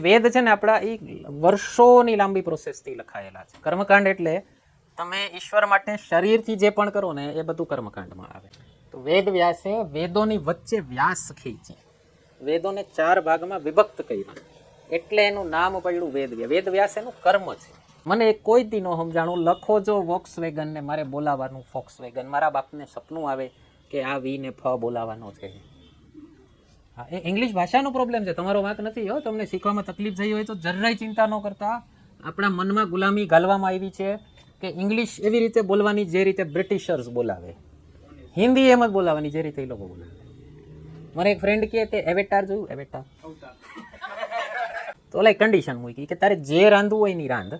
વેદ છે ને આપણા એ વર્ષોની લાંબી પ્રોસેસથી લખાયેલા છે. કર્મકાંડ એટલે તમે ઈશ્વર માટે શરીરથી જે પણ કરો ને એ બધું કર્મકાંડમાં આવે. તો વેદ વ્યાસે વેદોની વચ્ચે વ્યાસ ખેંચી વેદોને 4 ભાગમાં વિભક્ત કર્યા એટલે એનું નામ પડ્યું વેદ. વેદ વ્યાસ એનું કર્મ છે. મને કોઈ દી ન સમજાણું, લખો જો વોક્સવેગન ને મારે બોલાવાનું ફોક્સવેગન. મારા બાપને સપનું આવે કે આ વી ને ફ બોલાવાનો છે. હા, એ ઇંગ્લિશ ભાષાનો પ્રોબ્લેમ છે, તમારો વાંક નથી. હો, તમને શીખવામાં તકલીફ થઈ હોય તો જરાય ચિંતા ન કરતા. આપણા મનમાં ગુલામી ગાલવામાં આવી છે કે ઇંગ્લિશ એવી રીતે બોલવાની જે રીતે બ્રિટિશર્સ બોલાવે, હિન્દી એમ જ બોલાવાની જે રીતે એ લોકો બોલાવે. મને એક ફ્રેન્ડ કહે તે એવેટાર જોયું, એવેટાર તો ઓલા કન્ડિશન મૂકી કે તારે જે રાંધવું હોય ની રાંધ,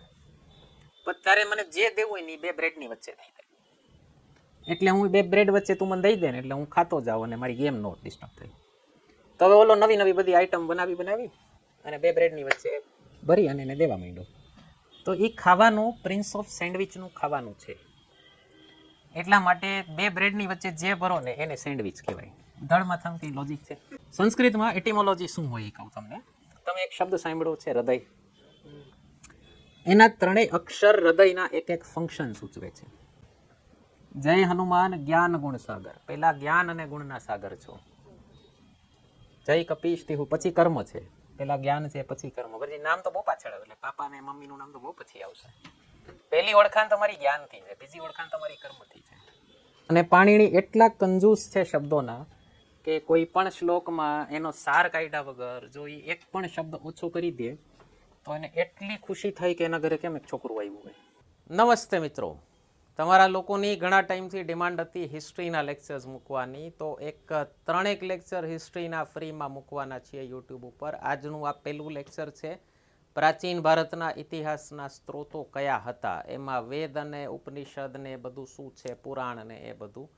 પણ તારે મને જે દેવું હોય ની 2 બ્રેડની વચ્ચે દઈ દે. એટલે હું 2 બ્રેડ વચ્ચે તું મને દઈ દે ને એટલે હું ખાતો જાઉં અને મારી ગેમ નો ડિસ્ટર્બ થઈ. તો હવે ઓલો નવી નવી બધી આઈટમ બનાવી અને 2 બ્રેડની વચ્ચે ભરી અને એને દેવા માંડ્યો. તો એ ખાવાનું પ્રિન્સ ઓફ સેન્ડવિચનું ખાવાનું છે. એટલા માટે 2 બ્રેડની વચ્ચે જે ભરો ને એને સેન્ડવિચ કહેવાય. ધડમાં કઈ લોજિક છે. સંસ્કૃતમાં એટિમોલોજી શું હોય એ કહું તમને. તમે એક શબ્દ સાંભળ્યો છે હૃદય. એના 3 અક્ષર હૃદયના એક ફંક્શન સૂચવે છે. જય હનુમાન જ્ઞાન ગુણ સાગર. પહેલા જ્ઞાન અને ગુણના સાગર છો. જય કપીશ તિહુ પછી કર્મ છે. પેલા જ્ઞાન છે પછી કર્મ. પછી નામ તો બહુ પાછળ આવે, એટલે પાપા ને મમ્મીનું નામ તો બહુ પછી આવશે. પહેલી ઓળખાણ તમારી જ્ઞાનથી છે, બીજી ઓળખાણ તમારી કર્મથી છે. અને પાણીની એટલા કંજૂસ છે શબ્દોના કે કોઈ પણ શ્લોકમાં એનો સાર કાઢ્યા વગર જો એ એક પણ શબ્દ ઓછો કરી દે તો એને એટલી ખુશી થાય કે એના ઘરે કેમ એક છોકરું આવ્યું હોય. નમસ્તે મિત્રો, તમારા લોકોની ઘણા ટાઈમથી ડિમાન્ડ હતી હિસ્ટ્રીના લેક્ચર્સ મૂકવાની, તો એક 3 લેક્ચર હિસ્ટ્રીના ફ્રીમાં મૂકવાના છીએ યુટ્યુબ ઉપર. આજનું આ પહેલું લેક્ચર છે, પ્રાચીન ભારતના ઇતિહાસના સ્ત્રોતો કયા હતા, એમાં વેદ અને ઉપનિષદ ને બધું શું છે, પુરાણ ને એ બધું,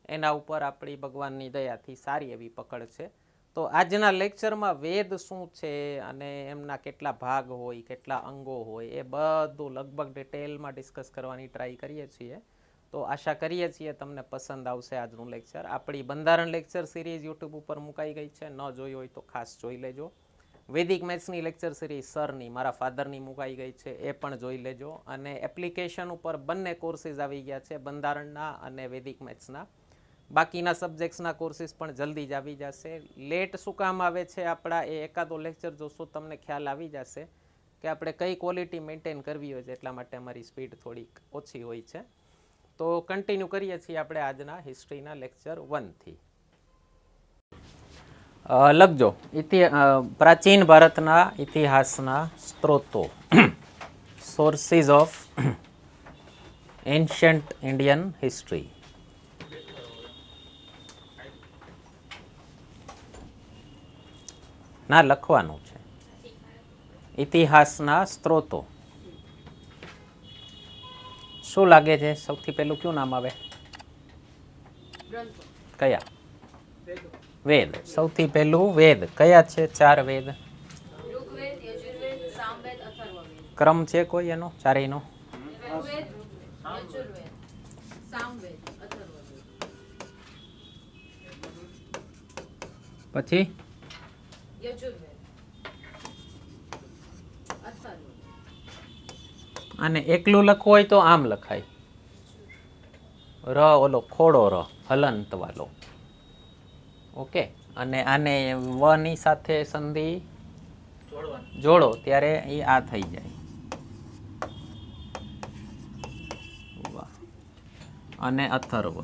એના ઉપર આપણી ભગવાનની દયાથી સારી એવી પકડ છે. તો આજના લેક્ચરમાં વેદ શું છે અને એમના કેટલા ભાગ હોય, કેટલા અંગો હોય, એ બધું લગભગ ડિટેલમાં ડિસ્કસ કરવાની ટ્રાય કરીએ છીએ. તો આશા કરીએ છીએ તમને પસંદ આવશે આજનું લેક્ચર. આપણી બંધારણ લેક્ચર સિરીઝ યુટ્યુબ ઉપર મુકાઈ ગઈ છે, ન જોઈ હોય તો ખાસ જોઈ લેજો. વૈદિક મેથ્સની લેક્ચર સિરીઝ સરની, મારા ફાધરની મુકાઈ ગઈ છે, એ પણ જોઈ લેજો. અને એપ્લિકેશન ઉપર બંને કોર્સીસ આવી ગયા છે, બંધારણના અને વૈદિક મેથ્સના. બાકીના સબ્જેક્ટ્સના કોર્સીસ પણ જલ્દી જ આવી જશે. લેટ શું કામ આવે છે આપણા, એ એકાદો લેક્ચર જોશો તમને ખ્યાલ આવી જશે કે આપણે કઈ ક્વોલિટી મેન્ટેન કરવી હોય છે. એટલા માટે અમારી સ્પીડ થોડીક ઓછી હોય છે. તો કન્ટિન્યુ કરીએ છીએ આપણે આજના હિસ્ટ્રીના લેક્ચર 1થી. લખજો પ્રાચીન ભારતના ઇતિહાસના સ્ત્રોતો, સોર્સિસ ઓફ એન્શન્ટ ઇન્ડિયન હિસ્ટ્રી. ના, લખવાનું છે. ઇતિહાસના સ્ત્રોતો. શું લાગે છે સૌથી પહેલું કયું નામ આવે? કયા? વેદ. સૌથી પહેલું વેદ. કયા છે 4 વેદ? ક્રમ છે કોઈ એનો ચારેયનો? પછી અને એકલું લખવું હોય તો આમ લખાય, ર ઓલો ખોડો ર હલંત વાલો. ઓકે. અને આને વ ની સાથે સંધિ જોડો ત્યારે એ આ થઈ જાય. અને અથર્વ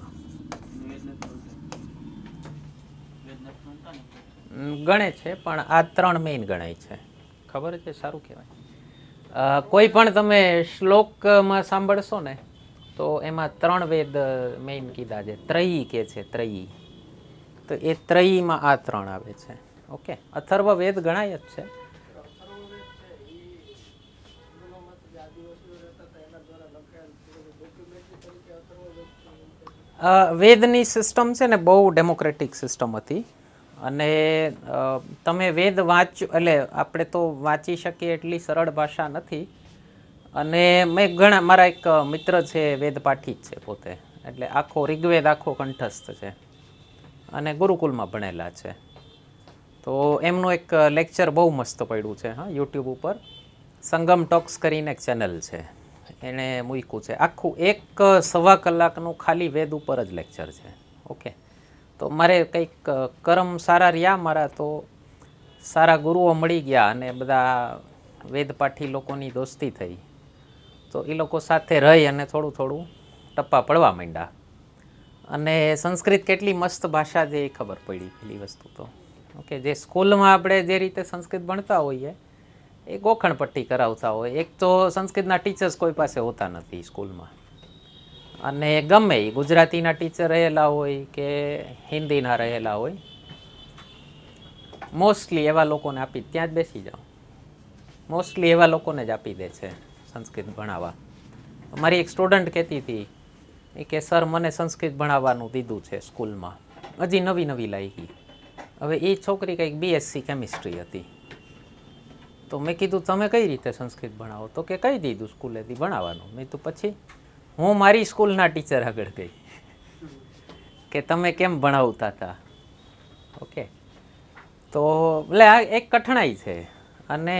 ગણે છે, પણ આ 3 મેઇન ગણાય છે. ખબર છે? સારું કહેવાય. કોઈ પણ તમે શ્લોકમાં સાંભળશો ને તો એમાં 3 વેદ મેઇન કીધા છે. ત્રયી કે છે, ત્રયી. તો એ ત્રયીમાં આ 3 આવે છે. ઓકે. અથર્વ વેદ ગણાય જ છે. વેદની સિસ્ટમ છે ને બહુ ડેમોક્રેટિક સિસ્ટમ હતી. અને તમે વેદ એટલે આપણે તો વાંચી શકીએ એટલી સરળ ભાષા નથી. અને મેં મારા એક મિત્ર છે વેદ પાઠી જ છે પોતે, એટલે આખો ઋગ્વેદ આખો કંઠસ્થ છે અને ગુરુકુલમાં ભણેલા છે. તો એમનું એક લેક્ચર બહુ મસ્ત પડ્યું છે હા યુટ્યુબ ઉપર. સંગમ ટોક્સ કરીને એક ચેનલ છે, એણે મૂક્યું છે. આખું 1.25 કલાકનું ખાલી વેદ ઉપર જ લેક્ચર છે. ઓકે, તો મારે કંઈક કર્મ સારા રહ્યા મારા, તો સારા ગુરુઓ મળી ગયા અને બધા વેદપાઠી લોકોની દોસ્તી થઈ. તો એ લોકો સાથે રહી અને થોડું થોડું ટપ્પા પડવા માંડ્યા. અને સંસ્કૃત કેટલી મસ્ત ભાષા છે એ ખબર પડી પેલી વસ્તુ તો. ઓકે, જે સ્કૂલમાં આપણે જે રીતે સંસ્કૃત ભણતા હોઈએ એ ગોખણપટ્ટી કરાવતા હોય. એક તો સંસ્કૃતના ટીચર્સ કોઈ પાસે હોતા નથી સ્કૂલમાં, અને ગમે એ ગુજરાતીના ટીચર રહેલા હોય કે હિન્દીના રહેલા હોય, મોસ્ટલી એવા લોકોને આપી ત્યાં જ બેસી જાઓ. મોસ્ટલી એવા લોકોને જ આપી દે છે સંસ્કૃત ભણાવવા. મારી એક સ્ટુડન્ટ કહેતી હતી એ કે સર મને સંસ્કૃત ભણાવવાનું દીધું છે સ્કૂલમાં, હજી નવી નવી લાગી. હવે એ છોકરી કંઈક BSc કેમિસ્ટ્રી હતી. તો મેં કીધું તમે કઈ રીતે સંસ્કૃત ભણાવો? તો કે કહી દીધું સ્કૂલેથી ભણાવવાનું. મેં તો પછી હું મારી સ્કૂલના ટીચર આગળ ગઈ કે તમે કેમ ભણાવતા હતા. ઓકે, તો એટલે આ એક કઠણાઈ છે. અને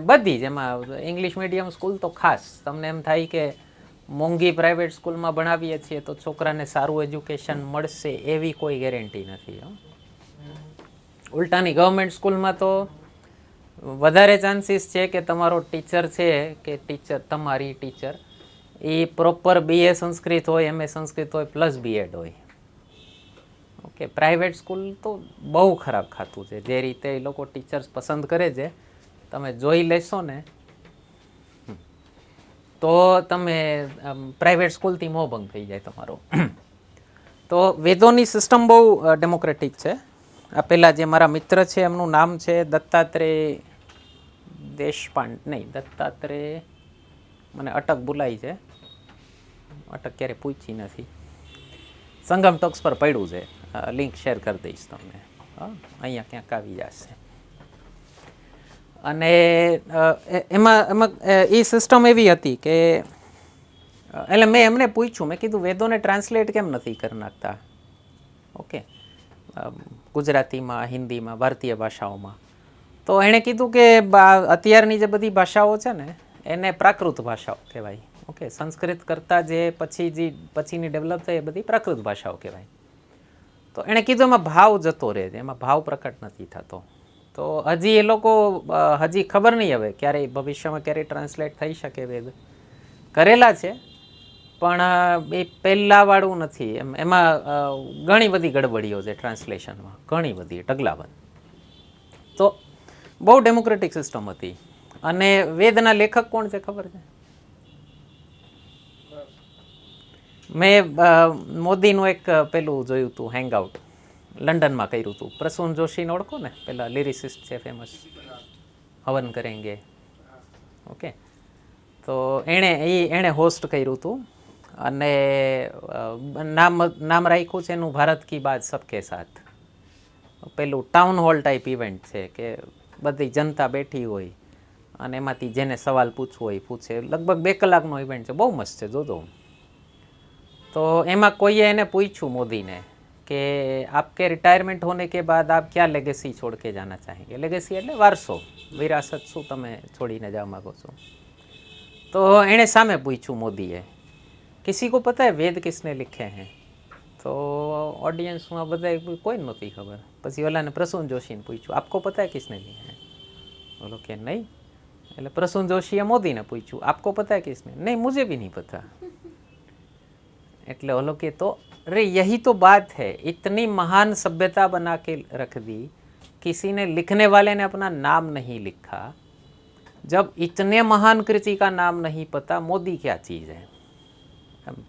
બધી જ એમાં ઇંગ્લિશ મીડિયમ સ્કૂલ તો ખાસ. તમને એમ થાય કે મોંઘી પ્રાઇવેટ સ્કૂલમાં ભણાવીએ છીએ તો છોકરાને સારું એજ્યુકેશન મળશે એવી કોઈ ગેરંટી નથી. ઉલટાની ગવર્મેન્ટ સ્કૂલમાં તો વધારે ચાન્સીસ છે કે તમારો ટીચર છે કે તમારી ટીચર એ પ્રોપર BA સંસ્કૃત હોય, MA સંસ્કૃત હોય પ્લસ B.Ed હોય. ઓકે, પ્રાઇવેટ સ્કૂલ તો બહુ ખરાબ ખાતું છે. જે રીતે એ લોકો ટીચર્સ પસંદ કરે છે તમે જોઈ લેશો ને તો તમે પ્રાઇવેટ સ્કૂલથી મોહભંગ થઈ જાય તમારો. તો વેદોની સિસ્ટમ બહુ ડેમોક્રેટિક છે. આ પહેલાં જે મારા મિત્ર છે એમનું નામ છે દત્તાત્રેય દેશપાંડે, નહીં દત્તાત્રેય, મને અટક ભૂલાઈ છે, અટક ક્યારે પૂછી નથી. સંગમ ટોક્સ પર પડ્યું છે, લિંક શેર કરી દઈશ તમને. અહીંયા ક્યાંક આવી જશે. અને એમાં એ સિસ્ટમ એવી હતી કે એટલે મેં એમને પૂછ્યું, મેં કીધું વેદોને ટ્રાન્સલેટ કેમ નથી કરી નાખતા? ઓકે, ગુજરાતીમાં, હિન્દીમાં, ભારતીય ભાષાઓમાં. તો એણે કીધું કે અત્યારની જે બધી ભાષાઓ છે ને એને પ્રાકૃત ભાષાઓ કહેવાય. ઓકે, સંસ્કૃત કરતાં જે પછીની ડેવલપ થઈ એ બધી પ્રાકૃત ભાષાઓ કહેવાય. તો એણે કીધું એમાં ભાવ જતો રહે છે, એમાં ભાવ પ્રકટ નથી થતો. તો હજી એ લોકો હજી ખબર નહીં હવે ક્યારેય ભવિષ્યમાં ક્યારેય ટ્રાન્સલેટ થઈ શકે. વેદ કરેલા છે પણ એ પહેલાંવાળું નથી. એમાં ઘણી બધી ગડબડીઓ છે ટ્રાન્સલેશનમાં, ઘણી બધી ઢગલાબંધ. તો બહુ ડેમોક્રેટિક સિસ્ટમ હતી. અને વેદના લેખક કોણ છે ખબર છે? મેં મોદીનું એક પેલું જોયું હતું, હેંગઆઉટ લંડનમાં કર્યું હતું. પ્રસૂન જોશીને ઓળખો ને, પેલા લિરિસિસ્ટ છે ફેમસ, હવન કરેંગે. ઓકે, તો એણે હોસ્ટ કર્યું હતું અને નામ રાખ્યું છે એનું ભારત કી બાત સબકે સાથ. પેલું ટાઉન હોલ ટાઈપ ઇવેન્ટ છે કે બધી જનતા બેઠી હોય અને એમાંથી જેને સવાલ પૂછવો હોય પૂછે. લગભગ 2 કલાકનો ઇવેન્ટ છે, બહુ મસ્ત છે, જોજો. તો એમાં કોઈએ એને પૂછ્યું મોદીને કે આપકે રિટાયરમેન્ટ હોને કે બાદ આપ ક્યાં લેગેસી છોડ કે જાના ચાહેંગે? લેગેસી એટલે વારસો, વિરાસત શું તમે છોડીને જવા માગો છો? તો એણે સામે પૂછ્યું મોદીએ, કિસી को पता है वेद किसने लिखे हैं? तो ऑडियंसમાં બધા કોઈ નહોતી ખબર. પછી ઓલાને પ્રસૂન જોશીને પૂછ્યું, આપકો પતા है किसने लिखे हैं? બોલો કે નહીં. એટલે પ્રસૂન જોશીએ મોદીને પૂછ્યું, આપકો પતા है किसने? नहीं मुझे भी नहीं पता. એટલે ઓલો કે તો अरे यही तो बात है, इतनी महान सभ्यता बना के रख दी, किसी ने लिखने वाले ने अपना नाम नहीं लिखा. जब इतने महान कृति का नाम नहीं पता, मोदी क्या चीज़ है?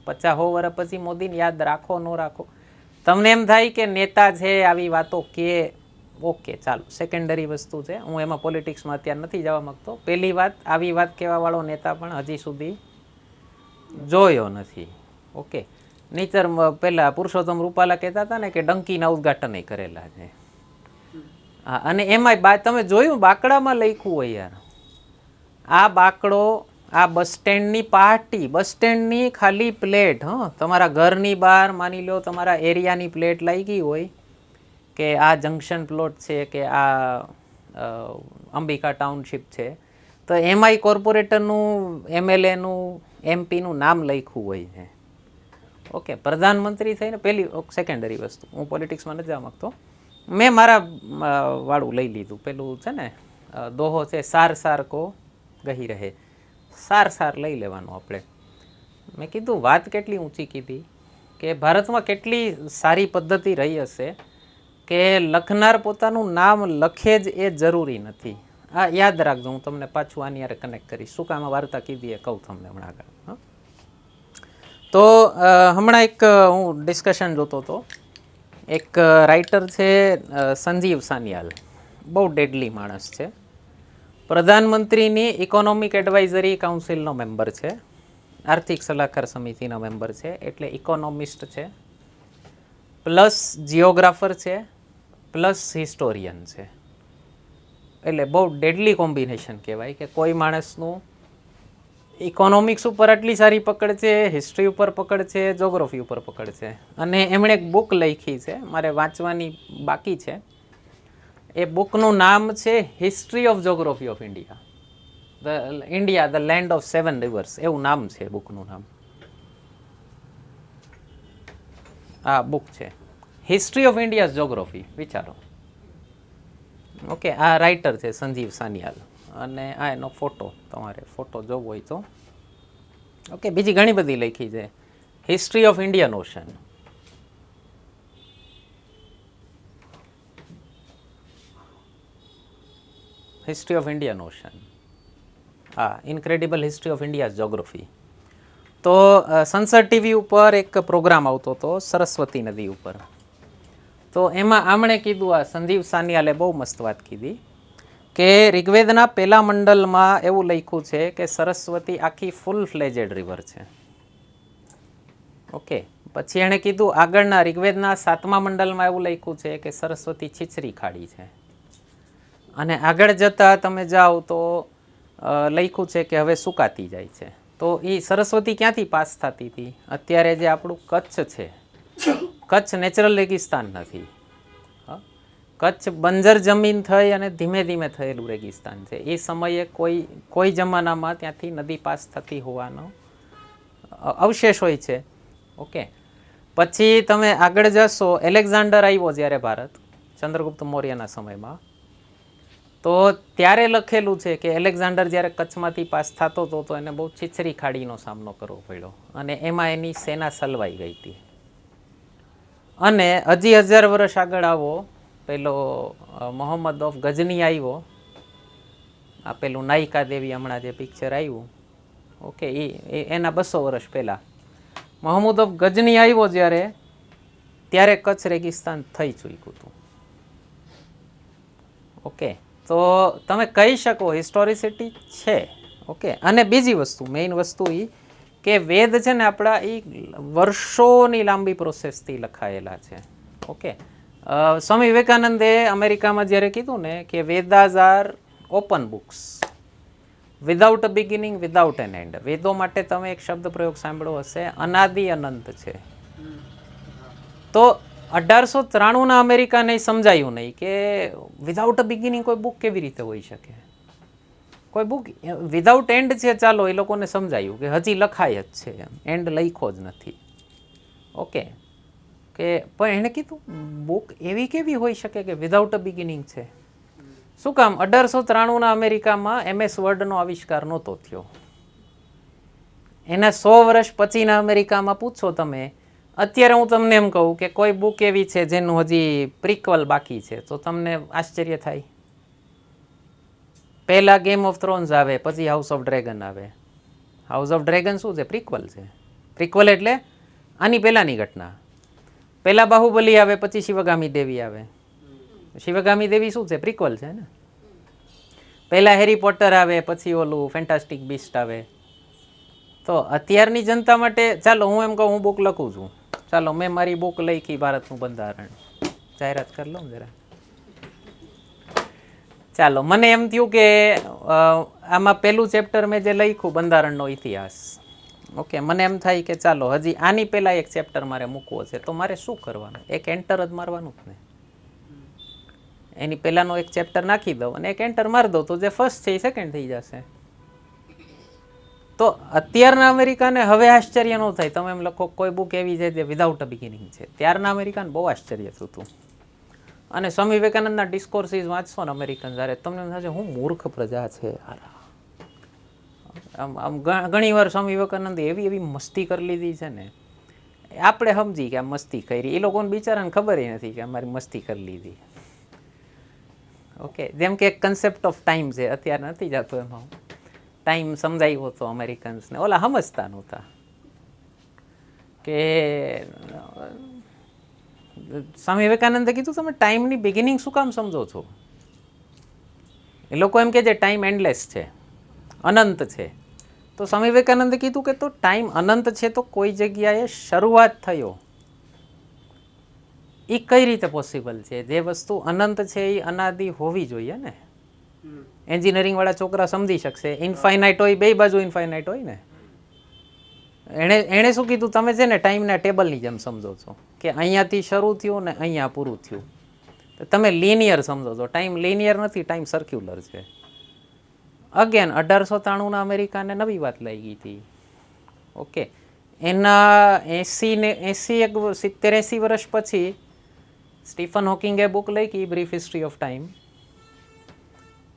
50 વર્ષ પછી મોદીને યાદ રાખો ન રાખો, તમને એમ થાય કે નેતા છે આવી વાતો કે ઓકે ચાલો સેકન્ડરી વસ્તુ છે. હું એમાં પોલિટિક્સમાં અત્યારે નથી જવા માગતો. પહેલી વાત, આવી વાત કહેવાવાળો નેતા પણ હજી સુધી જોયો નથી. ઓકે, નહીતર પહેલાં પુરુષોત્તમ રૂપાલા કહેતા હતા ને કે ડંકીના ઉદ્ઘાટન કરેલા છે. હા, અને એમાંય તમે જોયું બાકડામાં લખ્યું હોય યાર, આ બાકડો, આ બસ સ્ટેન્ડની પાર્ટી, બસ સ્ટેન્ડની ખાલી પ્લેટ, તમારા ઘરની બહાર માની લો તમારા એરિયાની પ્લેટ લાગી હોય કે આ જંકશન પ્લોટ છે કે આ અંબિકા ટાઉનશીપ છે, તો એમાંય કોર્પોરેટરનું, એમએલએનું, એમપીનું નામ લખ્યું હોય છે. ઓકે, પ્રધાનમંત્રી થઈને પહેલી સેકન્ડરી વસ્તુ, હું પોલિટિક્સમાં નથી જવા માગતો, મેં મારા વાળું લઈ લીધું. પેલું છે ને દોહો છે, સાર સાર કો ગહી રહે, સાર સાર લઈ લેવાનું આપણે. મેં કીધું વાત કેટલી ઊંચી કીધી કે ભારતમાં કેટલી સારી પદ્ધતિ રહી હશે કે લખનાર પોતાનું નામ લખે જ એ જરૂરી નથી. આ યાદ રાખજો, હું તમને પાછું આની યારે કનેક્ટ કરીશ. શું કામ વાર્તા કીધી એ કહું તમને હમણાં આગળ. તો હમણાં એક હું ડિસ્કશન જોતો હતો, એક રાઇટર છે સંજીવ સાનિયાલ, બહુ ડેડલી માણસ છે, પ્રધાનમંત્રીની ઇકોનોમિક એડવાઇઝરી કાઉન્સિલનો મેમ્બર છે, આર્થિક સલાહકાર સમિતિનો મેમ્બર છે, એટલે ઇકોનોમિસ્ટ છે, પ્લસ જિયોગ્રાફર છે, પ્લસ હિસ્ટોરિયન છે. એટલે બહુ ડેડલી કોમ્બિનેશન કહેવાય કે કોઈ માણસનું ઇકોનોમિક્સ ઉપર આટલી સારી પકડ છે, હિસ્ટ્રી ઉપર પકડ છે, જોગ્રાફી ઉપર પકડ છે. અને એમણે એક બુક લખી છે, મારે વાંચવાની બાકી છે. એ બુકનું નામ છે history of geography of India, the land of 7 reverse, એવું નામ છે બુકનું નામ. આ બુક છે હિસ્ટ્રી ઓફ ઇન્ડિયા જોગ્રાફી, વિચારો. ઓકે, આ રાઇટર છે સંજીવ સાનિયાલ, અને આ એનો ફોટો, તમારે ફોટો જોવો હોય તો. ઓકે, બીજી ઘણી બધી લખી છે, history of Indian ocean. History of Indian ocean, હા, incredible history of India geography. તો સંસદ ટીવી ઉપર એક પ્રોગ્રામ આવતો હતો સરસ્વતી નદી ઉપર. તો એમાં આમણે કીધું, આ સંજીવ સાનિયાલે બહુ મસ્ત વાત કીધી કે ઋગ્વેદના પહેલા મંડલમાં એવું લખ્યું છે કે સરસ્વતી આખી ફૂલ ફ્લેજેડ રિવર છે. ઓકે, પછી એણે કીધું આગળના ઋગ્વેદના 7મા મંડલમાં એવું લખ્યું છે કે સરસ્વતી છીછરી ખાડી છે. અને આગળ જતાં તમે જાઓ તો લખ્યું છે કે હવે સુકાતી જાય છે. તો એ સરસ્વતી ક્યાંથી પાસ થતી હતી? અત્યારે જે આપણું કચ્છ છે, કચ્છ નેચરલ રેગિસ્તાન નથી. કચ્છ બંજર જમીન થઈ અને ધીમે ધીમે થયેલું રેગિસ્તાન છે. એ સમયે કોઈ જમાનામાં ત્યાંથી નદી પાસ થતી હોવાનો અવશેષ હોય છે. ઓકે, પછી તમે આગળ જશો, એલેક્ઝાન્ડર આવ્યો જ્યારે ભારત, ચંદ્રગુપ્ત મૌર્યના સમયમાં, તો ત્યારે લખેલું છે કે એલેક્ઝાન્ડર જ્યારે કચ્છમાંથી પાસ થતો હતો તો એને બહુ છીછરી ખાડીનો સામનો કરવો પડ્યો અને એમાં એની સેના સલવાઈ ગઈ હતી. અને હજી 1000 વર્ષ આગળ આવો, પેલો મોહમ્મદ ઓફ ગજની આવ્યો, આ પેલું નાયિકા દેવી હમણાં જે પિક્ચર આવ્યું, ઓકે, એના 200 વર્ષ પહેલાં મોહમ્મદ ઓફ ગજની આવ્યો જ્યારે, ત્યારે કચ્છ રેગિસ્તાન થઈ ચૂક્યું હતું. ઓકે, તો તમે કહી શકો હિસ્ટોરિસિટી છે. ઓકે, અને બીજી વસ્તુ, મેઇન વસ્તુ એ કે વેદ છે ને આપણા એ વર્ષોની લાંબી પ્રોસેસથી લખાયેલા છે. ઓકે, સ્વામી વિવેકાનંદે અમેરિકામાં જ્યારે કીધું ને કે Vedas are open books without a beginning, without an end. વેદો માટે તમે એક શબ્દ પ્રયોગ સાંભળ્યો હશે, અનાદિ અનંત છે. તો 1893ના અમેરિકાને સમજાયું નહીં કે વિધાઉટ અ બિગિનિંગ કોઈ બુક કેવી રીતે હોઈ શકે, કોઈ બુક વિધાઉટ એન્ડ છે. ચાલો, એ લોકોને સમજાયું કે હજી લખાય જ છે, એન્ડ લખ્યો જ નથી. ઓકે, કે પણ એણે કીધું બુક એવી કેવી હોઈ શકે કે વિધાઉટ અ બિગિનિંગ છે? શું કામ? 1893ના અમેરિકામાં MS વર્ડનો આવિષ્કાર નહોતો થયો. એના 100 વર્ષ પછીના અમેરિકામાં પૂછો તમે, અત્યારે હું તમને એમ કહું કે કોઈ બુક એવી છે જેનું હજી પ્રિક્વલ બાકી છે, તો તમને આશ્ચર્ય થાય. પહેલા ગેમ ઓફ થ્રોન્સ આવે, પછી હાઉસ ઓફ ડ્રેગન આવે. હાઉસ ઓફ ડ્રેગન શું છે? પ્રિક્વલ છે. પ્રિક્વલ એટલે આની પહેલાંની ઘટના. પહેલાં બાહુબલી આવે, પછી શિવગામી દેવી આવે. શિવગામી દેવી શું છે? પ્રિક્વલ છે ને. પહેલાં હેરી પોટર આવે, પછી ઓલું ફેન્ટાસ્ટિક બીસ્ટ આવે. તો અત્યારની જનતા માટે, ચાલો હું એમ કહું, હું બુક લખું છું, ચાલો મેં મારી બુક લખી ભારતનું બંધારણ, જાહેરાત કરી લઉં જરા. ચાલો, મને એમ થયું કે આમાં પહેલું ચેપ્ટર મેં જે લખ્યું બંધારણનો ઇતિહાસ, ઓકે, મને એમ થાય કે ચાલો હજી આની પહેલાં એક ચેપ્ટર મારે મૂકવો છે, તો મારે શું કરવાનું? એક એન્ટર જ મારવાનું જ ને. એની પહેલાંનો એક ચેપ્ટર નાખી દઉં અને એક એન્ટર મારી દઉં તો જે ફર્સ્ટ છે એ સેકન્ડ થઈ જશે. તો અત્યારના અમેરિકાને હવે આશ્ચર્ય ન થાય. તમે એમ લખો કોઈ બુક એવી છે જે વિધાઉટ અ બિગિનિંગ છે. ત્યારના અમેરિકાને બહુ આશ્ચર્ય થતું. અને સ્વામી વિવેકાનંદના ડિસ્કોર્સિસ વાંચશો ને અમેરિકન જ્યારે તમને એમ થશે હું મૂર્ખ પ્રજા છે. આમ ઘણી વાર સ્વામી વિવેકાનંદે એવી એવી મસ્તી કરી લીધી છે ને, આપણે સમજી કે આ મસ્તી કરી, એ લોકોને બિચારાને ખબર નથી કે અમારી મસ્તી કરી લીધી. ઓકે, જેમ કે એક કન્સેપ્ટ ઓફ ટાઈમ છે, અત્યારે નથી જતો એમાં. ટાઈમ સમજાવ્યો હતો અમેરિકન્સને, ઓલા સમજતા નહોતા કે સ્વામી વિવેકાનંદે કીધું તમે ટાઈમની બિગિનિંગ શું કામ સમજો છો? એ લોકો એમ કે જે ટાઈમ એન્ડલેસ છે, અનંત છે. તો સ્વામી વિવેકાનંદે કીધું કે તો ટાઈમ અનંત છે તો કોઈ જગ્યાએ શરૂઆત થયો, એ કઈ રીતે પોસિબલ છે? જે વસ્તુ અનંત છે એ અનાદિ હોવી જોઈએ ને. એન્જિનિયરિંગ વાળા છોકરા સમજી શકશે. ઇન્ફાઇનાઇટ હોય, બે બાજુ ઇન્ફાઇનાઇટ હોય ને. એણે શું કીધું? તમે છે ને ટાઈમના ટેબલની જેમ સમજો છો કે અહીંયાથી શરૂ થયું ને અહીંયા પૂરું થયું. તમે લિનિયર સમજો છો. ટાઈમ લિનિયર નથી, ટાઈમ સર્ક્યુલર છે. અગેન 1893ના અમેરિકાને નવી વાત લાગી હતી. ઓકે, એના 70-80 વર્ષ પછી સ્ટીફન હોકિંગે બુક લખી બ્રીફ હિસ્ટ્રી ઓફ ટાઈમ.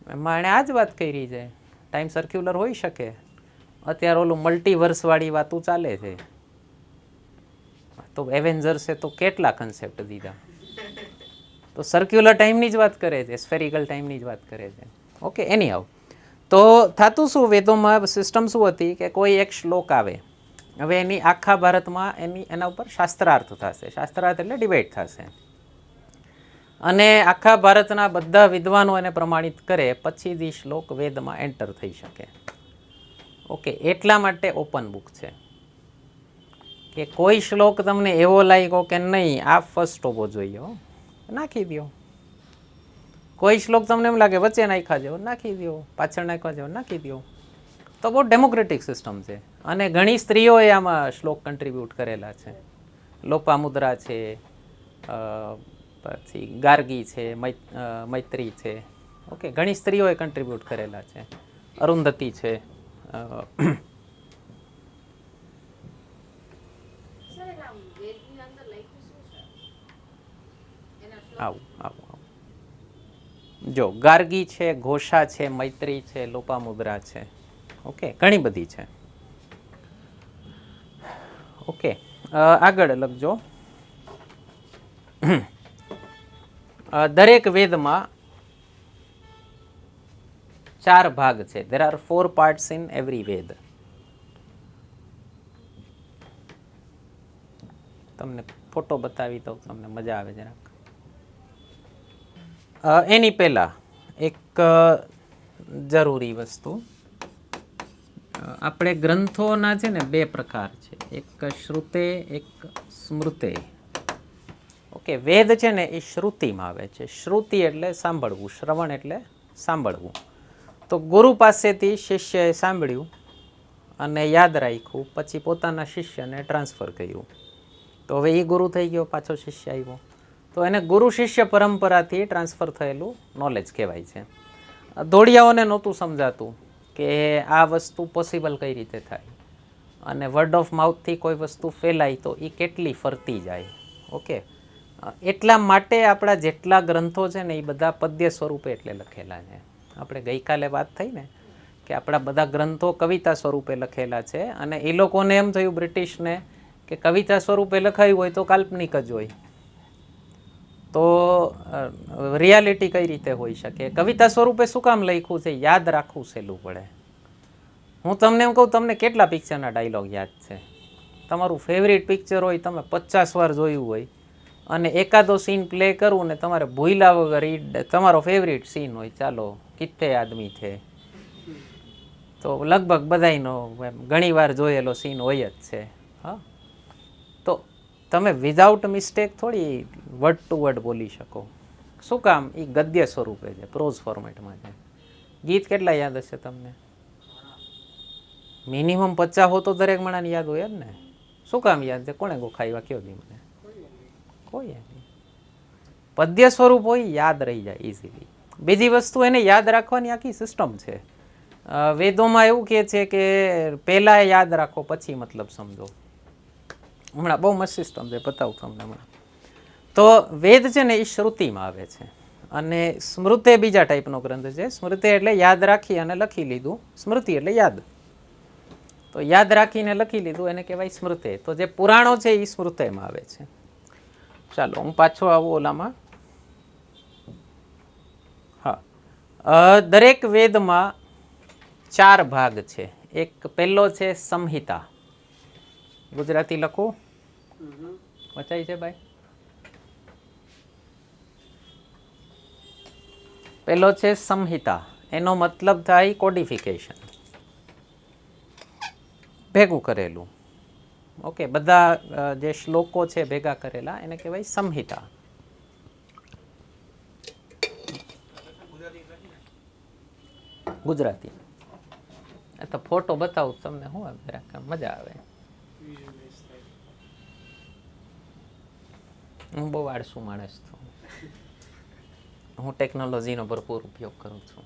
એમાં એણે આ જ વાત કરી છે, ટાઈમ સર્ક્યુલર હોઈ શકે. અત્યારે ઓલું મલ્ટીવર્સવાળી વાતું ચાલે છે. તો એવેન્જર્સે તો કેટલા કન્સેપ્ટ દીધા. તો સર્ક્યુલર ટાઈમની જ વાત કરે છે, સ્ફેરિકલ ટાઈમની જ વાત કરે છે. ઓકે, એની હાઉ તો થતું શું, વેદોમાં સિસ્ટમ શું હતી કે કોઈ એક શ્લોક આવે, હવે એની આખા ભારતમાં એના ઉપર શાસ્ત્રાર્થ થશે. શાસ્ત્રાર્થ એટલે ડિબેટ થશે અને આખા ભારતના બધા વિદ્વાનો એને પ્રમાણિત કરે પછી જ શ્લોક વેદમાં એન્ટર થઈ શકે. ઓકે, એટલા માટે ઓપન બુક છે કે કોઈ શ્લોક તમને એવો લાગ્યો કે નહીં આ ફર્સ્ટ હોવો જોઈએ, નાખી દો. કોઈ શ્લોક તમને એમ લાગે વચ્ચે નાખ્યા જેવો, નાખી દો. પાછળ નાખ્યા જેવો, નાખી દો. તો બહુ ડેમોક્રેટિક સિસ્ટમ છે. અને ઘણી સ્ત્રીઓએ આમાં શ્લોક કન્ટ્રીબ્યુટ કરેલા છે. લોપામુદ્રા છે, પછી ગાર્ગી છે, મૈત્રી છે. ઓકે, ઘણી સ્ત્રીઓએ કન્ટ્રીબ્યુટ કરેલા છે. અરુંધતી છે. આવું આવું જો ગાર્ગી છે, ઘોષા છે, મૈત્રી છે, લોપામુદ્રા છે. ઓકે, ઘણી બધી છે. ઓકે, આગળ લખજો. દરેક વેદમાં 4 ભાગ છે. there are 4 parts in every વેદ. તમને ફોટો બતાવી દઉં, તમને મજા આવે જરાક. એની પહેલા એક જરૂરી વસ્તુ, આપણે ગ્રંથોના છે ને 2 પ્રકાર છે, એક શ્રુતે, એક સ્મૃતે. ઓકે, વેદ છે ને એ શ્રુતિમાં આવે છે. શ્રુતિ એટલે સાંભળવું, શ્રવણ એટલે સાંભળવું. તો ગુરુ પાસેથી શિષ્યએ સાંભળ્યું અને યાદ રાખ્યું, પછી પોતાના શિષ્યને ટ્રાન્સફર કર્યું. તો હવે એ ગુરુ થઈ ગયો, પાછો શિષ્ય આવ્યો. તો એને ગુરુ શિષ્ય પરંપરાથી ટ્રાન્સફર થયેલું નોલેજ કહેવાય છે. ધોળિયાઓને નહોતું સમજાતું કે આ વસ્તુ પોસિબલ કઈ રીતે થાય, અને વર્ડ ઓફ માઉથથી કોઈ વસ્તુ ફેલાય તો એ કેટલી ફરતી જાય. ઓકે, એટલા માટે આપણા જેટલા ગ્રંથો છે ને એ બધા પદ્ય સ્વરૂપે એટલે લખેલા છે. આપણે ગઈકાલે વાત થઈ ને કે આપણા બધા ગ્રંથો કવિતા સ્વરૂપે લખેલા છે. અને એ લોકોને એમ થયું બ્રિટિશને કે કવિતા સ્વરૂપે લખાયું હોય તો કાલ્પનિક જ હોય, તો રિયાલિટી કઈ રીતે હોઈ શકે? કવિતા સ્વરૂપે શું કામ લખ્યું છે? યાદ રાખવું સહેલું પડે. હું તમને એમ કહું, તમને કેટલા પિક્ચરના ડાયલોગ યાદ છે? તમારું ફેવરિટ પિક્ચર હોય, તમે 50 વાર જોયું હોય, અને એકાદો સીન પ્લે કરું ને તમારે ભૂલ્યા વગર તમારો ફેવરિટ સીન હોય, ચાલો કિત્તે આદમી છે, તો લગભગ બધાયનો ઘણી વાર જોયેલો સીન હોય જ છે. હા, તો તમે વિધાઉટ મિસ્ટેક થોડી વર્ડ ટુ વર્ડ બોલી શકો. શું કામ? એ ગદ્ય સ્વરૂપે છે, પ્રોઝ ફોર્મેટમાં છે. ગીત કેટલા યાદ હશે તમને? મિનિમમ 50 તો દરેક માણાને યાદ હોય જ ને. શું કામ યાદ છે? કોણે ગોખાવ્યા? કયો દી મને? કોઈ નહીં. પદ્ય સ્વરૂપ હોય યાદ રહી જાય ઇઝીલી. બીજી વસ્તુ એને યાદ રાખવાની આખી સિસ્ટમ છે. વેદોમાં એવું કહે છે કે પહેલાં યાદ રાખો પછી મતલબ સમજો. હમણાં બહુ મસ્ત સિસ્ટમ છે, બતાવું તમને હમણાં. તો વેદ છે ને એ શ્રુતિમાં આવે છે અને સ્મૃતિ બીજા ટાઈપનો ગ્રંથ છે. સ્મૃતિ એટલે યાદ રાખી અને લખી લીધું, સ્મૃતિ એટલે યાદ. તો યાદ રાખીને લખી લીધું એને કહેવાય સ્મૃતિ. તો જે પુરાણો છે એ સ્મૃતિમાં આવે છે. ચાલો હું પાછો આવું ઓલામાં. હા, દરેક વેદમાં 4 ભાગ છે. એક પહેલો છે સંહિતા. ગુજરાતી લખું? વચાય છે ભાઈ? પહેલો છે સંહિતા. એનો મતલબ થાય કોડિફિકેશન, ભેગું કરેલું. ઓકે, બધા જે શ્લોકો છે ભેગા કરેલા એને કહેવાય સંહિતા. ગુજરાતી તો ફોટો બતાવું તમને, શું મજા આવે. હું બહુ આળસુ માણસ છું. હું ટેકનોલોજીનો ભરપૂર ઉપયોગ કરું છું.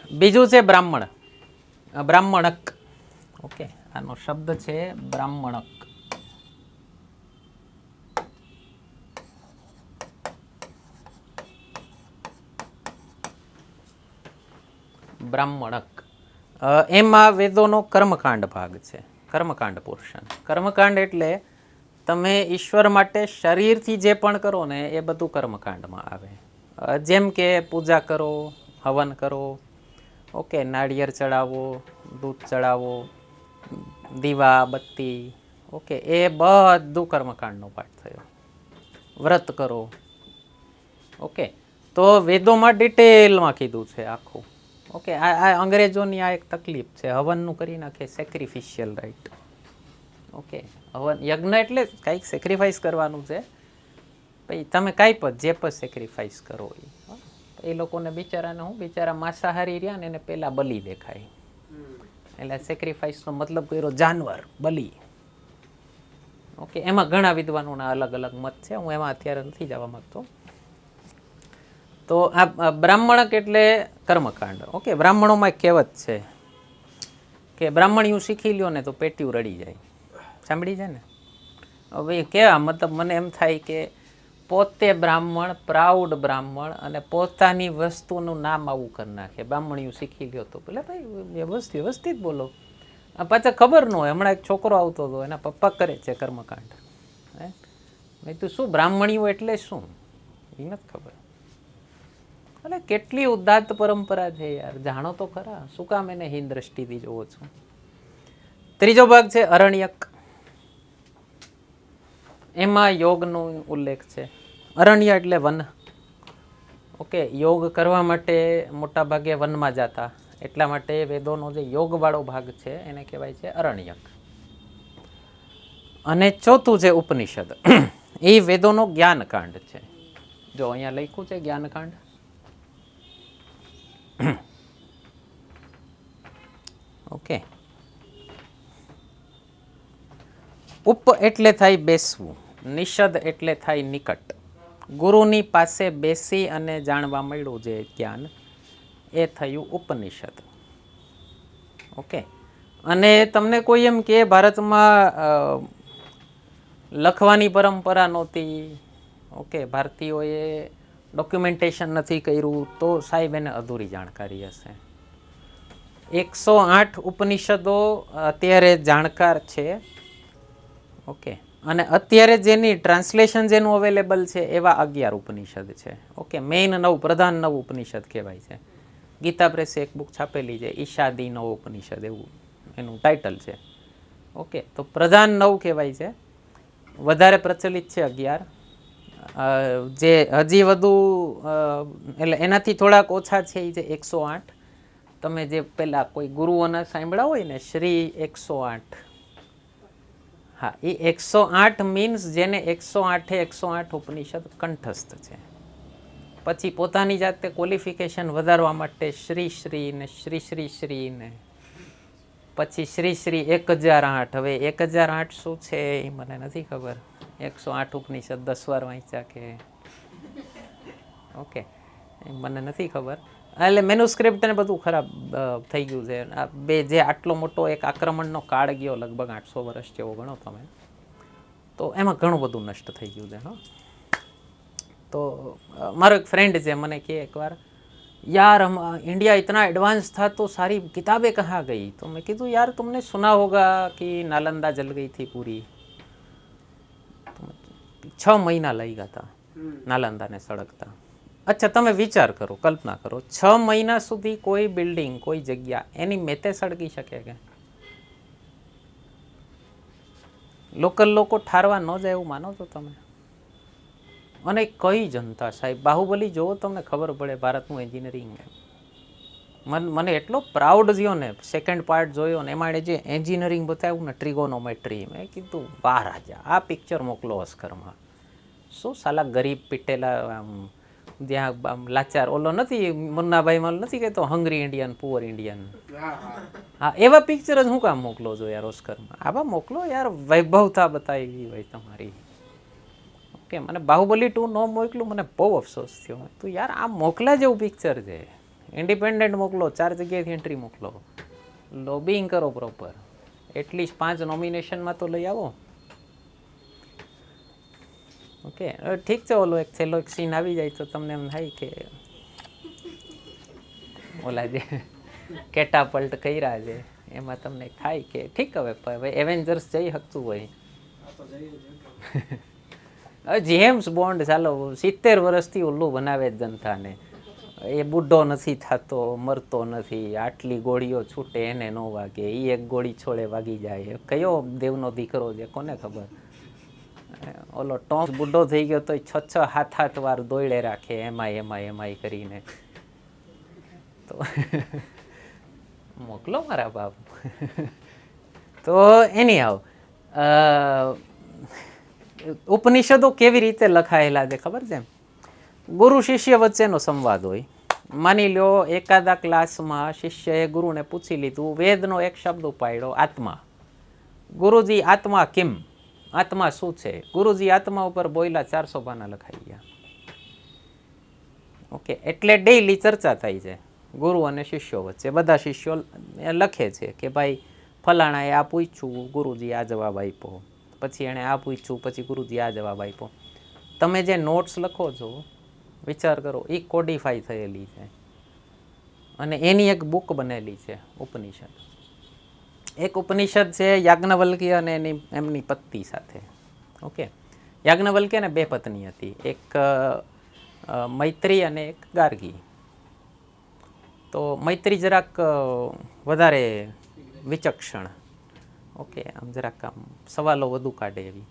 બીજું છે બ્રાહ્મણ, બ્રાહ્મણક. ઓકે, આનો શબ્દ છે બ્રાહ્મણક. બ્રાહ્મણક એમાં વેદોનો કર્મકાંડ ભાગ છે. કર્મકાંડ પોર્શન. કર્મકાંડ એટલે તમે ઈશ્વર માટે શરીરથી જે પણ કરો ને એ બધું કર્મકાંડમાં આવે. જેમ કે પૂજા કરો, હવન કરો, ઓકે, નાળિયેર ચડાવો, દૂધ ચડાવો, દીવા બત્તી, ઓકે, એ બધું કર્મકાંડનો પાઠ થયો. વ્રત કરો, ઓકે. તો વેદોમાં ડિટેલમાં કીધું છે આખું. ઓકે, આ અંગ્રેજોની આ એક તકલીફ છે. હવનનું કરી નાખે સેક્રિફિશિયલ રાઈટ. ઓકે, હવન યજ્ઞ એટલે કંઈક સેક્રિફાઈસ કરવાનું છે. પછી તમે કાંઈ પણ જે પણ સેક્રિફાઈસ કરો એ લોકોને બિચારાને હું બિચારા માંસાહારી રહ્યા ને એને પહેલાં બલિ દેખાય. એટલે સેક્રિફાઈસનો મતલબ કર્યો જાનવર, બલિ. ઓકે, એમાં ઘણા વિદ્વાનોના અલગ અલગ મત છે. હું એમાં અત્યારે નથી જવા માંગતો. તો આ બ્રાહ્મણક એટલે કર્મકાંડ. ઓકે, બ્રાહ્મણોમાં એક કહેવત છે કે બ્રાહ્મણિયું શીખી લ્યો ને તો પેટ્યું રડી જાય. સાંભળી છે ને? હવે કેવા મતલબ મને એમ થાય કે પોતે બ્રાહ્મણ, પ્રાઉડ બ્રાહ્મણ, અને પોતાની વસ્તુનું નામ આવું કરી નાખે. બ્રાહ્મણિયું શીખી લ્યો તો પેલા ભાઈ વ્યવસ્થિત બોલો. પાછા ખબર ન હોય. હમણાં એક છોકરો આવતો હતો, એના પપ્પા કરે છે કર્મકાંડ. હે, તું શું બ્રાહ્મણિયું એટલે શું એ નથી ખબર. એટલે કેટલી ઉદાત્ત પરંપરા છે યાર, જાણો તો ખરા. શું કામ એને હીન દ્રષ્ટિથી જોવો છો? ત્રીજો ભાગ છે અરણ્યક. એમાં યોગનો ઉલ્લેખ છે. અરણ્ય એટલે વન. ઓકે, યોગ કરવા માટે મોટા ભાગે વનમાં જતા, એટલા માટે વેદોનો જે યોગવાળો ભાગ છે એને કહેવાય છે અરણ્યક. અને ચોથું છે ઉપનિષદ. એ વેદોનો જ્ઞાનકાંડ છે. જો અહીંયા લખ્યું છે જ્ઞાનકાંડ. ઓકે, ઉપ એટલે થાય બેસવું, નિષદ એટલે થાય નિકટ. ગુરુની પાસે બેસી અને જાણવા મળ્યું જે જ્ઞાન એ થયું ઉપનિષદ. ઓકે, અને તમને કોઈ એમ કે ભારતમાં લખવાની પરંપરા નહોતી, ઓકે, ભારતીયોએ ડોક્યુમેન્ટેશન નથી કર્યું, તો સાહેબ એને અધૂરી જાણકારી હશે. 108 ઉપનિષદો અત્યારે જાણકાર છે. ઓકે, અને અત્યારે જેની ટ્રાન્સલેશન જેનું અવેલેબલ છે એવા 11 ઉપનિષદ છે. ઓકે, મેઇન 9 પ્રધાન 9 ઉપનિષદ કહેવાય છે. ગીતા પ્રેસે એક બુક છાપેલી છે, ઈશાદી 9 ઉપનિષદ, એવું એનું ટાઇટલ છે. ઓકે, તો પ્રધાન 9 કહેવાય છે. વધારે પ્રચલિત છે 11. જે હજી વધુ એટલે એનાથી થોડાક ઓછા છે એ છે 108. તમે જે પેલા કોઈ ગુરુઓના સાંભળ્યા હોય ને, શ્રી 108. હા, એ 108 મીન્સ જેને 108 ઉપનિષદ કંઠસ્થ છે. પછી પોતાની જાતે ક્વોલિફિકેશન વધારવા માટે શ્રી શ્રી ને શ્રી શ્રી શ્રી ને પછી શ્રી શ્રી 1008. હવે 1008 શું છે એ મને નથી ખબર. 108 ઉપનિષદ 10 વાર વાંચ્યા કે ઓકે મને નથી ખબર. એટલે મેન્યુસ્ક્રિપ્ટ ને બધું ખરાબ થઈ ગયું છે. આ બે જે આટલો મોટો એક આક્રમણનો કાળ ગયો લગભગ 800 વર્ષ જેવો ગણો તમે, તો એમાં ઘણું બધું નષ્ટ થઈ ગયું છે. હા, તો મારો એક ફ્રેન્ડ છે મને કહે એકવાર, यार हम इंडिया इतना एडवांस था तो सारी किताबें कहाँ गई? तो मैं कीधું यार तुमने सुना होगा कि नालंदा जल गई थी पूरी. तो 6 મહિના લઈ ગયા હતા નાલંદાને સળગતા. અચ્છા તમે વિચાર કરો, કલ્પના કરો, 6 મહિના સુધી કોઈ બિલ્ડિંગ, કોઈ જગ્યા એની મેતે સળગી શકે કે? લોકલ લોકો ઠારવા ન જાય એવું માનો છો તમે? અને કઈ જનતા સાહેબ, બાહુબલી જોવો તમને ખબર પડે ભારતનું એન્જિનિયરિંગ. મને એટલો પ્રાઉડ થયો ને, સેકન્ડ પાર્ટ જોયો ને એમાં જે એન્જિનિયરિંગ બતાવ્યું ને, ટ્રિગોનોમેટ્રી, મેં કીધું વાહ રાજા, આ પિક્ચર મોકલો ઓસ્કરમાં. શું સાલા ગરીબ પીટેલા આમ જ્યાં લાચાર ઓલો નથી મુન્નાભાઈમાં નથી કહેતો હંગ્રી ઇન્ડિયન, પુઅર ઇન્ડિયન, હા એવા પિક્ચર જ હું કામ મોકલો છો યાર ઓસ્કરમાં? આવા મોકલો યાર, વૈભવતા બતાવી હોય તમારી. કે મને બાહુબલી 2 ન મોકલું, મને બહુ અફસોસ થયો. તું યાર આ મોકલા જેવું પિક્ચર છે, ઇન્ડિપેન્ડન્ટ મોકલો, 4 જગ્યાએથી એન્ટ્રી મોકલો, લોબિંગ કરો પ્રોપર, એટલીસ્ટ 5 નોમિનેશનમાં તો લઈ આવો. ઓકે ઠીક છે, ઓલો એક છેલ્લો એક સીન આવી જાય તો તમને એમ થાય કે ઓલા જે કેટાપલ્ટ કર્યા છે એમાં તમને થાય કે ઠીક, હવે એવેન્જર્સ જઈ શકતું હોય. જેમ્સ બોન્ડ ચાલો 70 વર્ષથી ઓલું બનાવે જનતાને, એ બુઢો નથી થતો, મરતો નથી, આટલી ગોળીઓ છૂટે એને ન વાગે, એ એક ગોળી છોડે વાગી જાય, કયો દેવનો દીકરો છે કોને ખબર. ઓલો ટોમ બુઢો થઈ ગયો તો 6-7 વાર દોડે રાખે એમાય કરીને. તો મોકલો મારા બાપ. તો એની આવ ઉપનિષદો કેવી રીતે લખાયેલા છે ખબર છે? ગુરુ શિષ્ય વચ્ચેનો સંવાદ હોય. માની લો એકાદા ક્લાસમાં શિષ્યએ ગુરુને પૂછી લીધું, વેદનો એક શબ્દ ઉપાડ્યો આત્મા. ગુરુજી આત્મા કેમ? આત્મા શું છે? ગુરુજી આત્મા ઉપર બોયલા 400 પાના લખાઈ ગયા. ઓકે, એટલે ડેઈલી ચર્ચા થાય છે ગુરુ અને શિષ્યો વચ્ચે. બધા શિષ્યો લખે છે કે ભાઈ ફલાણાએ આ પૂછ્યું, ગુરુજી આ જવાબ આપ્યો, પછી એણે આ પૂછ્યું, પછી ગુરુજી આ જવાબ આપ્યો. તમે જે નોટ્સ લખો છો વિચાર કરો, એ કોડિફાઈ થયેલી છે અને એની એક બુક બનેલી છે ઉપનિષદ. એક ઉપનિષદ છે યાજ્ઞવલ્ક્ય અને એમની પત્ની સાથે. ઓકે, યાજ્ઞવલ્ક્યને 2 પત્ની હતી, એક મૈત્રી અને એક ગાર્ગી. તો મૈત્રી જરાક વધારે વિચક્ષણ, ઓકે, આમ જરાક આમ સવાલો વધુ કાઢે એવી.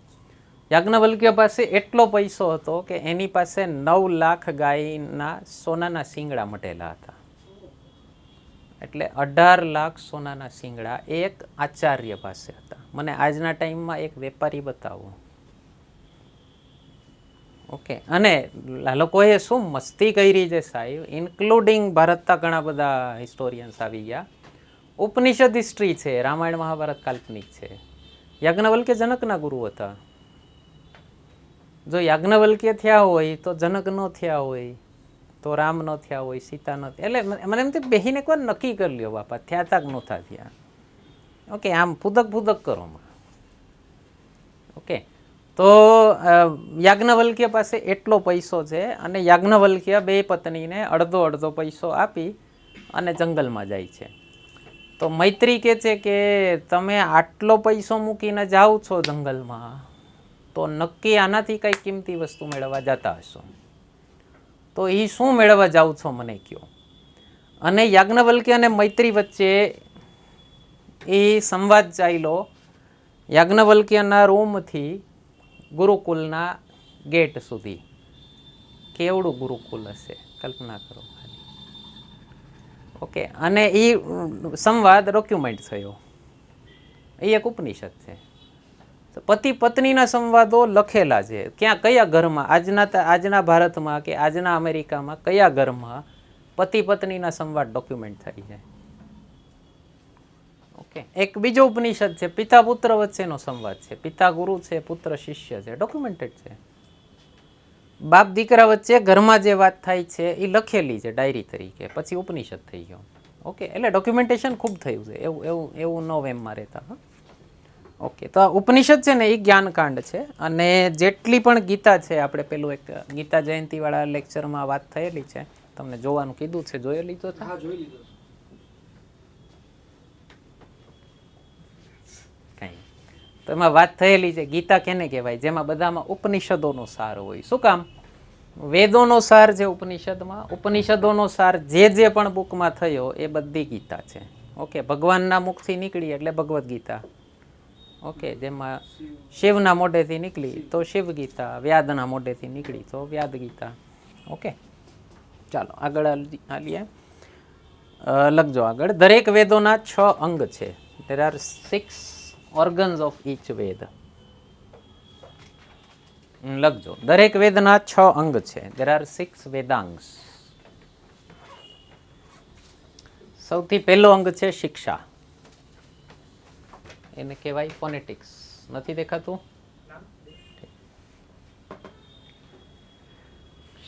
યાજ્ઞવલ્ક્ય પાસે એટલો પૈસો હતો કે એની પાસે 9 લાખ ગાયના સોનાના શિંગડા મટેલા હતા. એટલે 18 લાખ સોનાના શિંગડા એક આચાર્ય પાસે હતા. મને આજના ટાઈમમાં એક વેપારી બતાવો. ઓકે, અને લોકોએ શું મસ્તી કરી છે સાહેબ, ઇન્ક્લુડિંગ ભારતના ઘણા બધા હિસ્ટોરિયન્સ આવી ગયા. ઉપનિષદ હિસ્ટ્રી છે, રામાયણ મહાભારત કાલ્પનિક છે. યાજ્ઞવલ્ક્ય જનકના ગુરુ હતા. જો યાજ્ઞવલ્ક્ય થયા હોય તો જનક ન થયા હોય, તો રામ ન થયા હોય, સીતા ન. એટલે મને એમ બેહીને કોઈ નક્કી કરી લ્યો બાપા, થયા તા કે નહોતા થયા. ઓકે, આમ ફૂદક કરો. ઓકે, તો યાજ્ઞવલ્ક્ય પાસે એટલો પૈસો છે અને યાજ્ઞવલ્ક્ય 2 પત્નીને અડધો પૈસો આપી અને જંગલમાં જાય છે. તો મૈત્રી કહે છે કે તમે આટલો પૈસો મૂકીને જાઓ છો જંગલમાં, તો નક્કી આનાથી કંઈ કિંમતી વસ્તુ મેળવવા જતા હશો. તો એ શું મેળવવા જાઓ છો મને કહો. અને યાજ્ઞવલ્ક્ય અને મૈત્રી વચ્ચે એ સંવાદ ચાલ્યો યાજ્ઞવલ્ક્યના રૂમથી ગુરુકુલના ગેટ સુધી. કેવડું ગુરુકુલ હશે, કલ્પના કરો. ઓકે, અને એ સંવાદ ડોક્યુમેન્ટ થયો. એ એક ઉપનિષદ છે. પતિ પત્નીના સંવાદો લખેલા છે. ક્યાં, કયા ઘરમાં, આજના ભારતમાં કે આજના અમેરિકામાં કયા ઘરમાં પતિ પત્નીના સંવાદ ડોક્યુમેન્ટ થાય છે? ઓકે, એક બીજો ઉપનિષદ છે, પિતા પુત્ર વચ્ચેનો સંવાદ છે, પિતા ગુરુ છે, પુત્ર શિષ્ય છે, ડોક્યુમેન્ટેડ છે. બાપ દીકરા વચ્ચે ઘરમાં જે વાત થાય છે એ લખેલી છે ડાયરી તરીકે, પછી ઉપનિષદ થઈ ગયો. ઓકે, એટલે ડોક્યુમેન્ટેશન ખૂબ થયું છે, એવું ન વેમમાં રહેતા. હા, ઓકે. તો આ ઉપનિષદ છે ને એ જ્ઞાનકાંડ છે, અને જેટલી પણ ગીતા છે, આપણે પેલું એક ગીતા જયંતિવાળા લેક્ચરમાં વાત થયેલી છે, તમને જોવાનું કીધું છે, જોઈ લીધો છે? હા, જોઈ લીધો. કંઈ તો એમાં વાત થયેલી છે, ગીતા કેને કહેવાય, જેમાં બધામાં ઉપનિષદોનો સાર હોય. શું કામ? વેદોનો સાર છે ઉપનિષદમાં, ઉપનિષદોનો સાર જે પણ બુકમાં થયો એ બધી ગીતા છે. ઓકે, ભગવાનના મુખથી નીકળી એટલે ભગવદ્ ગીતા. ઓકે, જેમાં શિવના મોઢેથી નીકળી તો શિવ ગીતા, વ્યાદના મોઢેથી નીકળી તો વ્યાદ ગીતા. ઓકે, ચાલો આગળ હાલીએ. લખજો આગળ. દરેક વેદોના 6 અંગ છે. There are 6 organs of each Veda. લખજો. દરેક વેદના 6 અંગ છે. There are 6 વેદાંગ્સ. સૌથી પહેલો અંગ છે શિક્ષા. એને કહેવાય ફોનેટિક્સ. નથી દેખાતું?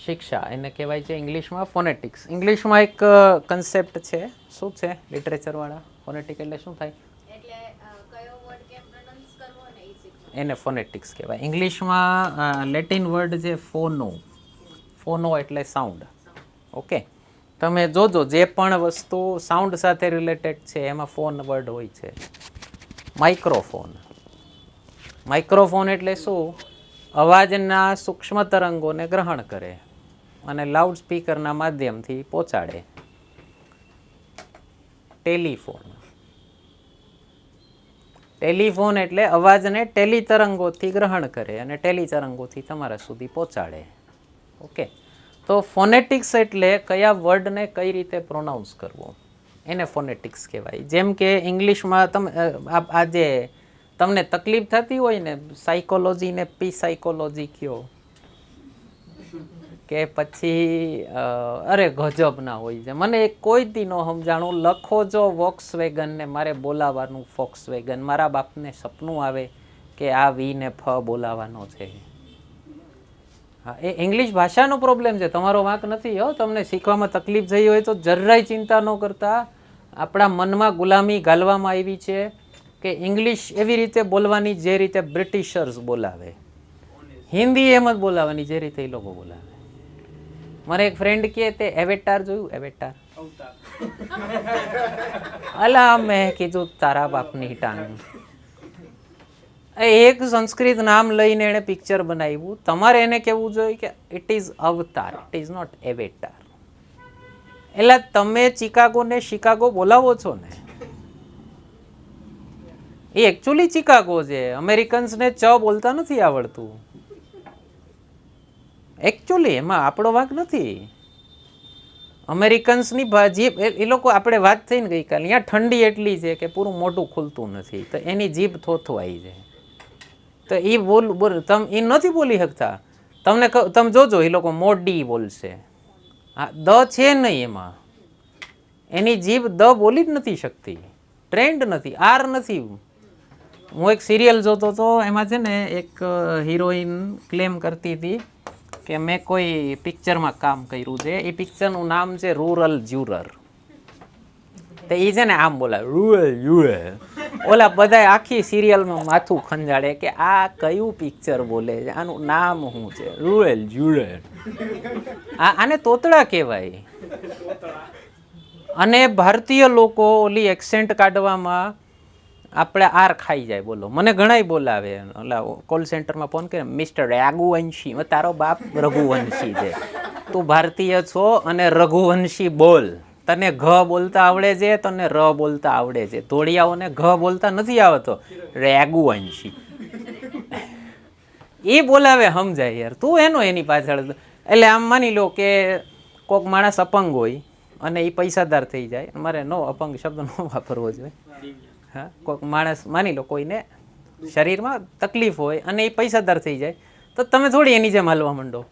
શિક્ષા એને કહેવાય છે ઇંગ્લિશમાં ફોનેટિક્સ. ઇંગ્લિશમાં એક કન્સેપ્ટ છે. શું છે લિટરેચરવાળા? ફોનેટિક એટલે શું થાય? એને ફોનેટિક્સ કહેવાય. ઇંગ્લિશમાં લેટિન વર્ડ છે ફોનો. ફોનો એટલે સાઉન્ડ. ઓકે, તમે જોજો જે પણ વસ્તુ સાઉન્ડ સાથે રિલેટેડ છે એમાં ફોન વર્ડ હોય છે. માઇક્રોફોન. માઇક્રોફોન એટલે શું? અવાજના સૂક્ષ્મ તરંગોને ગ્રહણ કરે અને લાઉડ સ્પીકરના માધ્યમથી પહોંચાડે. ટેલિફોન. ટેલિફોન એટલે અવાજને ટેલી તરંગોથી ગ્રહણ કરે અને ટેલી તરંગોથી તમારા સુધી પહોંચાડે. ઓકે, તો ફોનેટિક્સ એટલે કયા વર્ડને કઈ રીતે પ્રોનાઉન્સ કરવો, એને ફોનેટિક્સ કહેવાય. જેમ કે ઇંગ્લિશમાં તમે આજે તમને તકલીફ થતી હોય ને, સાયકોલોજીને પી સાયકોલોજી કયો કે પછી અરે ગજબ ના હોય છે, મને કોઈ દી ન સમજાણું. લખો જો વોક્સવેગન ને મારે બોલાવાનું ફોક્સવેગન, મારા બાપને સપનું આવે કે આ વી ને ફ બોલાવાનો છે. હા, એ ઇંગ્લિશ ભાષાનો પ્રોબ્લેમ છે, તમારો વાંક નથી. હો, તમને શીખવામાં તકલીફ થઈ હોય તો જરાય ચિંતા ન કરતા. આપણા મનમાં ગુલામી ઘાલવામાં આવી છે કે ઇંગ્લિશ એવી રીતે બોલવાની જે રીતે બ્રિટિશર્સ બોલાવે, હિન્દી એમ જ બોલાવાની જે રીતે એ લોકો બોલાવે. મારે એક ફ્રેન્ડ કહે તે એવેટાર જોયું? એવેટાર અલા, મેં કીધું તારા બાપની ટાંગ. એક સંસ્કૃત નામ લઈને એણે પિક્ચર બનાવ્યું. તમારે એને કહેવું જોઈએ કે ઇટ ઇઝ અવતાર, ઇટ ઇઝ નોટ એવેટાર. એટલે તમે ચિકાગો ને શિકાગો બોલાવો છો ને, એ એકચ્યુઅલી ચિકાગો છે. અમેરિકન્સને ચ બોલતા નથી આવડતું. એકચ્યુઅલી એમાં આપણો વાંક નથી. અમેરિકન્સની ભાજી એ લોકો, આપણે વાત થઈ ને ગઈકાલે, અહીંયા ઠંડી એટલી છે કે પૂરું મોઢું ખુલતું નથી, તો એની જીભ થોથવાઈ છે. તો એ બોલ એ નથી બોલી શકતા. તમને તમે જોજો એ લોકો મોડી બોલશે. હા, દ છે નહીં એમાં, એની જીભ દ બોલી જ નથી શકતી, ટ્રેન્ડ નથી, આર નથી. હું એક સિરિયલ જોતો હતો, એમાં છે ને એક હિરોઈન ક્લેમ કરતી હતી કે મેં કોઈ પિક્ચરમાં કામ કર્યું છે, એ પિક્ચરનું નામ છે રૂરલ જ્યુરર. તો એ છે ને આમ બોલાવે રૂરલ જ્યુરર. ઓલા બધા આખી સિરિયલમાં માથું ખંજાડે કે આ કયું પિક્ચર બોલે છે, આનું નામ શું છે? રૂરલ જ્યુરર. આને તોતડા કહેવાય. અને ભારતીય લોકો ઓલી એક્સેન્ટ કાઢવામાં આપણે આર ખાઈ જાય. બોલો, મને ઘણાય બોલાવે, ઓલા કોલ સેન્ટરમાં ફોન કરે, મિસ્ટર રઘુવંશી. તારો બાપ રઘુવંશી છે, તું ભારતીય છો અને રઘુવંશી બોલ. તને ઘ બોલતા આવડે છે, તને ર બોલતા આવડે છે. ધોળિયાઓને ઘ બોલતા નથી આવડતો. રઘુવંશી એ બોલાવે, સમજાય યાર. તું એનો એની પાછળ. એટલે આમ માની લો કે કોઈક માણસ અપંગ હોય અને એ પૈસાદાર થઈ જાય. મારે નો અપંગ શબ્દ ન વાપરવો જોઈએ. હા, કોઈક માણસ માની લો કોઈને શરીરમાં તકલીફ હોય અને એ પૈસાદાર થઈ જાય, તો તમે થોડી એની જેમ હાલવા માંડો.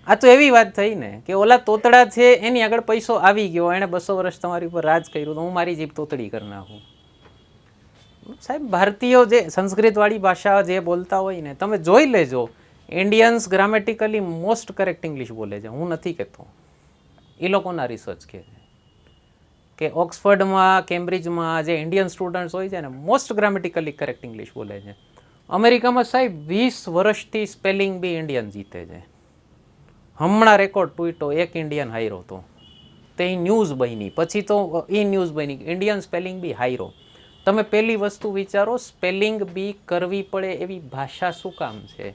આ તો એવી વાત થઈ ને કે ઓલા તોતડા છે એની આગળ પૈસો આવી ગયો, એણે 200 વર્ષ તમારી ઉપર રાજ કર્યું, તો હું મારી જીભ તોતડી કરી નાખું. સાહેબ, ભારતીયો જે સંસ્કૃતવાળી ભાષા જે બોલતા હોય ને, તમે જોઈ લેજો, Indians grammatically most correct English બોલે છે. હું નથી કહેતો, એ લોકોના રિસર્ચ કહે છે કે ઓક્સફર્ડમાં, કેમ્બ્રિજમાં જે ઇન્ડિયન સ્ટુડન્ટ્સ હોય છે ને, મોસ્ટ ગ્રામેટિકલી કરેક્ટ ઇંગ્લિશ બોલે છે. અમેરિકામાં સાહેબ 20 વર્ષથી સ્પેલિંગ બી ઇન્ડિયન જીતે છે. હમણાં રેકોર્ડ તૂટ્યો, એક ઇન્ડિયન હાર્યો હતો, તે ન્યૂઝ બની, પછી તો એ ન્યૂઝ બની, ઇન્ડિયન સ્પેલિંગ બી હાર્યો. તમે પહેલી વસ્તુ વિચારો, સ્પેલિંગ બી કરવી પડે એવી ભાષા શું કામ છે?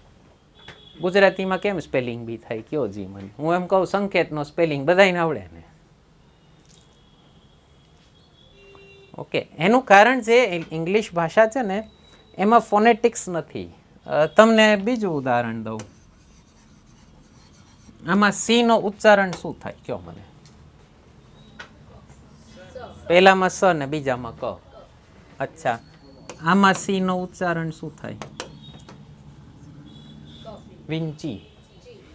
ગુજરાતીમાં કેમ સ્પેલિંગ બી થાય? કયો જી મને. હું એમ કહું, સંકેતનો સ્પેલિંગ બધાને આવડે ને. ઓકે, એનું કારણ છે ઇંગ્લિશ ભાષા છે ને, એમાં ફોનેટિક્સ નથી. તમને બીજું ઉદાહરણ દઉં. આમાં સી નો ઉચ્ચારણ શું થાય? કયો મને. પહેલામાં સ ને બીજામાં ક. અચ્છા, આમાં સી નો ઉચ્ચારણ શું થાય? વિંચી.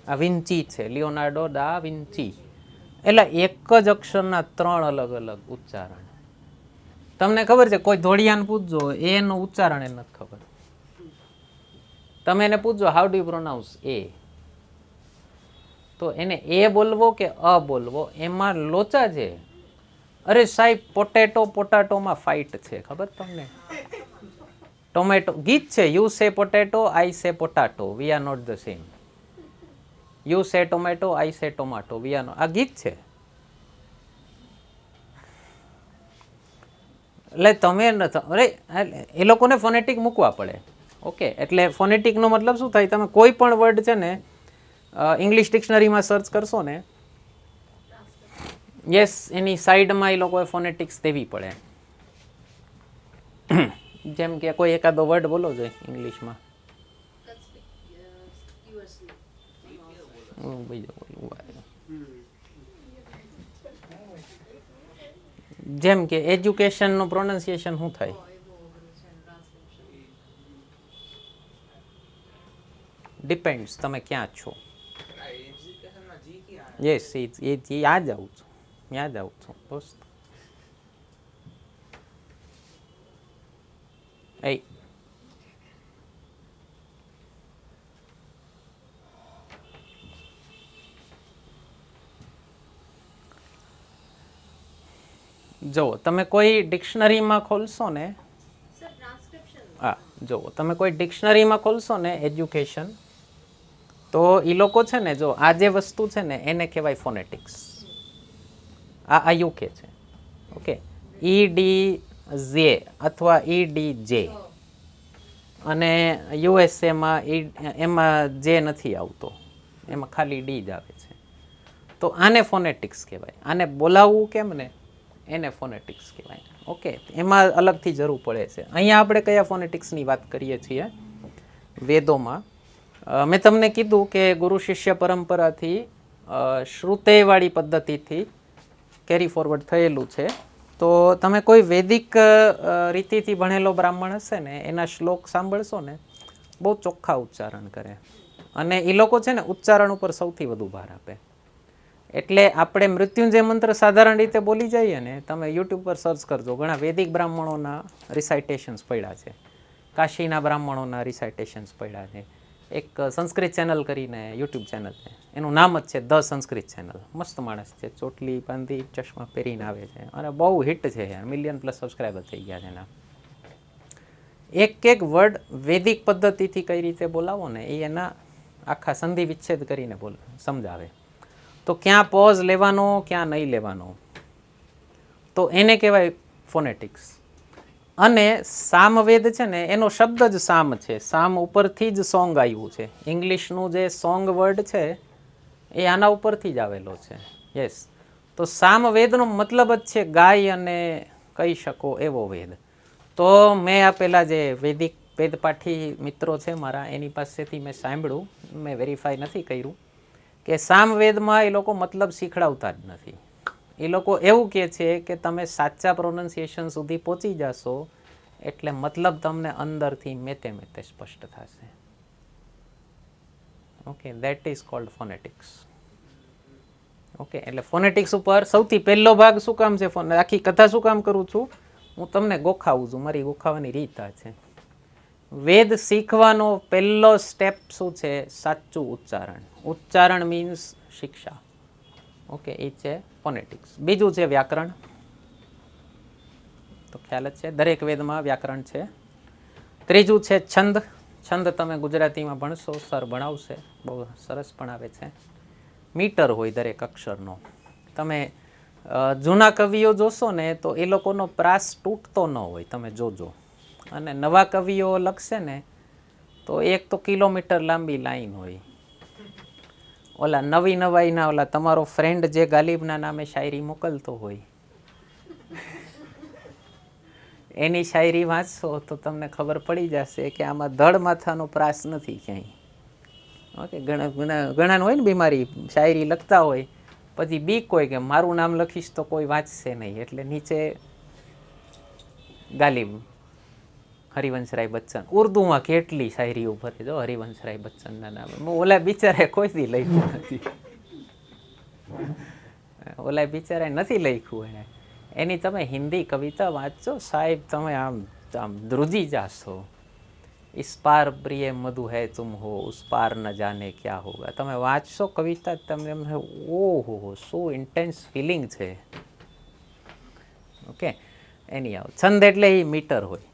આ વિંચી છે, લિયોનાર્ડો દા વિંચી. એટલે એક જ અક્ષરના 3 અલગ અલગ ઉચ્ચારણ. તમને ખબર છે, કોઈ ધોળિયાને પૂછજો, એનું ઉચ્ચારણ એને નથી ખબર. તમે એને પૂછજો, હાઉ ડુ યુ પ્રોનાઉન્સ એ, તો એને એ બોલવો કે અ બોલવો, એમાં લોચા છે. અરે સાહેબ, પોટેટો પોટાટોમાં ફાઇટ છે, ખબર તમને? ટોમેટો ગીત છે, you say potato, I say potato, we are not the same. You say tomato, I say tomato, V are not. આ ગીત છે. એટલે તમે અરે એ લોકોને ફોનેટિક મૂકવા પડે. ઓકે, એટલે ફોનેટિકનો મતલબ શું થાય? તમે કોઈ પણ વર્ડ છે ને ઇંગ્લિશ ડિક્શનરીમાં સર્ચ કરશો ને, યસ, એની સાઈડમાં એ લોકોએ ફોનેટિક્સ દેવી પડે. જેમ કે કોઈ એકાદો વર્ડ બોલો જોઈએ ઇંગ્લિશમાં. જેમ કે એજ્યુકેશનનું પ્રોનાઉન્સિએશન શું થાય? ડિપેન્ડ્સ, તમે ક્યાં છો. યસ, એ યાદ આવું છું, યાદ આવું છું દોસ્ત. એ જો તમે કોઈ ડિક્શનરીમાં ખોલશો ને, હા, જો તમે કોઈ ડિક્શનરીમાં ખોલશો ને એજ્યુકેશન, તો એ લોકો છે ને, જો આ જે વસ્તુ છે ને, એને કહેવાય ફોનેટિક્સ. આ યુકે છે. ઓકે, ઈ ડી ઝે અથવા ઈ ડી જે, અને યુએસએમાં એમાં જે નથી આવતો, એમાં ખાલી ડી જ આવે છે. તો આને ફોનેટિક્સ કહેવાય. આને બોલાવવું કેમ ને, એને ફોનેટિક્સ કહેવાય. ઓકે, એમાં અલગથી જરૂર પડે છે. અહીંયા આપણે કયા ફોનેટિક્સની વાત કરીએ છીએ? વેદોમાં. મેં તમને કીધું કે ગુરુ શિષ્ય પરંપરાથી શ્રુતેવાળી પદ્ધતિથી કેરી ફોરવર્ડ થયેલું છે. તો તમે કોઈ વૈદિક રીતિથી ભણેલો બ્રાહ્મણ હશે ને, એના શ્લોક સાંભળશો ને, બહુ ચોખ્ખા ઉચ્ચારણ કરે. અને એ લોકો છે ને, ઉચ્ચારણ ઉપર સૌથી વધુ ભાર આપે. એટલે આપણે મૃત્યુંજય મંત્ર સાધારણ રીતે બોલી જઈએ ને, તમે યુટ્યુબ પર સર્ચ કરજો, ઘણા વૈદિક બ્રાહ્મણોના રિસાઇટેશન્સ પડ્યા છે, કાશીના બ્રાહ્મણોના રિસાઇટેશન્સ પડ્યા છે. એક સંસ્કૃત ચેનલ કરીને યુટ્યુબ ચેનલ છે, એનું નામ જ છે ધ સંસ્કૃત ચેનલ. મસ્ત માણસ છે, ચોટલી બાંધી ચશ્મા પહેરીને આવે છે, અને બહુ હિટ છે યાર, 1 મિલિયન પ્લસ સબસ્ક્રાઈબર થઈ ગયા છે એના. એક એક વર્ડ વૈદિક પદ્ધતિથી કઈ રીતે બોલાવો ને, એ એના આખા સંધિ વિચ્છેદ કરીને સમજાવે. તો ક્યાં પોઝ લેવાનો, ક્યાં નહીં લેવાનો, તો એને કહેવાય ફોનેટિક્સ. અને સામવેદ છે ને, એનો શબ્દ જ સામ છે. સામ ઉપરથી જ સોંગ આવ્યું છે. ઇંગ્લિશનું જે સોંગ વર્ડ છે એ આના ઉપરથી જ આવેલો છે. યસ, તો સામવેદનો મતલબ જ છે ગાય અને કહી શકો એવો વેદ. તો મેં આપેલા જે વૈદિક વેદપાઠી મિત્રો છે મારા, એની પાસેથી મેં સાંભળ્યું, મેં વેરીફાઈ નથી કર્યું, કે સામવેદમાં એ લોકો મતલબ શીખડાવતા જ નથી. એ લોકો એવું કહે છે કે તમે સાચા પ્રોનાઉન્સિએશન સુધી પહોંચી જશો એટલે મતલબ તમને અંદરથી મેતે મેતે સ્પષ્ટ થશે. Okay, that is called phonetics. Okay, એટલે ફોનેટિક્સ ઉપર સૌથી પહેલો ભાગ શું કામ છે, આખી કથા શું કામ કરું છું, હું તમને ગોખાવું છું, મારી ગોખાવાની રીત આ છે. વેદ શીખવાનો પહેલો સ્ટેપ શું છે, સાચું ઉચ્ચારણ. ઉચ્ચારણ મીન્સ શિક્ષા. ઓકે, એ છે ફોનેટિક્સ. બીજું છે વ્યાકરણ, તો ખ્યાલ જ છે દરેક વેદમાં વ્યાકરણ છે. ત્રીજું છે છંદ. છંદ તમે ગુજરાતીમાં ભણશો, સર ભણાવશે, બહુ સરસ ભણાવે છે. મીટર હોય દરેક અક્ષરનો. તમે જૂના કવિઓ જોશો ને તો એ લોકોનો પ્રાસ તૂટતો ન હોય, તમે જોજો. અને નવા કવિઓ લખશે ને તો એક તો કિલોમીટર લાંબી લાઈન હોય. ઓલા નવી નવાઈના ઓલા તમારો ફ્રેન્ડ જે ગાલિબના નામે શાયરી મોકલતો હોય, એની શાયરી વાંચશો તો તમને ખબર પડી જશે કે આમાં ધડ માથાનો પ્રાસ નથી ક્યાંય. ઓકે, ઘણાને હોય ને બીમારી, શાયરી લખતા હોય પછી બીક હોય કે મારું નામ લખીશ તો કોઈ વાંચશે નહીં, એટલે નીચે ગાલિબ, હરિવંશરાય બચ્ચન. ઉર્દુમાં કેટલી શાયરી ઉપર જો હરિવંશરાય બચ્ચનના નામે. ઓલા બિચારે કોઈ દી લખ્યું નથી, ઓલા બિચારે નથી લખ્યું એને. એની તમે હિન્દી કવિતા વાંચજો સાહેબ, તમે આમ આમ ધ્રુજી જાશો. इस पार प्रिय मधु है तुम हो, उस पार न जाने क्या होगा. તમે વાંચશો કવિતા, તમને એમ ઓહો શું ઇન્ટેન્સ ફિલિંગ છે. ઓકે, એની આવ છંદ એટલે એ મીટર હોય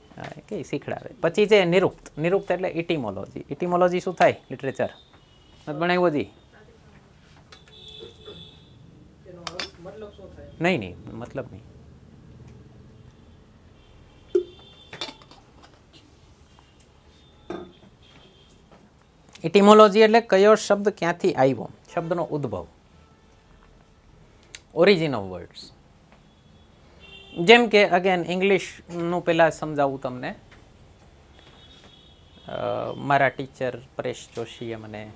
કે શીખડાવે. પછી છે નિરુક્ત. નિરુક્ત એટલે ઇટીમોલોજી. ઇટીમોલોજી શું થાય, લિટરેચર ભણાવ્યો જી? નહીં નહીં, મતલબ નહીં. ઇટીમોલોજી એટલે કયો શબ્દ ક્યાંથી આવ્યો, શબ્દનો ઉદ્ભવ, ઓરિજિન ઓફ વર્ડ્સ. જેમ કે અગેન ઇંગ્લિશનું પહેલાં સમજાવું તમને. મારા ટીચર પરેશ જોશીએ મને,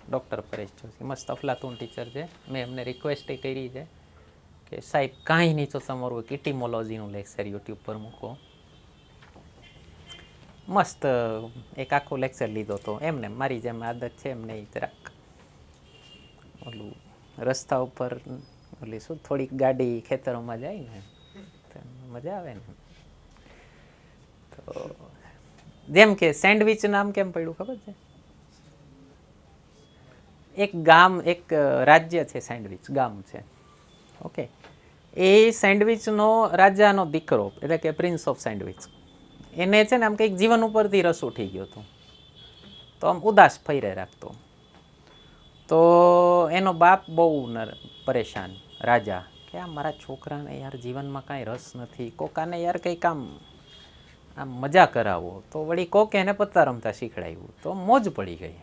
ડૉક્ટર પરેશ જોશી, મસ્ત અફલાતુન ટીચર છે, મેં એમને રિક્વેસ્ટ કરી છે કે સાહેબ કાંઈ નહીં તો તમારું એક ઇટીમોલોજીનું લેક્ચર યુટ્યુબ પર મૂકો. મસ્ત એક આખો લેક્ચર લીધો હતો એમને. મારી જેમ આદત છે એમને જરાક ઓલું રસ્તા ઉપર ઓલી શું થોડીક ગાડી ખેતરોમાં જાય ને તો મજા આવે ને. તો જેમ કે સેન્ડવિચ નામ કેમ પડ્યું ખબર છે? એક ગામ, એક રાજ્ય છે, સેન્ડવિચ ગામ છે. ઓકે, એ સેન્ડવિચનો રાજાનો દીકરો એટલે કે પ્રિન્સ ઓફ સેન્ડવિચ, એને છે ને આમ કંઈક જીવન ઉપરથી રસ ઉઠી ગયો હતો, તો આમ ઉદાસ ફર્યા રાખતો. તો એનો બાપ બહુ પરેશાન, રાજા, કે આ મારા છોકરાને યાર જીવનમાં કાંઈ રસ નથી, કોકાને યાર કંઈક આમ મજા કરાવો. તો વળી કોકે એને પત્તા રમતા શીખડાવ્યું, તો મોજ પડી ગઈ.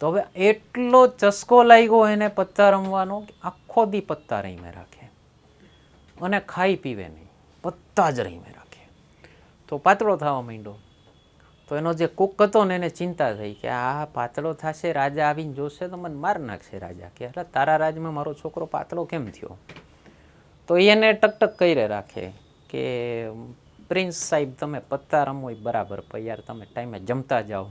તો હવે એટલો ચસ્કો લાગ્યો એને પત્તા રમવાનો કે આખો દી પત્તા રહીને રાખે અને ખાઈ પીવે નહીં, પત્તા જ રહીને રાખે. તો પાતળો થવા માંડ્યો. તો એનો જે કુક હતો ને એને ચિંતા થઈ કે આ પાતળો થશે, રાજા આવીને જોશે તો મને માર નાખશે રાજા, કે એટલે તારા રાજમાં મારો છોકરો પાતળો કેમ થયો. તો એને ટકટક કરી રાખે કે પ્રિન્સ સાહેબ તમે પત્તા રમો એ બરાબર, પણ યાર તમે ટાઈમે જમતા જાઓ.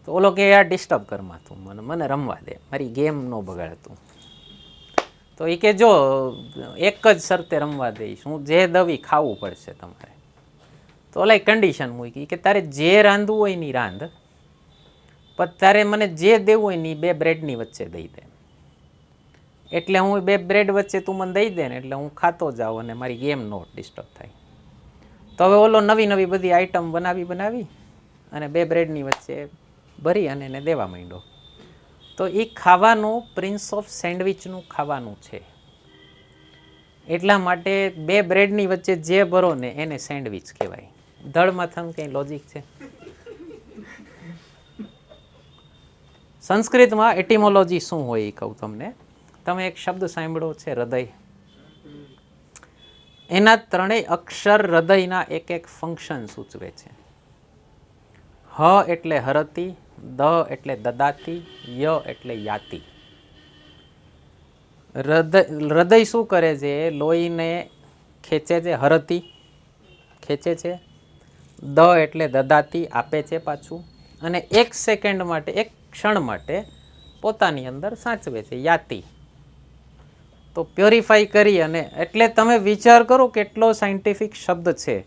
તો ઓલો કે યાર ડિસ્ટર્બ કરમાં તું, મને રમવા દે, મારી ગેમ ન બગાડતું. તો એ કે જો એક જ શરતે રમવા દઈશ, હું જે દવી ખાવું પડશે તમારે. તો ઓલા કન્ડિશન મૂકી કે તારે જે રાંધવું હોય ની રાંધ, પણ તારે મને જે દેવું હોય ને બે બ્રેડની વચ્ચે દઈ દે. એટલે હું બે બ્રેડ વચ્ચે તું મને દઈ દે ને એટલે હું ખાતો જાઉં અને મારી ગેમ નો ડિસ્ટર્બ થાય. તો હવે ઓલો નવી નવી બધી આઈટમ બનાવી અને બે બ્રેડની વચ્ચે ભરી અને એને દેવા માંડ્યો. તો એ ખાવાનું પ્રિન્સ ઓફ સેન્ડવિચનું ખાવાનું છે, એટલા માટે બે બ્રેડની વચ્ચે જે ભરો ને એને સેન્ડવિચ કહેવાય. ધડ માથાનું કંઈ લોજિક છે? સંસ્કૃતમાં એટિમોલોજી શું હોય એ કહું તમને. તમે એક શબ્દ સાંભળ્યો છે હૃદય, એના ત્રણેય અક્ષર હૃદયના એક એક ફંક્શન સૂચવે છે. હ એટલે હરતી, દ એટલે દદાતી, ય એટલે યાતિ. હૃદય શું કરે છે? લોહીને ખેંચે છે, હરતી ખેંચે છે. દ એટલે દદાતી આપે છે પાછું, અને 1 સેકન્ડ માટે, 1 ક્ષણ માટે પોતાની અંદર સાચવે છે, યાતિ. તો પ્યોરિફાઈ કરી, અને એટલે તમે વિચાર કરો કેટલો સાયન્ટિફિક શબ્દ છે.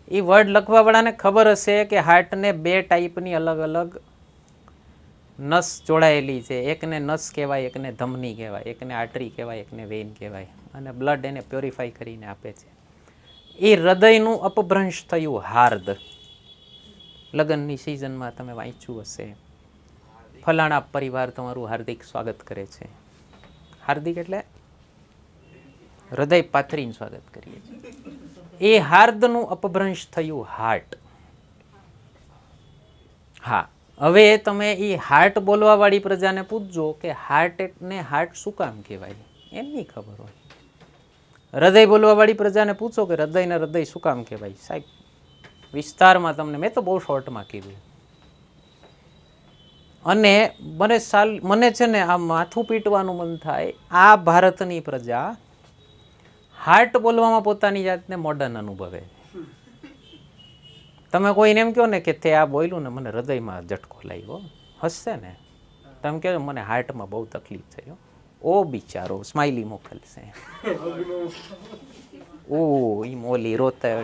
એ વર્ડ લખવાવાળાને ખબર હશે કે હાર્ટને 2 ટાઈપની અલગ અલગ નસ જોડાયેલી છે. એકને નસ કહેવાય, એકને ધમની કહેવાય, એકને આર્ટરી કહેવાય, એકને વેઇન કહેવાય, અને બ્લડ એને પ્યોરિફાઈ કરીને આપે છે. એ હૃદયનું અપભ્રંશ થયું હાર્દ. લગ્નની સિઝનમાં તમે વાંચ્યું હશે, ફલાણા પરિવાર તમારું હાર્દિક સ્વાગત કરે છે. હાર્દિક એટલે હૃદય પાથરીને સ્વાગત કરીએ છીએ. એ હાર્દનું અપભ્રંશ થયું હાર્ટ. હા, હવે તમે એ હાર્ટ બોલવાવાળી પ્રજાને પૂછજો કે હાર્ટને હાર્ટ શું કામ કહેવાય, એમની ખબર હોય. હૃદય બોલવાવાળી પ્રજાને પૂછો કે હૃદયને હૃદય શું કામ કહેવાય, સાહેબ વિસ્તારમાં તમને, મેં તો બહુ શોર્ટમાં કીધું. અને મને છે ને આ માથું પીટવાનું મન થાય, આ ભારતની પ્રજા હાર્ટ બોલવામાં પોતાની જાતને મોડર્ન અનુભવે. તમે કોઈને એમ કહો ને કે તે આ બોલ્યું ને મને હૃદયમાં ઝટકો લાગ્યો, હસશે ને. તમે કહો મને હાર્ટમાં બહુ તકલીફ થઈ, ઓ બિચારો સ્માઇલી મોકલશે. ઓ ઈ મોલી રોતા.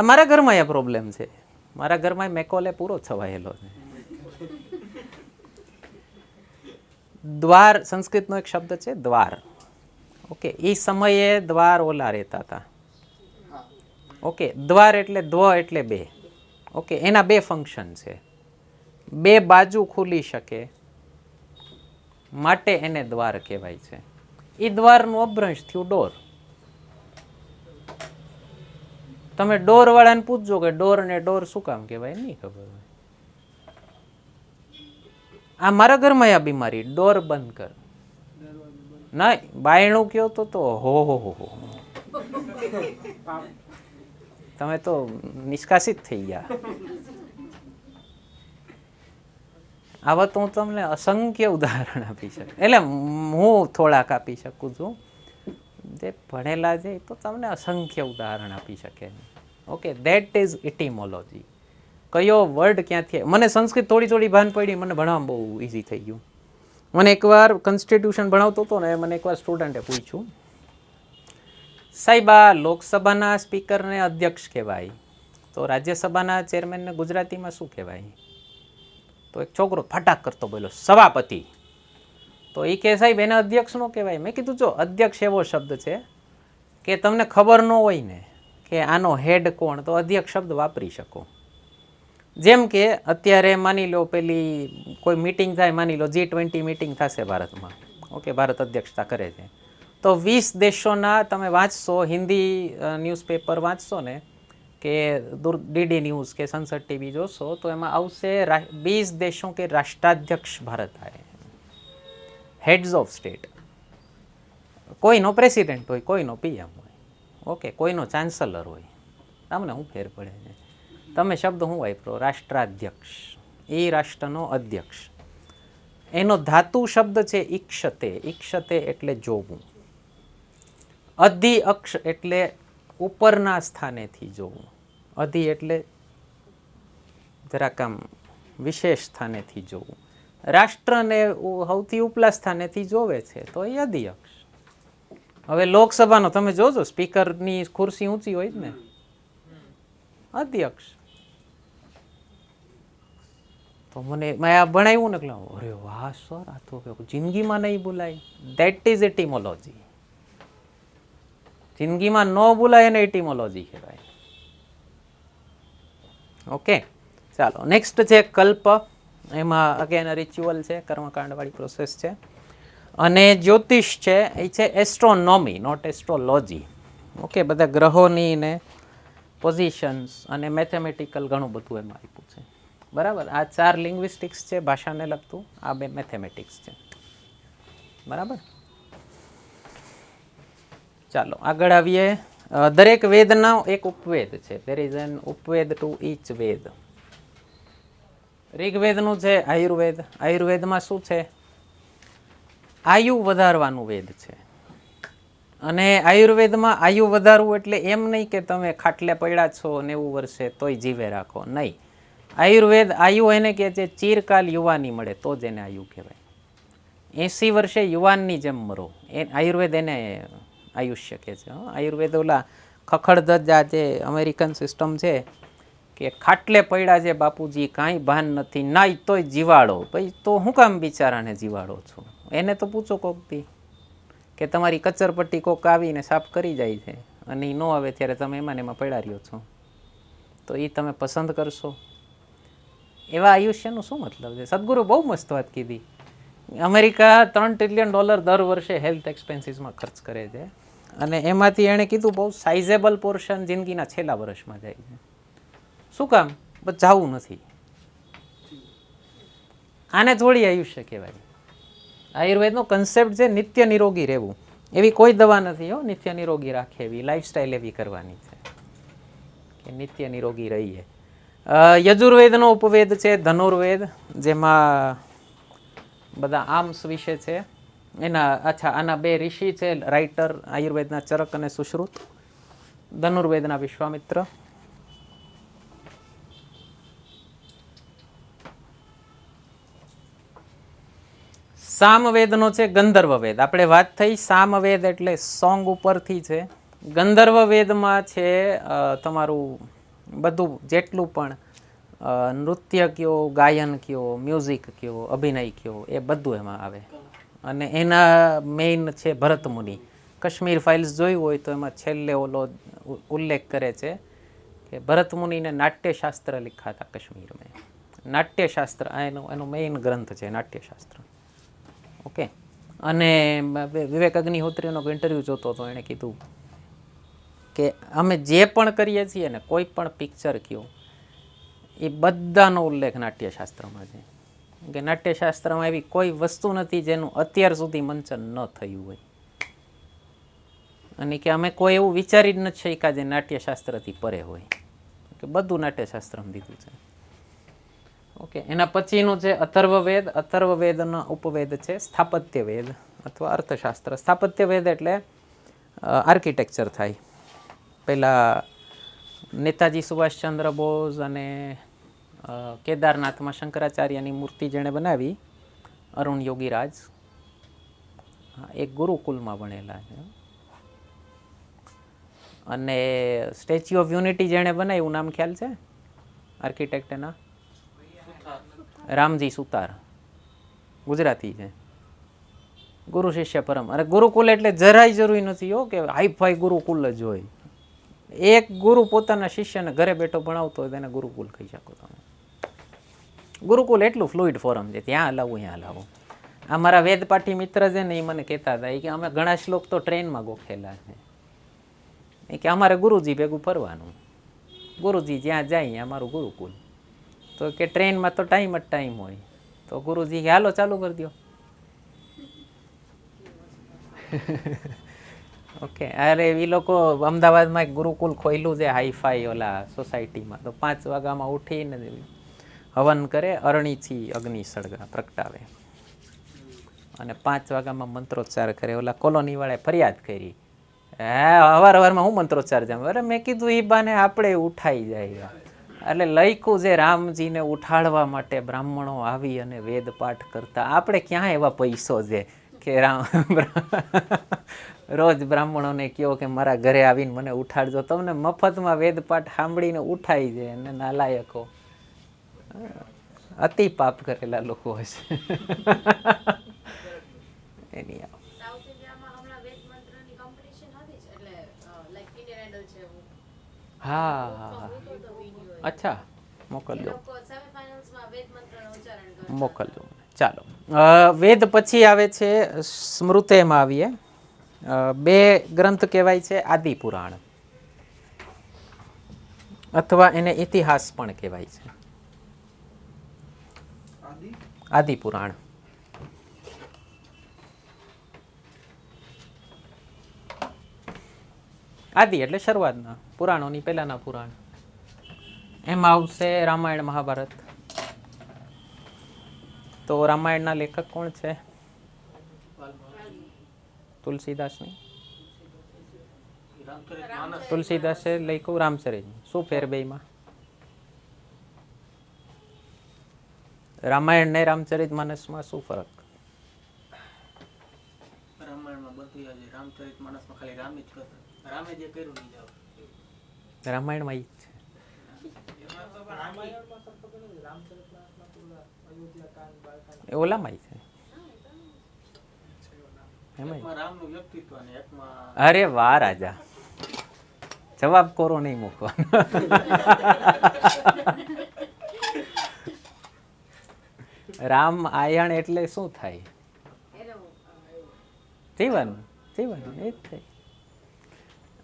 મારા ઘરમાં આ પ્રોબ્લેમ છે. મારા ઘરમાં મેકોલે પૂરો છવાયેલો છે. દ્વાર સંસ્કૃતનો એક શબ્દ છે, દ્વાર. ઓકે, એ સમયે દ્વાર ઓલા રહેતા હતા. ઓકે, દ્વાર એટલે દ્વ એટલે 2. ઓકે, એના 2 ફંક્શન છે. 2 બાજુ ખુલી શકે માટે એને દ્વાર કહેવાય છે. એ દ્વારનું અપભ્રંશ થયું ડોર. તમે ડોર વાળાને પૂછજો કે ડોર ને ડોર શું કામ કહેવાય, નહીં ખબર હોય. આ મારા ઘરમાં આ બીમારી, ડોર બંધ કર. ના, બાયણું કયો તો હો હો, તમે તો નિષ્કાસિત થઈ ગયા. આવા તો હું તમને અસંખ્ય ઉદાહરણ આપી શકું, એટલે હું થોડાક આપી શકું છું. જે ભણેલા છે તો તમને અસંખ્ય ઉદાહરણ આપી શકે. Okay, that is etymology. કયો વર્ડ ક્યાંથી, મને સંસ્કૃત થોડી થોડી ભાન પડી, મને ભણવામાં બહુ ઇઝી થઈ ગયું. મને એકવાર કોન્સ્ટિટ્યુશન ભણાવતો હતો ને, મને એકવાર સ્ટુડન્ટે પૂછ્યું, સાહેબ આ લોકસભાના સ્પીકરને અધ્યક્ષ કહેવાય, તો રાજ્યસભાના ચેરમેનને ગુજરાતીમાં શું કહેવાય? તો એક છોકરો ફટાક કરતો બોલ્યો, સભાપતિ. તો એ કહે સાહેબ એને અધ્યક્ષ નો કહેવાય. મેં કીધું જો અધ્યક્ષ એવો શબ્દ છે કે તમને ખબર ન હોય ને કે આનો હેડ કોણ, તો અધ્યક્ષ શબ્દ વાપરી શકો. જેમ કે અત્યારે માની લો પેલી કોઈ મીટિંગ થાય, માની લો G20 મીટિંગ થશે ભારતમાં. ઓકે, ભારત અધ્યક્ષતા કરે છે, તો 20 દેશોના તમે વાંચશો, હિન્દી ન્યૂઝપેપર વાંચશો ને કે ડીડી ન્યૂઝ કે સંસદ ટીવી જોશો, તો એમાં આવશે 20 દેશો કે રાષ્ટ્રાध्यक्ष ભારત આए, હેડ્સ ઓફ સ્ટેટ. કોઈનો પ્રેસિડેન્ટ હોય, કોઈનો પીએમ હોય, ઓકે, કોઈનો ચાન્સલર હોય. તમને શું ફેર પડે છે? તમે શબ્દ શું વાપરો? રાષ્ટ્રાધ્યક્ષ. એ રાષ્ટ્રનો અધ્યક્ષ. એનો ધાતુ શબ્દ છે ઈક્ષતે. ઈક્ષતે એટલે જોવું. અધિ અક્ષ એટલે ઉપરના સ્થાનેથી જોવું. અધિ એટલે જરાક આમ વિશેષ સ્થાનેથી જોવું. રાષ્ટ્રને સૌથી ઉપલા સ્થાનેથી જોવે છે તો એ અધિઅક્ષ. હવે લોકસભાનો તમે જોજો, સ્પીકરની ખુરશી ઊંચી હોય ને, અધ્યક્ષ. તો મને મેં આ ભણાવ્યું ને, અરે વાહ સર, આ તો જિંદગીમાં નહીં ભૂલાય. That is etymology. જિંદગીમાં ન ભૂલાય એને એટીમોલોજી કહેવાય. ઓકે, ચાલો નેક્સ્ટ છે કલ્પ. એમાં અગેન રિચ્યુઅલ છે, કર્મકાંડવાળી પ્રોસેસ છે. અને જ્યોતિષ છે એ છે એસ્ટ્રોનોમી, નોટ એસ્ટ્રોલોજી. ઓકે, બધા ગ્રહોની ને પોઝિશન્સ અને મેથેમેટિકલ ઘણું બધું એમાં આપ્યું છે. બરાબર, આ 4 લિંગ્વિસ્ટિક્સ છે ભાષાને લગતું, આ 2 મેથેમેટિક્સ છે. બરાબર, ચાલો આગળ આવીએ. દરેક વેદનો એક ઉપવેદ છે. There is an upaveda to each Veda. ઋગ્વેદનું છે આયુર્વેદ. આયુર્વેદમાં શું છે? આયુ વધારવાનું વેદ છે. અને આયુર્વેદમાં આયુ વધારવું એટલે એમ નહીં કે તમે ખાટલે પડ્યા છો 90 વર્ષે તોય જીવે રાખો, નહીં. આયુર્વેદ આયુ એને કે છે ચિરકાલ યુવાની મળે તો જ એને આયુ કહેવાય. 80 વર્ષે યુવાનની જેમ મરો, એ આયુર્વેદ એને આયુષ્ય કહે છે. આયુર્વેદ ઓલા ખખડધજ આ જે અમેરિકન સિસ્ટમ છે કે ખાટલે પડ્યા છે બાપુજી, કાંઈ ભાન નથી, નાય તોય જીવાડો. ભાઈ તો હું કામ બિચારાને જીવાડો છો? એને તો પૂછો કોકથી કે તમારી કચરપટ્ટી કોક આવીને સાફ કરી જાય છે અને એ ન આવે ત્યારે તમે એમાં ને એમાં પડ્યા રહ્યો છો, તો એ તમે પસંદ કરશો? એવા આયુષ્યનું શું મતલબ છે? સદગુરુ બહુ મસ્ત વાત કીધી. અમેરિકા $3 ટ્રિલિયન દર વર્ષે હેલ્થ એક્સપેન્સીસમાં ખર્ચ કરે છે અને એમાંથી એણે કીધું બહુ સાઇઝેબલ પોર્શન જિંદગીના છેલ્લા વર્ષમાં જાય છે. શું કામ? બસ જવું નથી. આને થોડી આયુષ્ય કહેવાય. આયુર્વેદનો કન્સેપ્ટ છે નિત્ય નિરોગી રહેવું. એવી કોઈ દવા નથી હો નિત્ય નિરોગી રાખે એવી, લાઈફસ્ટાઈલ એવી કરવાની છે કે નિત્ય નિરોગી રહીએ. યજુર્વેદનો ઉપવેદ છે ધનુર્વેદ, જેમાં બધા આર્મ્સ વિશે છે. આના 2 ઋષિ છે રાઇટર, આયુર્વેદના ચરક અને સુશ્રુત. ધનુર્વેદના વિશ્વામિત્ર. સામવેદનો છે ગંધર્વ વેદ. આપણે વાત થઈ સામવેદ એટલે સોંગ ઉપરથી છે. ગંધર્વ વેદમાં છે તમારું બધું જેટલું પણ નૃત્ય કયો, ગાયન કયો, મ્યુઝિક કયો, અભિનય કયો, એ બધું એમાં આવે. અને એના મેઇન છે ભરત મુનિ. કાશ્મીર ફાઇલ્સ જોયું હોય તો એમાં છેલ્લે ઓલો ઉલ્લેખ કરે છે કે ભરત મુનિને નાટ્યશાસ્ત્ર લખ્યા હતા કાશ્મીરમાં. નાટ્યશાસ્ત્ર એનો મેઇન ગ્રંથ છે નાટ્યશાસ્ત્ર. ઓકે. અને વિવેક અગ્નિહોત્રીનો ઇન્ટરવ્યૂ જોતો હતો, એણે કીધું કે અમે જે પણ કરીએ છીએ ને કોઈ પણ પિક્ચર કયો એ બધાનો ઉલ્લેખ નાટ્યશાસ્ત્રમાં છે. કે નાટ્યશાસ્ત્રમાં એવી કોઈ વસ્તુ નથી જેનું અત્યાર સુધી મંચન ન થયું હોય. અને કે અમે કોઈ એવું વિચારી જ નથી શક્યા જે નાટ્યશાસ્ત્રથી પરે હોય, કે બધું નાટ્યશાસ્ત્રમાં દીધું છે. ઓકે. એના પછીનું છે અથર્વવેદ. અથર્વવેદનો ઉપવેદ છે સ્થાપત્ય વેદ અથવા અર્થશાસ્ત્ર. સ્થાપત્ય વેદ એટલે આર્કિટેક્ચર થાય. પહેલાં નેતાજી સુભાષચંદ્ર બોઝ અને કેદારનાથમાં શંકરાચાર્યની મૂર્તિ જેણે બનાવી, અરુણ યોગીરાજ, એક ગુરુકુલમાં ભણેલા છે. અને સ્ટેચ્યુ ઓફ યુનિટી જેણે બનાવ્યું નામ ખ્યાલ છે આર્કિટેક્ટ એના? રામજી સુતાર. ગુજરાતી છે. ગુરુ શિષ્ય પરમ. અને ગુરુકુલ એટલે જરાય જરૂરી નથી હો કે હાઈફાઈ ગુરુકુલ જ હોય. એક ગુરુ પોતાના શિષ્યને ઘરે બેઠો ભણાવતો હોય તેને ગુરુકુલ કહી શકો તમે. ગુરુકુલ એટલું ફ્લુઇડ ફોરમ છે, ત્યાં હલાવું ત્યાં હલાવું. આ મારા વેદપાઠી મિત્ર છે ને, એ મને કહેતા હતા કે અમે ઘણા શ્લોક તો ટ્રેનમાં ગોખેલા છે. એ કે અમારે ગુરુજી ભેગું ફરવાનું, ગુરુજી જ્યાં જાય ત્યાં અમારું ગુરુકુલ. તો કે ટ્રેનમાં તો ટાઈમ જ ટાઈમ હોય, તો ગુરુજી કે હાલો ચાલુ કરી દો. ઓકે. અરે એ લોકો અમદાવાદમાં એક ગુરુકુલ ખોલ્યું છે હાઈફાઈ ઓલા સોસાયટીમાં. તો 5 વાગ્યામાં ઉઠીને હવન કરે, અરણીથી અગ્નિ સળગા પ્રગટાવે અને 5 વાગ્યામાં મંત્રોચ્ચાર કરે. ઓલા કોલોનીવાળાએ ફરિયાદ કરી, હવારમાં હું મંત્રોચ્ચાર જામ. અરે મેં કીધું એ બાને આપણે ઉઠાઈ જાય. એટલે લખ્યું છે રામજીને ઉઠાડવા માટે બ્રાહ્મણો આવી અને વેદ પાઠ કરતા. આપણે ક્યાં એવા પૈસો છે કે રોજ બ્રાહ્મણોને કહો કે મારા ઘરે આવીને મને ઉઠાડજો. તમને મફતમાં વેદ પાઠ સાંભળીને ઉઠાઈ જાય. અને નાલાયકો અતિ પાપ કરેલા લોકો હશે. એની હા, અચ્છા, મોકલજો મોકલજો. ચાલો, વેદ પછી આવે છે સ્મૃતેમાં આવીએ. 2 ગ્રંથ કહેવાય છે આદિ પુરાણ, અથવા એને ઇતિહાસ પણ કહેવાય છે. આદિ પુરાણ. આદિ એટલે શરૂઆતના, પુરાણોની પહેલાના પુરાણ. એમાં આવશે રામાયણ મહાભારત. તો રામાયણના લેખક કોણ છે? તુલસીદાસની. તુલસીદાસે લખ્યું રામચરિત. શું ફેર બેમાં? રામાયણ ને રામચરિત માનસમાં શું ફરક? રામાયણમાં બધું આજે રામચરિત માનસમાં ખાલી રામ જ કરતો, રામે જે કર્યું નહીં જાવ. રામાયણમાં ઈ જ છે. એ ઓલામાં ઈ છે. એમાં એકમાં રામનું વ્યક્તિત્વ અને એકમાં અરે વાહ રાજા, જવાબ કોરો નહીં મૂકવાનો. રામ આયણ એટલે શું થાય? જીવન. જીવન એ જ થાય.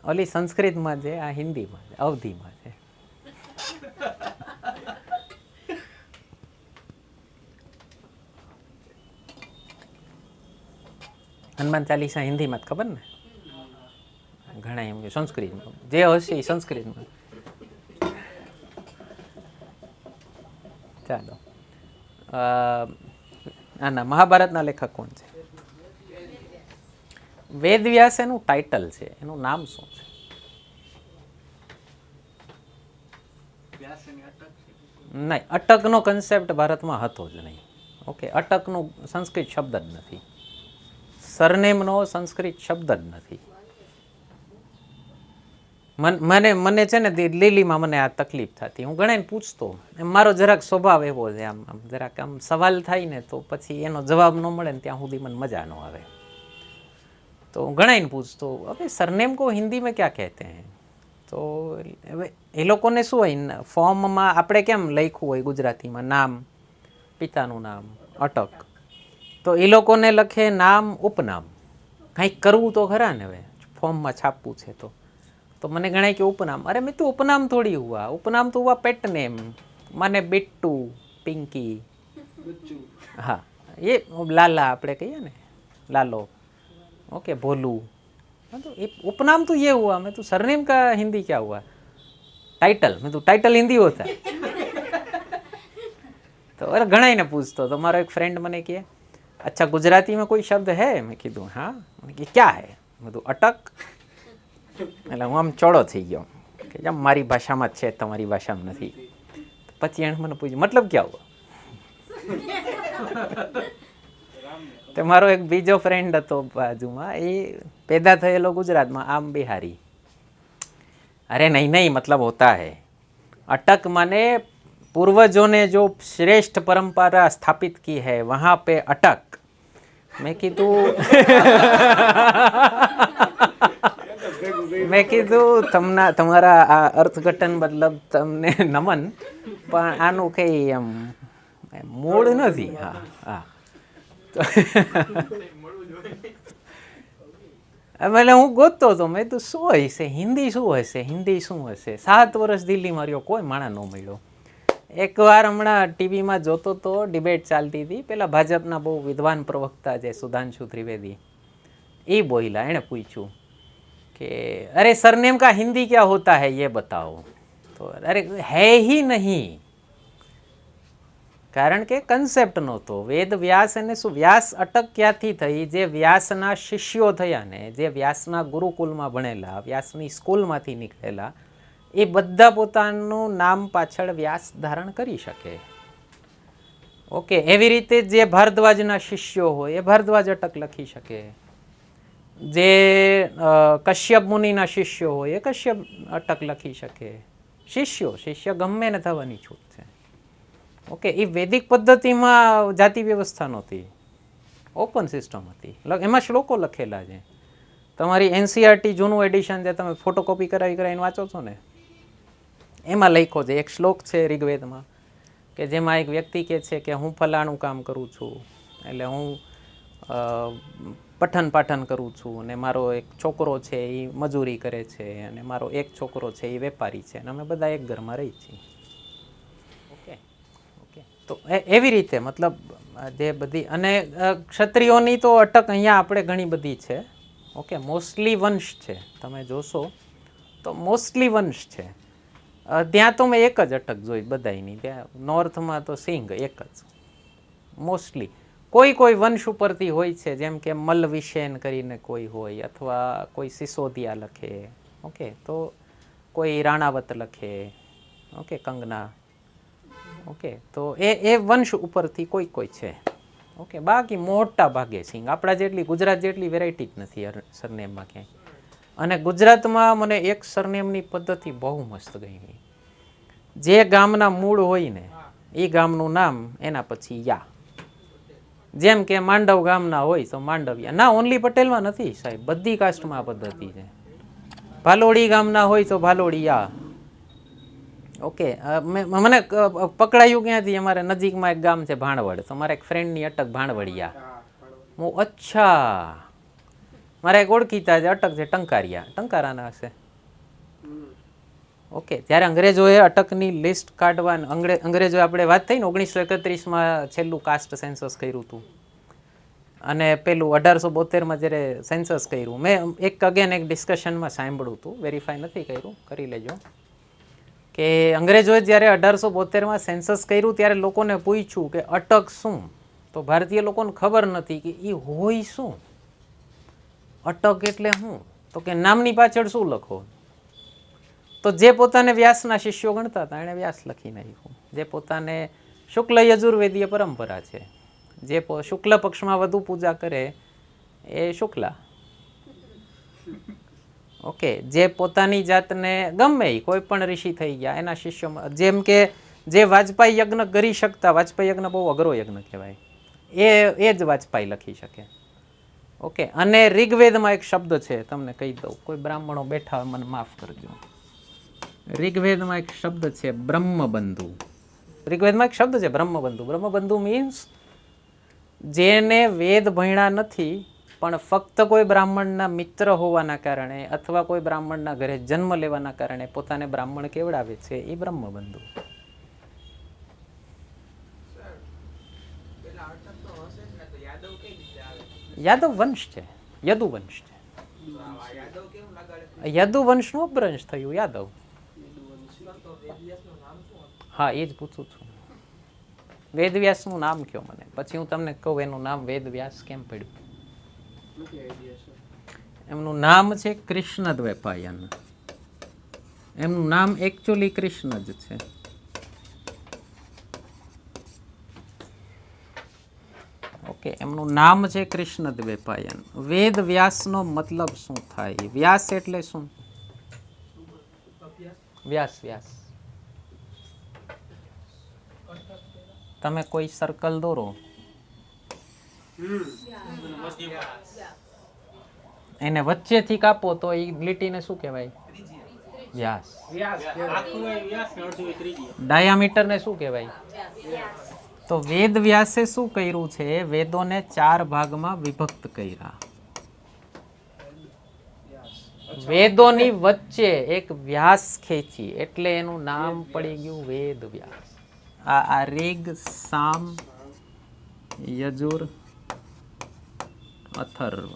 ઓલી સંસ્કૃતમાં છે, આ હિન્દીમાં છે, અવધીમાં છે. હનુમાન ચાલીસા હિન્દીમાં જ ખબર ને, ઘણા એમ કે સંસ્કૃતમાં, જે હશે એ સંસ્કૃતમાં. ચાલો, આના મહાભારતના લેખક કોણ છે? વેદવ્યાસ એનું ટાઇટલ છે, એનું નામ શું છે? વ્યાસની અટક છે. નહીં, અટકનો કન્સેપ્ટ ભારતમાં હતો જ નહીં. ઓકે, અટકનું સંસ્કૃત શબ્દ જ નથી. સરનેમનો સંસ્કૃત શબ્દ જ નથી. મને છે ને લીલીમાં મને આ તકલીફ થતી. હું ઘણાને પૂછતો, એમ મારો જરાક સ્વભાવ એવો છે, આમ જરાક આમ સવાલ થાય ને તો પછી એનો જવાબ ન મળે ને ત્યાં સુધી મને મજા ન આવે. તો હું ઘણાને પૂછતો, હવે સરનેમ કો હિન્દી મેં ક્યાં કહેતે હૈ? તો હવે એ લોકોને શું હોય, ફોર્મમાં આપણે કેમ લખ્યું હોય ગુજરાતીમાં નામ, પિતાનું નામ, અટક, તો એ લોકોને લખે નામ ઉપનામ. કંઈક કરવું તો ખરા ને, હવે ફોર્મમાં છાપવું છે તો મને ગણાય કે ઉપનામ. અરે મેં તો ઉપનામ થોડી હુઆ, ઉપનામ તો હુઆ પેટ નેમ. મને બિટ્ટુ, પિંકી, હા એ લાલા આપણે કહીએ ને, લાલો, ओके भोलू, तो उपनाम तो ये हुआ. मैं तो सरनेम का हिंदी क्या हुआ? टाइटल. मैं तो टाइटल हिंदी होता है. तो अरे घना ही ने पूछतो तो मारो एक फ्रेंड मैंने किया, अच्छा गुजराती में कोई शब्द है? मैं कीधું हाँ. मैंने कि क्या है? मैं तो अटक. એટલે હું આમ ચોળો થઈ ગયો કે જેમ મારી ભાષામાં જ છે, તમારી ભાષામાં નથી. પછી એણે મને પૂછ્યું મતલબ ક્યાં હુઆ? તો મારો એક બીજો ફ્રેન્ડ હતો બાજુમાં, એ પેદા થયેલો ગુજરાતમાં, આમ બિહારી. અરે નહીં નહીં, મતલબ હોતા હૈ અટક માને પૂર્વજों ने जो श्रेष्ठ परंपरा स्थापित की है वहाँ पे अटक. मैं કીધું તમારા આ અર્થઘટન મતલબ તમને નમન, પણ આનું કંઈ એમ મૂળ નથી. હા હા. એટલે હું ગોતતો હતો, મેં તો શું હશે હિન્દી, શું હશે હિન્દી, શું હશે. 7 વર્ષ દિલ્હીમાં રહ્યો, કોઈ માણા ન મળ્યો. એકવાર હમણાં ટીવીમાં જોતો તો, ડિબેટ ચાલતી હતી, પેલા ભાજપના બહુ વિદ્વાન પ્રવક્તા છે સુધાંશુ ત્રિવેદી, એ બોલ્યા. એણે પૂછ્યું કે અરે સરનેમ કા હિન્દી क्या होता है ये बताओ. તો અરે હૈ ही નહીં, કારણ કે કન્સેપ્ટ નહોતો. વેદ વ્યાસ એને શું, વ્યાસ અટક ક્યાંથી થઈ? જે વ્યાસના શિષ્યો થયા ને, જે વ્યાસના ગુરુકુલમાં ભણેલા, વ્યાસની સ્કૂલમાંથી નીકળેલા, એ બધા પોતાનું નામ પાછળ વ્યાસ ધારણ કરી શકે. ઓકે, એવી રીતે જે ભારદ્વાજના શિષ્યો હોય એ ભારદ્વાજ અટક લખી શકે. જે કશ્યપ મુનિના શિષ્યો હોય એ કશ્યપ અટક લખી શકે. શિષ્ય ગમે ને થવાની છૂટ છે. ઓકે, એ વૈદિક પદ્ધતિમાં જાતિ વ્યવસ્થા નહોતી, ઓપન સિસ્ટમ હતી. એમાં શ્લોકો લખેલા છે. તમારી એનસીઆરટી જૂનું એડિશન જે તમે ફોટોકોપી કરાવીને વાંચો છો ને, એમાં લખ્યો છે. એક શ્લોક છે ઋગ્વેદમાં કે જેમાં એક વ્યક્તિ કહે છે કે હું ફલાણું કામ કરું છું, એટલે હું પઠન પાઠન કરું છું, અને મારો એક છોકરો છે એ મજૂરી કરે છે, અને મારો એક છોકરો છે એ વેપારી છે, અને અમે બધા એક ઘરમાં રહી છીએ. તો એવી રીતે મતલબ જે બધી, અને ક્ષત્રિયોની તો અટક અહીંયા આપણે ઘણી બધી છે. ઓકે, મોસ્ટલી વંશ છે. તમે જોશો તો મોસ્ટલી વંશ છે. ત્યાં તો મેં એક જ અટક જોઈ બધાયની. ત્યાં નોર્થમાં તો સિંહ એક જ મોસ્ટલી. કોઈ વંશ ઉપરથી હોય છે, જેમ કે મલ વિશેન કરીને કોઈ હોય, અથવા કોઈ સિસોદિયા લખે, ઓકે, તો કોઈ રાણાવત લખે, ઓકે, કંગના, ઓકે, તો એ વંશ ઉપરથી કોઈ છે, ઓકે. બાકી મોટા ભાગે સિંગ. આપણા જેટલી ગુજરાત જેટલી વેરાયટી જ નથી સરનેમમાં ક્યાંય. અને ગુજરાતમાં મને એક સરનેમની પદ્ધતિ બહુ મસ્ત ગઈ. જે ગામના મૂળ હોય ને એ ગામનું નામ એના પછી યા. જેમ કે માંડવ ગામના હોય તો માંડવિયા. ના, ઓનલી પટેલમાં નથી સાહેબ, બધી કાસ્ટમાં આ પદ્ધતિ છે. ભાલોડી ગામના હોય તો ભાલોડિયા, ઓકે. મને પકડાયું ક્યાંથી, અમારે નજીકમાં એક ગામ છે ભાણવડ, તો મારા એક ફ્રેન્ડની અટક ભાણવડિયા. હું અચ્છા, મારા એક ઓળખીતા છે અટક છે ટંકારિયા, ટંકારાના હશે, ઓકે. ત્યારે અંગ્રેજોએ અટકની લિસ્ટ કાઢવાની, અંગ્રેજો આપણે વાત થઈ ને 1931માં છેલ્લું કાસ્ટ સેન્સસ કર્યું હતું, અને પેલું 1872માં જ્યારે સેન્સસ કર્યું. મેં એક ડિસ્કશનમાં સાંભળ્યું હતું, વેરીફાઈ નથી કર્યું, કરી લેજો, કે અંગ્રેજોએ જ્યારે 1872માં સેન્સસ કર્યું ત્યારે લોકોને પૂછ્યું કે અટક શું, તો ભારતીય લોકોને ખબર નથી કે એ હોય શું, અટક એટલે શું, તો કે નામની પાછળ શું લખો. તો જે પોતાને વ્યાસના શિષ્યો ગણતા હતા એણે વ્યાસ લખી નાખ્યું. જે પોતાને શુક્લ યજુર્વેદીય પરંપરા છે, જે શુક્લ પક્ષમાં વધુ પૂજા કરે એ શુક્લા, ઓકે. જે પોતાની જાતને ગમે કોઈ પણ ઋષિ થઈ ગયા એના શિષ્યોમાં, જેમ કે જે વાજપાઈ યજ્ઞ કરી શકતા, વાજપાઈ યજ્ઞ બહુ અઘરો યજ્ઞ કહેવાય, એ જ વાજપાઈ લખી શકે, ઓકે. અને ઋગ્વેદમાં એક શબ્દ છે, તમને કહી દઉં, કોઈ બ્રાહ્મણો બેઠા મને માફ કરજો. ઋગ્વેદમાં એક શબ્દ છે બ્રહ્મબંધુ. ઋગ્વેદમાં એક શબ્દ છે બ્રહ્મબંધુ. બ્રહ્મબંધુ મીન્સ જેને વેદ ભણ્યા નથી પણ ફક્ત કોઈ બ્રાહ્મણના મિત્ર હોવાના કારણે અથવા કોઈ બ્રાહ્મણના ઘરે જન્મ લેવાના કારણે પોતાને બ્રાહ્મણ કેવડાવે છે, એ બ્રહ્મબંધુ. યાદવ વંશ છે, યદુ વંશ છે. યદુ વંશનું અપભ્રંશ થયું યાદવ. હા, એ જ પૂછું છું. વેદવ્યાસનું નામ કયો મને, પછી હું તમને કહું એનું નામ વેદવ્યાસ કેમ પડ્યું. એમનું નામ છે કૃષ્ણદ્વૈપાયન. એમનું નામ એકચ્યુઅલી કૃષ્ણ જ છે. ઓકે, એમનું નામ છે કૃષ્ણદ્વૈપાયન. વેદવ્યાસનો મતલબ શું થાય? વ્યાસ એટલે શું? વ્યાસ, વ્યાસ. તમે કોઈ સર્કલ દોરો, એને વચ્ચેથી કાપો તો એ લીટીને શું કહેવાય? વ્યાસ. ડાયામીટરને શું કહેવાય? તો વેદ વ્યાસે શું કર્યું છે? વેદોને 4 ભાગમાં વિભક્ત કર્યા. વેદોની વચ્ચે એક વ્યાસ ખેંચી એટલે એનું નામ પડી ગયું વેદ વ્યાસ. આ ઋગ, સામ, યજુર, અથર્વ.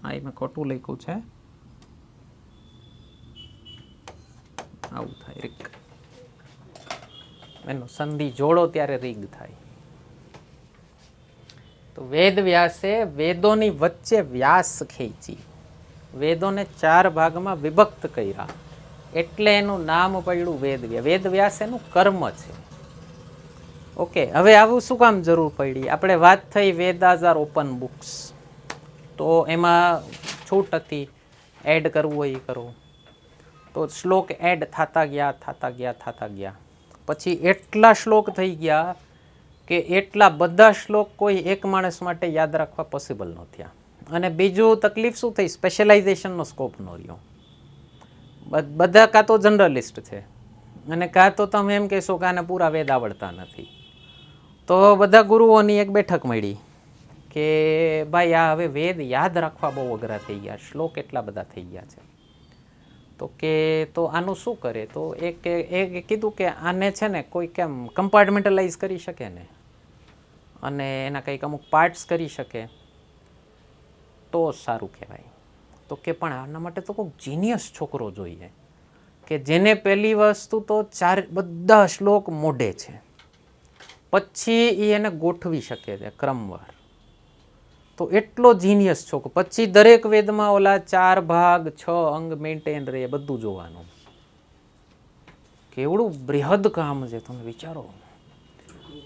આ મેં ખોટું લખ્યું છે, આવું થાય ઋગ. એનો સંધિ જોડો ત્યારે ઋગ થાય. તો વેદ વ્યાસે વેદોની વચ્ચે વ્યાસ ખેંચી, વેદોને 4 ભાગમાં વિભક્ત કર્યા એટલે એનું નામ પડ્યું વેદવ્યાસ. વેદવ્યાસ એનું કર્મ છે, ઓકે. હવે આવું શું કામ જરૂર પડી? આપણે વાત થઈ વેદાસ આર ઓપન બુક્સ, તો એમાં છૂટ હતી, એડ કરવું હોય એ કરો. તો શ્લોક એડ થતા ગયા. પછી એટલા શ્લોક થઈ ગયા કે એટલા બધા શ્લોક કોઈ એક માણસ માટે યાદ રાખવા પોસિબલ ન થયા. અને બીજું તકલીફ શું થઈ? સ્પેશિયલાઇઝેશનનો સ્કોપ ન રહ્યો. બધા કાં તો જનરલિસ્ટ છે અને કાં તો તમે એમ કહેશો કે આને પૂરા વેદ આવડતા નથી. તો બધા ગુરુઓની એક બેઠક મળી કે ભાઈ આ હવે વેદ યાદ રાખવા બહુ અઘરા થઈ ગયા, શ્લોક એટલા બધા થઈ ગયા છે, તો આનું શું કરે? તો એક કીધું કે આને છે ને કોઈ કેમ કમ્પાર્ટમેન્ટલાઇઝ કરી શકે ને, અને એના કંઈક અમુક પાર્ટ્સ કરી શકે તો સારું કહેવાય. તો કે પણ આના માટે તો કોઈક જીનિયસ છોકરો જોઈએ કે જેને પહેલી વસ્તુ તો બધા શ્લોક મોઢે છે, પછી એને ગોઠવી શકે છે ક્રમવાર. તો એટલો જીનિયસ છો કે પછી દરેક વેદમાં ઓલા 4 ભાગ 6 અંગ મેન્ટેન રહે, બધું જોવાનું. કેવડું બૃહદ કામ છે, તમે વિચારો.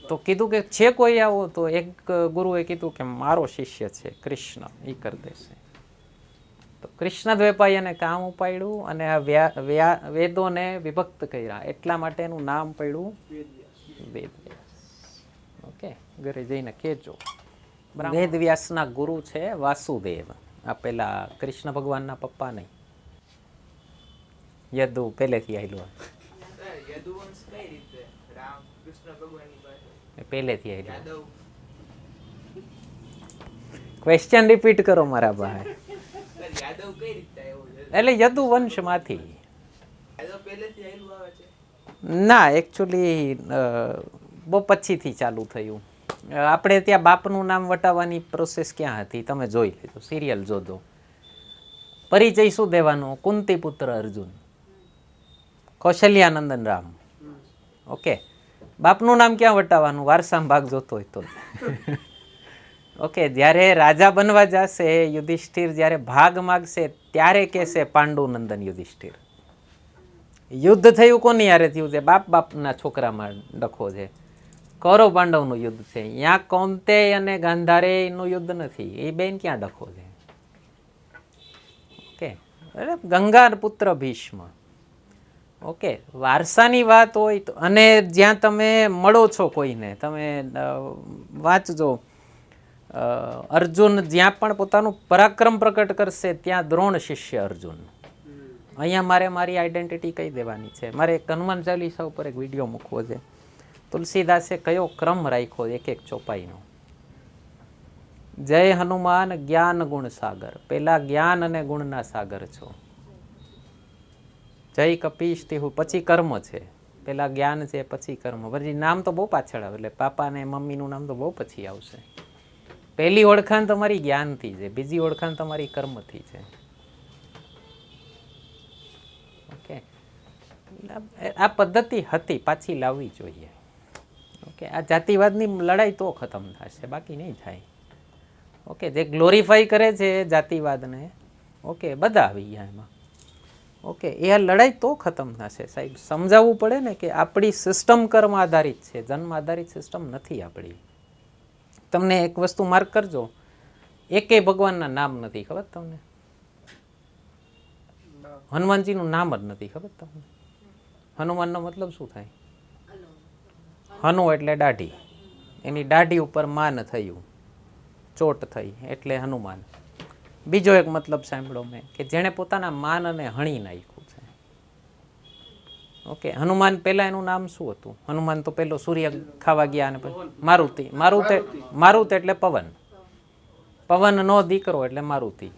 તો કીધું કે છે કોઈ આવો, તો એક ગુરુએ કીધું કે મારો શિષ્ય છે કૃષ્ણ, એ કરી દેશે. તો કૃષ્ણ દ્વૈપાયને કામ ઉપાડ્યું અને આ વેદોને વિભક્ત કર્યા, એટલા માટે એનું નામ પડ્યું વેદવ્યાસ. ઓકે, ઘરે જઈને કહેજો. વેદવ્યાસના ગુરુ છે વાસુદેવ. આ પેલા કૃષ્ણ ભગવાનના પપ્પા નહીં, યદુ પહેલેથી આવેલું, પહેલેથી આવેલું. ક્વેશ્ચન રિપીટ કરો મારા ભાઈ. એટલે યદુ વંશમાંથી ના, એકચ્યુઅલી બહુ પછીથી ચાલુ થયું. આપણે ત્યાં બાપનું નામ વટાવવાની પ્રોસેસ ક્યાં હતી, તમે જોઈ લેજો, સિરિયલ જોજો. પરિચય શું દેવાનો? કુંતી પુત્ર અર્જુન, કૌશલ્યાનંદન રામ. ઓકે, બાપનું નામ ક્યાં વટાવવાનું? વારસામાં ભાગ જોતો હોય તો. ઓકે, જ્યારે રાજા બનવા જશે યુધિષ્ઠિર, જ્યારે ભાગ માગશે ત્યારે કહેશે પાંડુનંદન યુધિષ્ઠિર. યુદ્ધ થયું કોની યારે થયું છે? બાપના છોકરામાં ડખો છે. કૌરવ પાંડવનું યુદ્ધ છે. અહીંયા કૌંતેય અને ગાંધારેયનું યુદ્ધ નથી. એ બેન ક્યાં ડખો છે? ઓકે, ગંગા પુત્ર ભીષ્મ. ઓકે, વારસાની વાત હોય તો, અને જ્યાં તમે મળો છો કોઈને, તમે વાંચજો, અર્જુન જ્યાં પણ પોતાનું પરાક્રમ પ્રકટ કરશે ત્યાં દ્રોણ શિષ્ય અર્જુન. અહીંયા મારે મારી આઈડેન્ટિટી કહી દેવાની છે. મારે એક હનુમાન ચાલીસા ઉપર એક વિડીયો મૂકવો છે. તુલસીદાસે કયો ક્રમ રાખ્યો એક એક ચોપાઈનો. જય હનુમાન જ્ઞાન ગુણ સાગર, પેલા જ્ઞાન અને ગુણના સાગર છો. જય કપીશ તિહુ, પછી કર્મ છે. પેલા જ્ઞાન છે, પછી કર્મ. પછી નામ તો બહુ પાછળ આવે, એટલે પાપા ને મમ્મીનું નામ તો બહુ પછી આવશે. પહેલી ઓળખાણ તમારી જ્ઞાનથી છે, બીજી ઓળખાણ તમારી કર્મથી છે. ઓકે, આ પદ્ધતિ હતી, પાછી લાવવી જોઈએ. ઓકે, આ જાતિવાદની લડાઈ તો ખતમ થશે, બાકી નહીં થાય. ઓકે, જે ગ્લોરીફાઈ કરે છે જાતિવાદને, ઓકે, બધા આવી ગયા એમાં. ઓકે, એ આ લડાઈ તો ખતમ થશે સાહેબ. સમજાવવું પડે ને કે આપણી સિસ્ટમ કર્મ આધારિત છે, જન્મ આધારિત સિસ્ટમ નથી આપણી. તમને એક વસ્તુ માર્ક કરજો, એકે ભગવાનના નામ નથી, ખબર તમને? હનુમાનજીનું નામ જ નથી, ખબર તમને? હનુમાનનો મતલબ શું થાય? હનુ એટલે દાઢી, એની દાઢી ઉપર માન થયું, ચોટ થઈ એટલે હનુમાન. બીજો એક મતલબ સાંભળો મેં, કે જેણે પોતાના માનને હણી નાખ્યું છે. ઓકે, હનુમાન પહેલા એનું નામ શું હતું? હનુમાન તો પેલો સૂર્ય ખાવા ગયા અને મારુતિ. મારુત એટલે પવન, પવનનો દીકરો એટલે મારુતિ.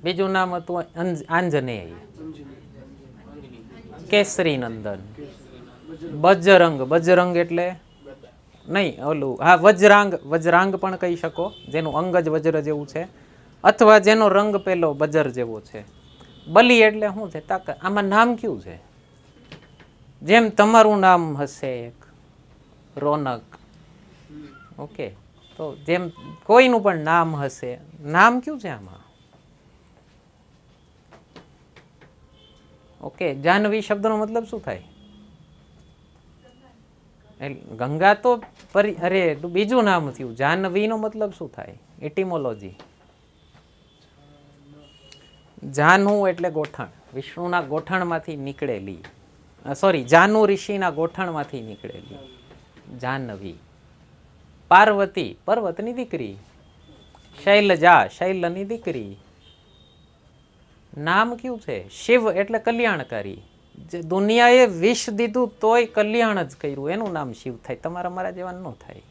બીજું નામ હતું આંજનેય, કેસરી નંદન. બજરંગ, બજરંગ એટલે નહીં ઓલું, હા વજરાંગ, વજરાંગ પણ કહી શકો, જેનું અંગ જ વજ્ર જેવું છે, અથવા જેનો રંગ પેલો બજર જેવો છે. બલી એટલે શું છે? તાકાત. આમાં નામ કયું છે? જેમ તમારું નામ હશે એક રોનક. ઓકે, તો જેમ કોઈનું પણ નામ હશે, નામ કયું છે આમાં? ઓકે, જાહ્નવી શબ્દનો મતલબ શું થાય? ગંગા તો અરે બીજું નામ થયું. જાહ્નવીનો મતલબ શું થાય? એટિમોલોજી. જાહ્નુ એટલે ગોઠણ, વિષ્ણુના ગોઠણમાંથી નીકળેલી, સોરી, જાહ્નુ ઋષિના ગોઠણમાંથી નીકળેલી જાહ્નવી. પાર્વતી, પર્વતની દીકરી. શૈલજા, શૈલની દીકરી. નામ કયું છે? શિવ એટલે કલ્યાણકારી. જે દુનિયાએ વિષ દીધું તોય કલ્યાણ જ કર્યું, એનું નામ શિવ થાય. તમારા મારા જેવા ન થાય.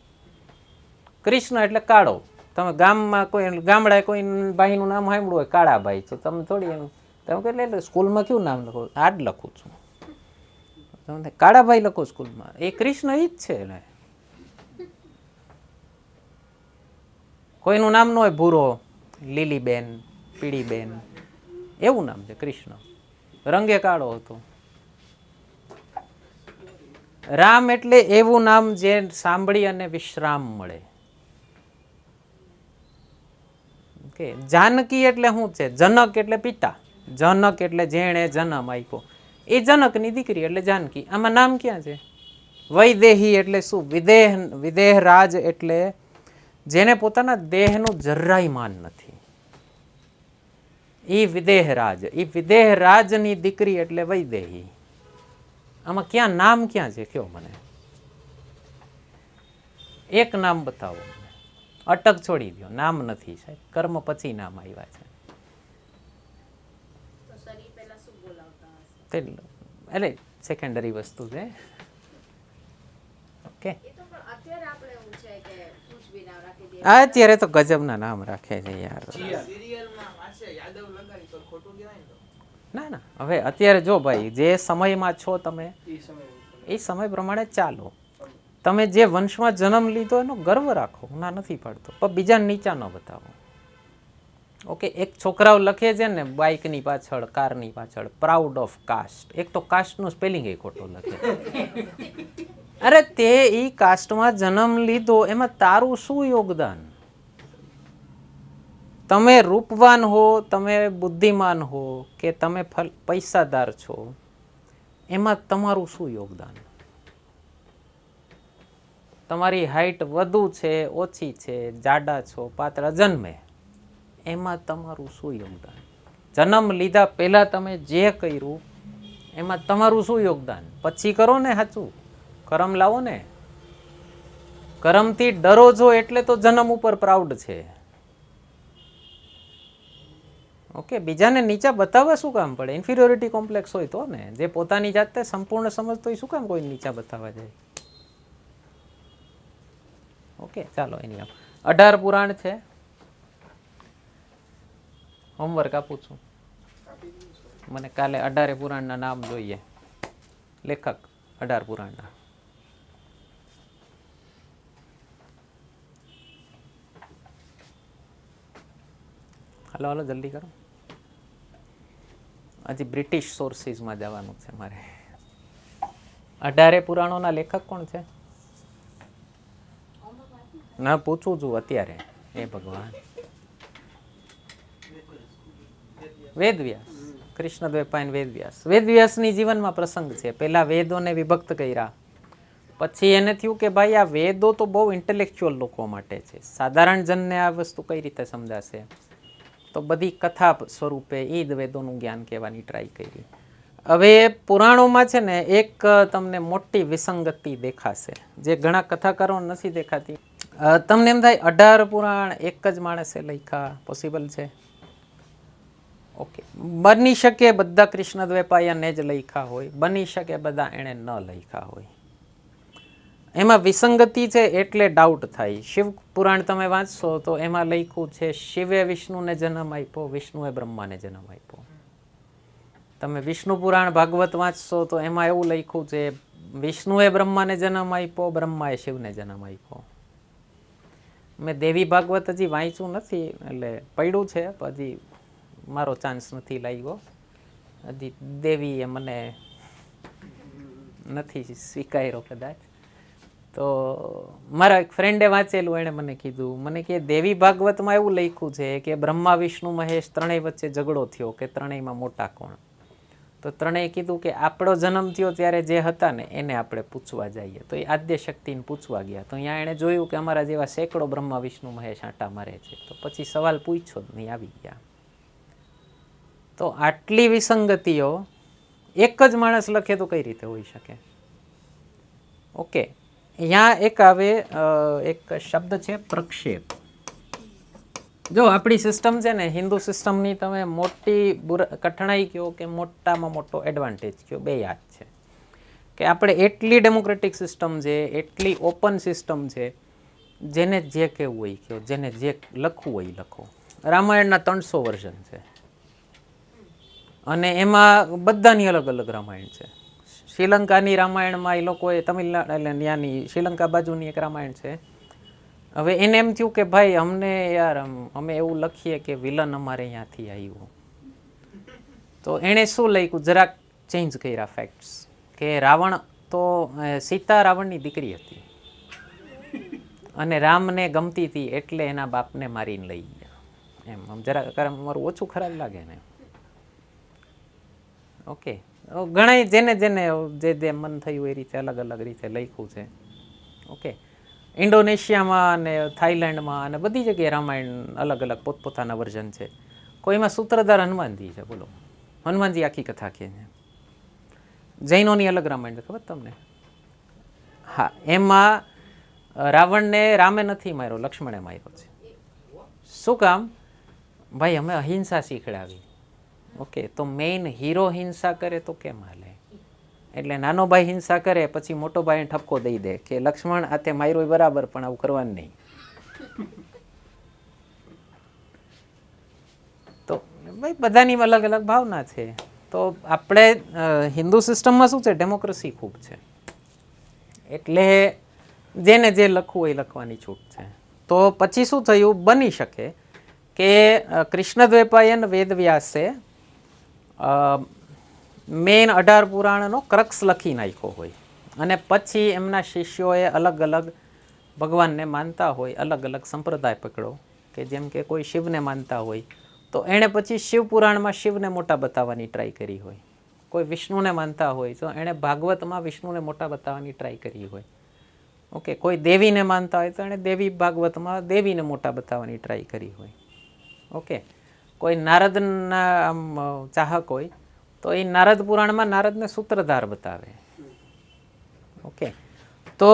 કૃષ્ણ એટલે કાળો. તમે ગામમાં કોઈ ગામડાએ કોઈ ભાઈનું નામ સાંભળ્યું હોય કાળાભાઈ, તો તમે થોડી એનું તમે કહે એટલે સ્કૂલમાં કયું નામ લખો? આ જ લખું છું, તમે કાળાભાઈ લખો સ્કૂલમાં. એ કૃષ્ણ એ જ છે. એટલે કોઈનું નામ ન હોય ભૂરો, લીલીબેન, પીળીબેન, એવું નામ છે કૃષ્ણ. રંગે કાળો હતો. રામ એટલે એવું નામ જે સાંભળી અને વિશ્રામ મળે. ઓકે, જાનકી એટલે શું છે? જનક એટલે પિતા, જનક એટલે જેણે જન્મ આપ્યો, એ જનકની દીકરી એટલે જાનકી. આમાં નામ ક્યાં છે? વૈદેહી એટલે શું? વિદેહ. વિદેહ રાજ એટલે જેને પોતાના દેહનું જરાય માન નથી, એ વિદેહ રાજ. એ વિદેહ રાજની દીકરી એટલે વૈદેહી. આમાં ક્યાં નામ ક્યાં છે? કયો મને એક નામ બતાવો. અટક છોડી દો, નામ નથી સાહેબ, કર્મ પછી નામ આવ્યા છે. એટલે સેકન્ડરી વસ્તુ છે. ઓકે, અત્યારે તો ગજબના નામ રાખે છે યાર. ના ના, હવે અત્યારે જો ભાઈ, જે સમયમાં છો તમે એ સમય પ્રમાણે ચાલો. તમે જે વંશમાં જન્મ લીધો એનો ગર્વ રાખો, ના નથી પાડતો, પણ બીજા નીચા ન બતાવો. ઓકે, એક છોકરાઓ લખે છે ને બાઇકની પાછળ, કારની પાછળ, પ્રાઉડ ઓફ કાસ્ટ. એક તો કાસ્ટનું સ્પેલિંગ એ ખોટો લખે. અરે તે ઈ કાસ્ટમાં જન્મ લીધો, એમાં તારું શું યોગદાન? તમે રૂપવાન હો, તમે બુદ્ધિમાન હો, કે તમે પૈસાદાર છો, એમાં તમારું શું યોગદાન? તમારી હાઈટ વધુ છે, ઓછી છે, જાડા છો, પાતળા, જન્મે, એમાં તમારું શું યોગદાન? જન્મ લીધા પહેલા તમે જે કર્યું એમાં તમારું શું યોગદાન? પછી કરો ને સાચું, કરમ લાવો ને. કરમથી ડરો છો એટલે તો જન્મ ઉપર પ્રાઉડ છે. ઓકે, બીજાને નીચા બતાવવા શું કામ પડે? ઇન્ફિરિયોરિટી કોમ્પ્લેક્સ હોય તો ને. જે પોતાની જાતે સંપૂર્ણ સમજતો હોય, શું કામ કોઈ નીચા બતાવવા જાય? ઓકે, ચાલો એની 18 પુરાણ છે. હોમવર્ક આપું છું. મને કાલે 18 પુરાણના નામ જોઈએ, લેખક 18 પુરાણના. હાલો હાલો જલ્દી કરો. હજી બ્રિટિશ સોર્સિસમાં જવાનું છે મારે. 18 પુરાણોના લેખક કોણ છે? ના, પૂછું છું અત્યારે. એ ભગવાન, વેદવ્યાસ. કૃષ્ણદ્વૈપાયન વેદવ્યાસ. વેદવ્યાસની જીવનમાં પ્રસંગ છે. પહેલા વેદોને વિભક્ત કર્યા, પછી એને થયું કે ભાઈ આ વેદો તો બહુ ઇન્ટેલેક્ચ્યુઅલ લોકો માટે છે, સાધારણ જનને આ વસ્તુ કઈ રીતે સમજાશે? તો બધી કથા સ્વરૂપે એ જ વેદોનું જ્ઞાન કહેવાની ટ્રાય કરી. હવે પુરાણોમાં છે ને એક તમને મોટી વિસંગતિ દેખાશે, જે ઘણા કથાકારો નથી દેખાતી. તમને એમ થાય 18 પુરાણ એક જ માણસે લખ્યા, પોસિબલ છે? ઓકે, બની શકે બધા કૃષ્ણદ્વૈપાયને જ લખ્યા હોય, બની શકે બધા એણે ન લખ્યા હોય. એમાં વિસંગતિ છે એટલે ડાઉટ થાય. શિવ પુરાણ તમે વાંચશો તો એમાં લખ્યું છે શિવે વિષ્ણુને જન્મ આપ્યો, વિષ્ણુએ બ્રહ્માને જન્મ આપ્યો. તમે વિષ્ણુ પુરાણ ભાગવત વાંચશો તો એમાં એવું લખ્યું છે વિષ્ણુએ બ્રહ્માને જન્મ આપ્યો, બ્રહ્માએ શિવને જન્મ આપ્યો. મેં દેવી ભાગવત હજી વાંચ્યું નથી, એટલે પડ્યું છે, હજી મારો ચાન્સ નથી લાગ્યો. હજી દેવીએ મને નથી સ્વીકાર્યો કદાચ. તો મારા એક ફ્રેન્ડે વાંચેલું, એણે મને કીધું, મને કે દેવી ભાગવતમાં એવું લખ્યું છે કે બ્રહ્મા વિષ્ણુ મહેશ ત્રણેય વચ્ચે ઝઘડો થયો કે ત્રણેયમાં મોટા કોણ? તો ત્રણેય કીધું કે આપણો જન્મ થયો ત્યારે જે હતા ને એને આપણે પૂછવા જઈએ. તો એ આદ્ય શક્તિને પૂછવા ગયા, તો અહીંયા એણે જોયું કે અમારા જેવા સેંકડો બ્રહ્મા વિષ્ણુ મહેશ આંટા મારે છે. તો પછી સવાલ પૂછ્યો જ નહીં, આવી ગયા. તો આટલી વિસંગતિઓ એક જ માણસ લખે તો કઈ રીતે હોઈ શકે? ઓકે, અહીંયા એક આવે એક શબ્દ છે પ્રક્ષેપ. જો આપણી સિસ્ટમ છે ને, હિન્દુ સિસ્ટમની તમે મોટી કઠણાઈ કહો કે મોટામાં મોટો એડવાન્ટેજ કહો, બે યાદ છે કે આપણે એટલી ડેમોક્રેટિક સિસ્ટમ છે, એટલી ઓપન સિસ્ટમ છે, જેને જે કહેવું હોય કહો, જેને જે લખવું હોય લખો. રામાયણના 300 વર્ઝન છે અને એમાં બધાની અલગ અલગ રામાયણ છે. શ્રીલંકાની રામાયણમાં એ લોકોએ તમિલનાડુ એટલે ત્યાંની શ્રીલંકા બાજુની એક રામાયણ છે. હવે એને એમ થયું કે ભાઈ અમને યાર અમે એવું લખીએ કે વિલન અમારે અહીંયાથી આવ્યું. તો એણે શું લખ્યું, જરાક ચેન્જ કર્યા ફેક્ટ્સ, કે રાવણ તો સીતા રાવણની દીકરી હતી અને રામને ગમતી હતી એટલે એના બાપને મારીને લઈ ગયા. એમ આમ જરા કારણ મારું ઓછું ખરાબ લાગે ને. ઓકે, ઘણા જેને જેને જે મન થયું એ રીતે અલગ અલગ રીતે લખ્યું છે. ઓકે, ઇન્ડોનેશિયામાં અને થાઈલેન્ડમાં અને બધી જગ્યાએ રામાયણ અલગ અલગ પોતપોતાના વર્ઝન છે. કોઈમાં સૂત્રધાર હનુમાનજી છે, બોલો હનુમાનજી આખી કથા કહે છે. જૈનોની અલગ રામાયણ છે, ખબર તમને? હા, એમાં રાવણને રામે નથી માર્યો, લક્ષ્મણે માર્યો છે. શું કામ? ભાઈ અમે અહિંસા શીખડાવી. ઓકે, તો મેઇન હીરો હિંસા કરે તો કેમ હાલે? એટલે નાનો ભાઈ હિંસા કરે પછી મોટો ભાઈ ઠપકો દઈ દે કે લક્ષ્મણ આ તે માર્યો બરાબર પણ આવું કરવાનું નહીં. તો ભાઈ બધાની અલગ અલગ ભાવના છે. તો આપણે હિન્દુ સિસ્ટમમાં શું છે, ડેમોક્રેસી ખૂબ છે. એટલે જેને જે લખવું હોય લખવાની છૂટ છે. તો પછી શું થયું, બની શકે કે કૃષ્ણદ્વૈપાયન વેદવ્યાસે મેઇન 18 પુરાણનો ક્રક્સ લખી નાખ્યો હોય અને પછી એમના શિષ્યોએ અલગ અલગ ભગવાનને માનતા હોય, અલગ અલગ સંપ્રદાય પકડો કે જેમ કે કોઈ શિવને માનતા હોય તો એણે પછી શિવ પુરાણમાં શિવને મોટા બતાવવાની ટ્રાય કરી હોય. કોઈ વિષ્ણુને માનતા હોય તો એણે ભાગવતમાં વિષ્ણુને મોટા બતાવવાની ટ્રાય કરી હોય. ઓકે, કોઈ દેવીને માનતા હોય તો એણે દેવી ભાગવતમાં દેવીને મોટા બતાવવાની ટ્રાય કરી હોય. ઓકે, કોઈ નારદના ચાહક હોય તો એ નારદ પુરાણમાં નારદને સૂત્રધાર બતાવે. ઓકે, તો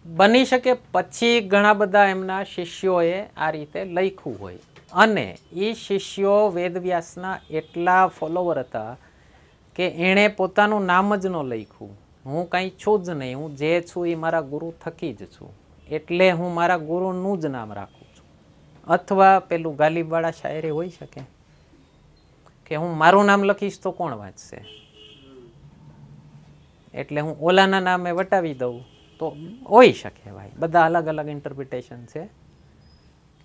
બની શકે પછી ઘણા બધા એમના શિષ્યોએ આ રીતે લખ્યું હોય અને એ શિષ્યો વેદવ્યાસના એટલા ફોલોવર હતા કે એણે પોતાનું નામ જ ન લખ્યું. હું કંઈ છું જ નહીં, હું જે છું એ મારા ગુરુ થકી જ છું, એટલે હું મારા ગુરુનું જ નામ રાખું છું. અથવા પેલું ગાલિબવાળા શાયરી હોઈ શકે કે હું મારું નામ લખીશ તો કોણ વાંચશે, એટલે હું ઓલાના નામે વટાવી દઉં તો હોઈ શકે. ભાઈ બધા અલગ અલગ ઇન્ટરપ્રિટેશન છે.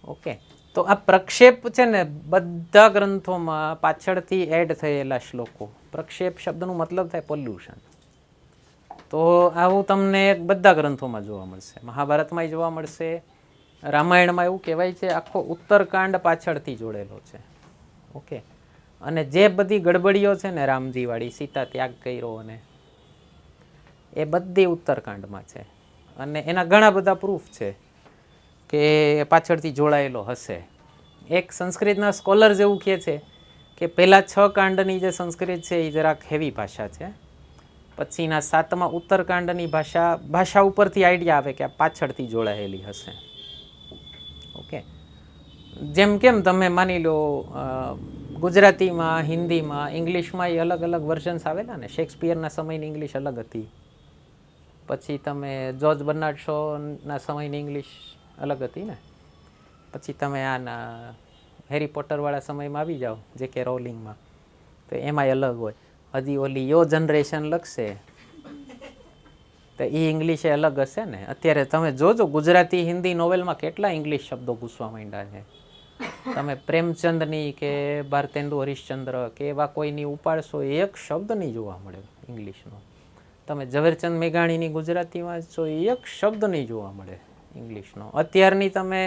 ઓકે, તો આ પ્રક્ષેપ છે ને બધા ગ્રંથોમાં પાછળથી એડ થયેલા શ્લોકો. પ્રક્ષેપ શબ્દનું મતલબ થાય પોલ્યુશન. તો આવું તમને બધા ગ્રંથોમાં જોવા મળશે. મહાભારતમાં જોવા મળશે, રામાયણમાં એવું કહેવાય છે આખો ઉત્તરકાંડ પાછળથી જોડેલો છે. ઓકે, અને જે બધી ગડબડીઓ છે ને રામજીવાળી, સીતા ત્યાગ કર્યો અને એ બધી ઉત્તરકાંડમાં છે અને એના ઘણા બધા પ્રૂફ છે કે પાછળથી જોડાયેલો હશે. એક સંસ્કૃતના સ્કોલર્સ એવું કહે છે કે પહેલાં 6 કાંડની જે સંસ્કૃત છે એ જરાક હેવી ભાષા છે, પછીના 7મા ઉત્તરકાંડની ભાષા ઉપરથી આઈડિયા આવે કે આ પાછળથી જોડાયેલી હશે. ઓકે, જેમ કેમ તમે માની લો ગુજરાતીમાં, હિન્દીમાં, ઇંગ્લિશમાં એ અલગ અલગ વર્ઝન્સ આવેલા ને. શેક્સપિયરના સમયની ઇંગ્લિશ અલગ હતી, પછી તમે જોર્જ બર્નાર્ડ શોના સમયની ઇંગ્લિશ અલગ હતી ને, પછી તમે આના હેરી પોટરવાળા સમયમાં આવી જાઓ જે કે રોલિંગમાં, તો એમાંય અલગ હોય. હજી ઓલી યો જનરેશન લખશે તો એ ઇંગ્લિશ એ અલગ હશે ને. અત્યારે તમે જોજો ગુજરાતી હિન્દી નોવેલમાં કેટલા ઇંગ્લિશ શબ્દો ઘૂસવા માંડ્યા છે. તમે પ્રેમચંદની કે ભારતેન્દુ હરિશ્ચંદ્ર કે એવા કોઈની ઉપાડશો એક શબ્દ નહીં જોવા મળે ઇંગ્લિશનો. તમે ઝવેરચંદ મેઘાણીની ગુજરાતીમાં છો એક શબ્દ નહીં જોવા મળે ઇંગ્લિશનો. અત્યારની તમે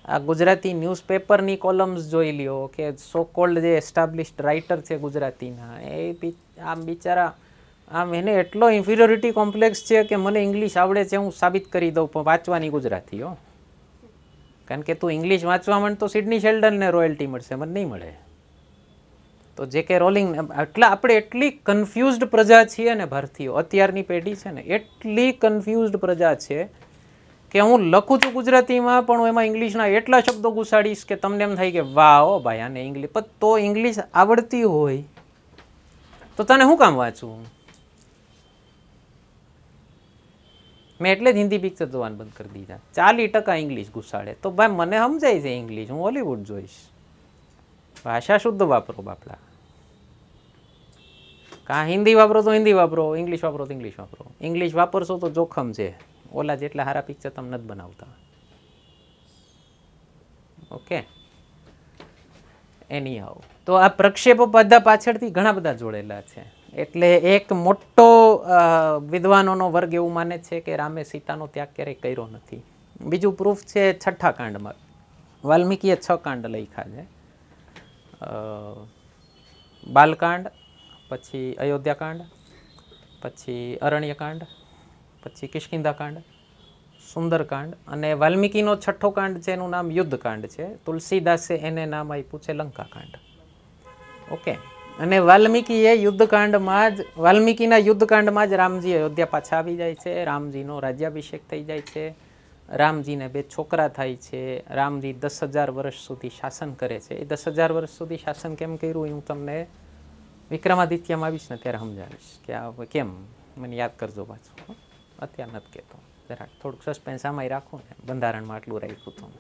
આ ગુજરાતી ન્યૂઝપેપરની કોલમ્સ જોઈ લ્યો કે સો કોલ્ડ જે એસ્ટાબ્લિશ્ડ રાઇટર છે ગુજરાતીના, એ આમ બિચારા આમ એને એટલો ઇન્ફિરિયોરિટી કોમ્પ્લેક્સ છે કે મને ઇંગ્લિશ આવડે છે હું સાબિત કરી દઉં, પણ વાંચવાની ગુજરાતી હો. કારણ કે તું ઇંગ્લિશ વાંચવા માંડ તો સિડની શેલ્ડનને રોયલ્ટી મળશે, મને નહીં મળે. તો જે કે રોલિંગ, એટલા આપણે એટલી કન્ફ્યુઝડ પ્રજા છીએ ને ભારતીયો, અત્યારની પેઢી છે ને એટલી કન્ફ્યુઝડ પ્રજા છે કે હું લખું છું ગુજરાતીમાં પણ હું એમાં ઇંગ્લિશના એટલા શબ્દો ઘુસાડીશ કે તમને એમ થાય કે વાહ ઓ ભાઈ આને ઇંગ્લિશ. પણ તો ઇંગ્લિશ આવડતી હોય તો તને શું કામ વાંચવું? મેં એટલે જ હિન્દી પિક્ચર જોવાનું બંધ કરી દીધા. 40% ઇંગ્લિશ ઘુસાડે તો ભાઈ મને સમજાય છે ઇંગ્લિશ, હું હોલીવુડ જોઈશ. ભાષા શુદ્ધ વાપરો બાપડા. કાં હિન્દી વાપરો તો હિન્દી વાપરો, ઇંગ્લિશ વાપરો તો ઇંગ્લિશ વાપરો. ઇંગ્લિશ વાપરશો તો જોખમ છે, ઓલા જેટલા સારા પિક્ચર તમે નથી બનાવતા. ઓકે, એની હાઉ તો આ પ્રક્ષેપો બધા પાછળથી ઘણા બધા જોડેલા છે. એટલે એક મોટો વિદ્વાનોનો વર્ગ એવું માને છે કે રામે સીતાનો ત્યાગ ક્યારેય કર્યો નથી. બીજું પ્રૂફ છે 6ઠા કાંડમાં. વાલ્મીકીએ 6 કાંડ લખ્યા છે. બાલકાંડ, પછી અયોધ્યાકાંડ, પછી અરણ્યકાંડ, પછી કિષ્કિંધાકાંડ, સુંદરકાંડ અને વાલ્મીકીનો છઠ્ઠો કાંડ છે એનું નામ યુદ્ધકાંડ છે. તુલસીદાસે એને નામ આપ્યું છે લંકાકાંડ. ઓકે. અને વાલ્મીકીના યુદ્ધકાંડમાં જ રામજી અયોધ્યા પાછા આવી જાય છે, રામજીનો રાજ્યાભિષેક થઈ જાય છે, રામજીને 2 છોકરા થાય છે, રામજી 10,000 વર્ષ સુધી શાસન કરે છે. એ 10,000 વર્ષ સુધી શાસન કેમ કર્યું હું તમને વિક્રમાદિત્યમાં આવીશ ને ત્યારે સમજાવીશ કે આ કેમ. મને યાદ કરજો પાછું, અત્યારે નથી કહેતો. જરાક થોડુંક સસ્પેન્સ આમાંય રાખું ને, બંધારણમાં આટલું રાખ્યું હતું.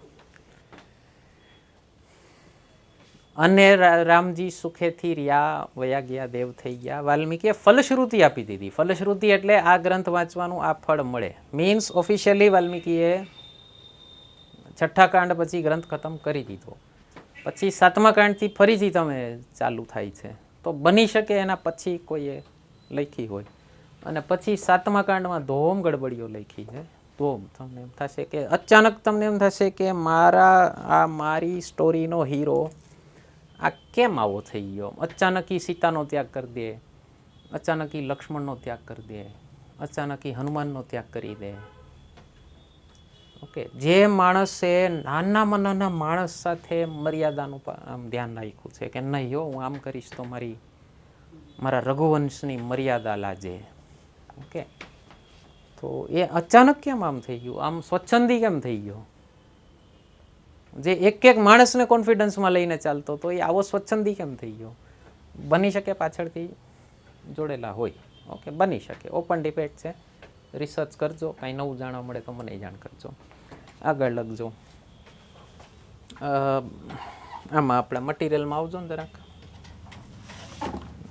અને રામજી સુખેથી રહ્યા, વયા ગયા, દેવ થઈ ગયા. વાલ્મીકીએ ફલશ્રુતિ આપી દીધી. ફલશ્રુતિ એટલે આ ગ્રંથ વાંચવાનું આ ફળ મળે. મીન્સ ઓફિશિયલી વાલ્મીકીએ છઠ્ઠા કાંડ પછી ગ્રંથ ખતમ કરી દીધો. પછી 7મા કાંડથી ફરીથી તમે ચાલુ થાય છે. તો બની શકે એના પછી કોઈએ લખી હોય. અને પછી 7મા કાંડમાં ધોમ ગડબડીઓ લખી છે. ધોમ તમને એમ થશે કે અચાનક તમને એમ થશે કે મારી સ્ટોરીનો હીરો આ કેમ આવો થઈ ગયો. અચાનક સીતાનો ત્યાગ કરી દે, અચાનક લક્ષ્મણનો ત્યાગ કરી દે, અચાનક હનુમાનનો ત્યાગ કરી દે. ઓકે. જે માણસે નાનામાં નાના માણસ સાથે મર્યાદાનું ધ્યાન રાખ્યું છે કે નહીં હો હું આમ કરીશ તો મારા રઘુવંશની મર્યાદા લાજે. ઓકે. તો એ અચાનક કેમ આમ થઈ ગયું, આમ સ્વચ્છંદી કેમ થઈ ગયો. જે એક માણસને કોન્ફિડન્સમાં લઈને ચાલતો તો એ આવો સ્વચ્છંદી કેમ થઈ ગયો. બની શકે પાછળથી જોડેલા હોય. ઓકે, બની શકે. ઓપન ડિબેટ છે. રિસર્ચ કરજો, કાંઈ નવું જાણવા મળે તો મને જાણ કરજો. આગળ લખજો. આમાં આપણે મટીરિયલમાં આવજો ને જરાક.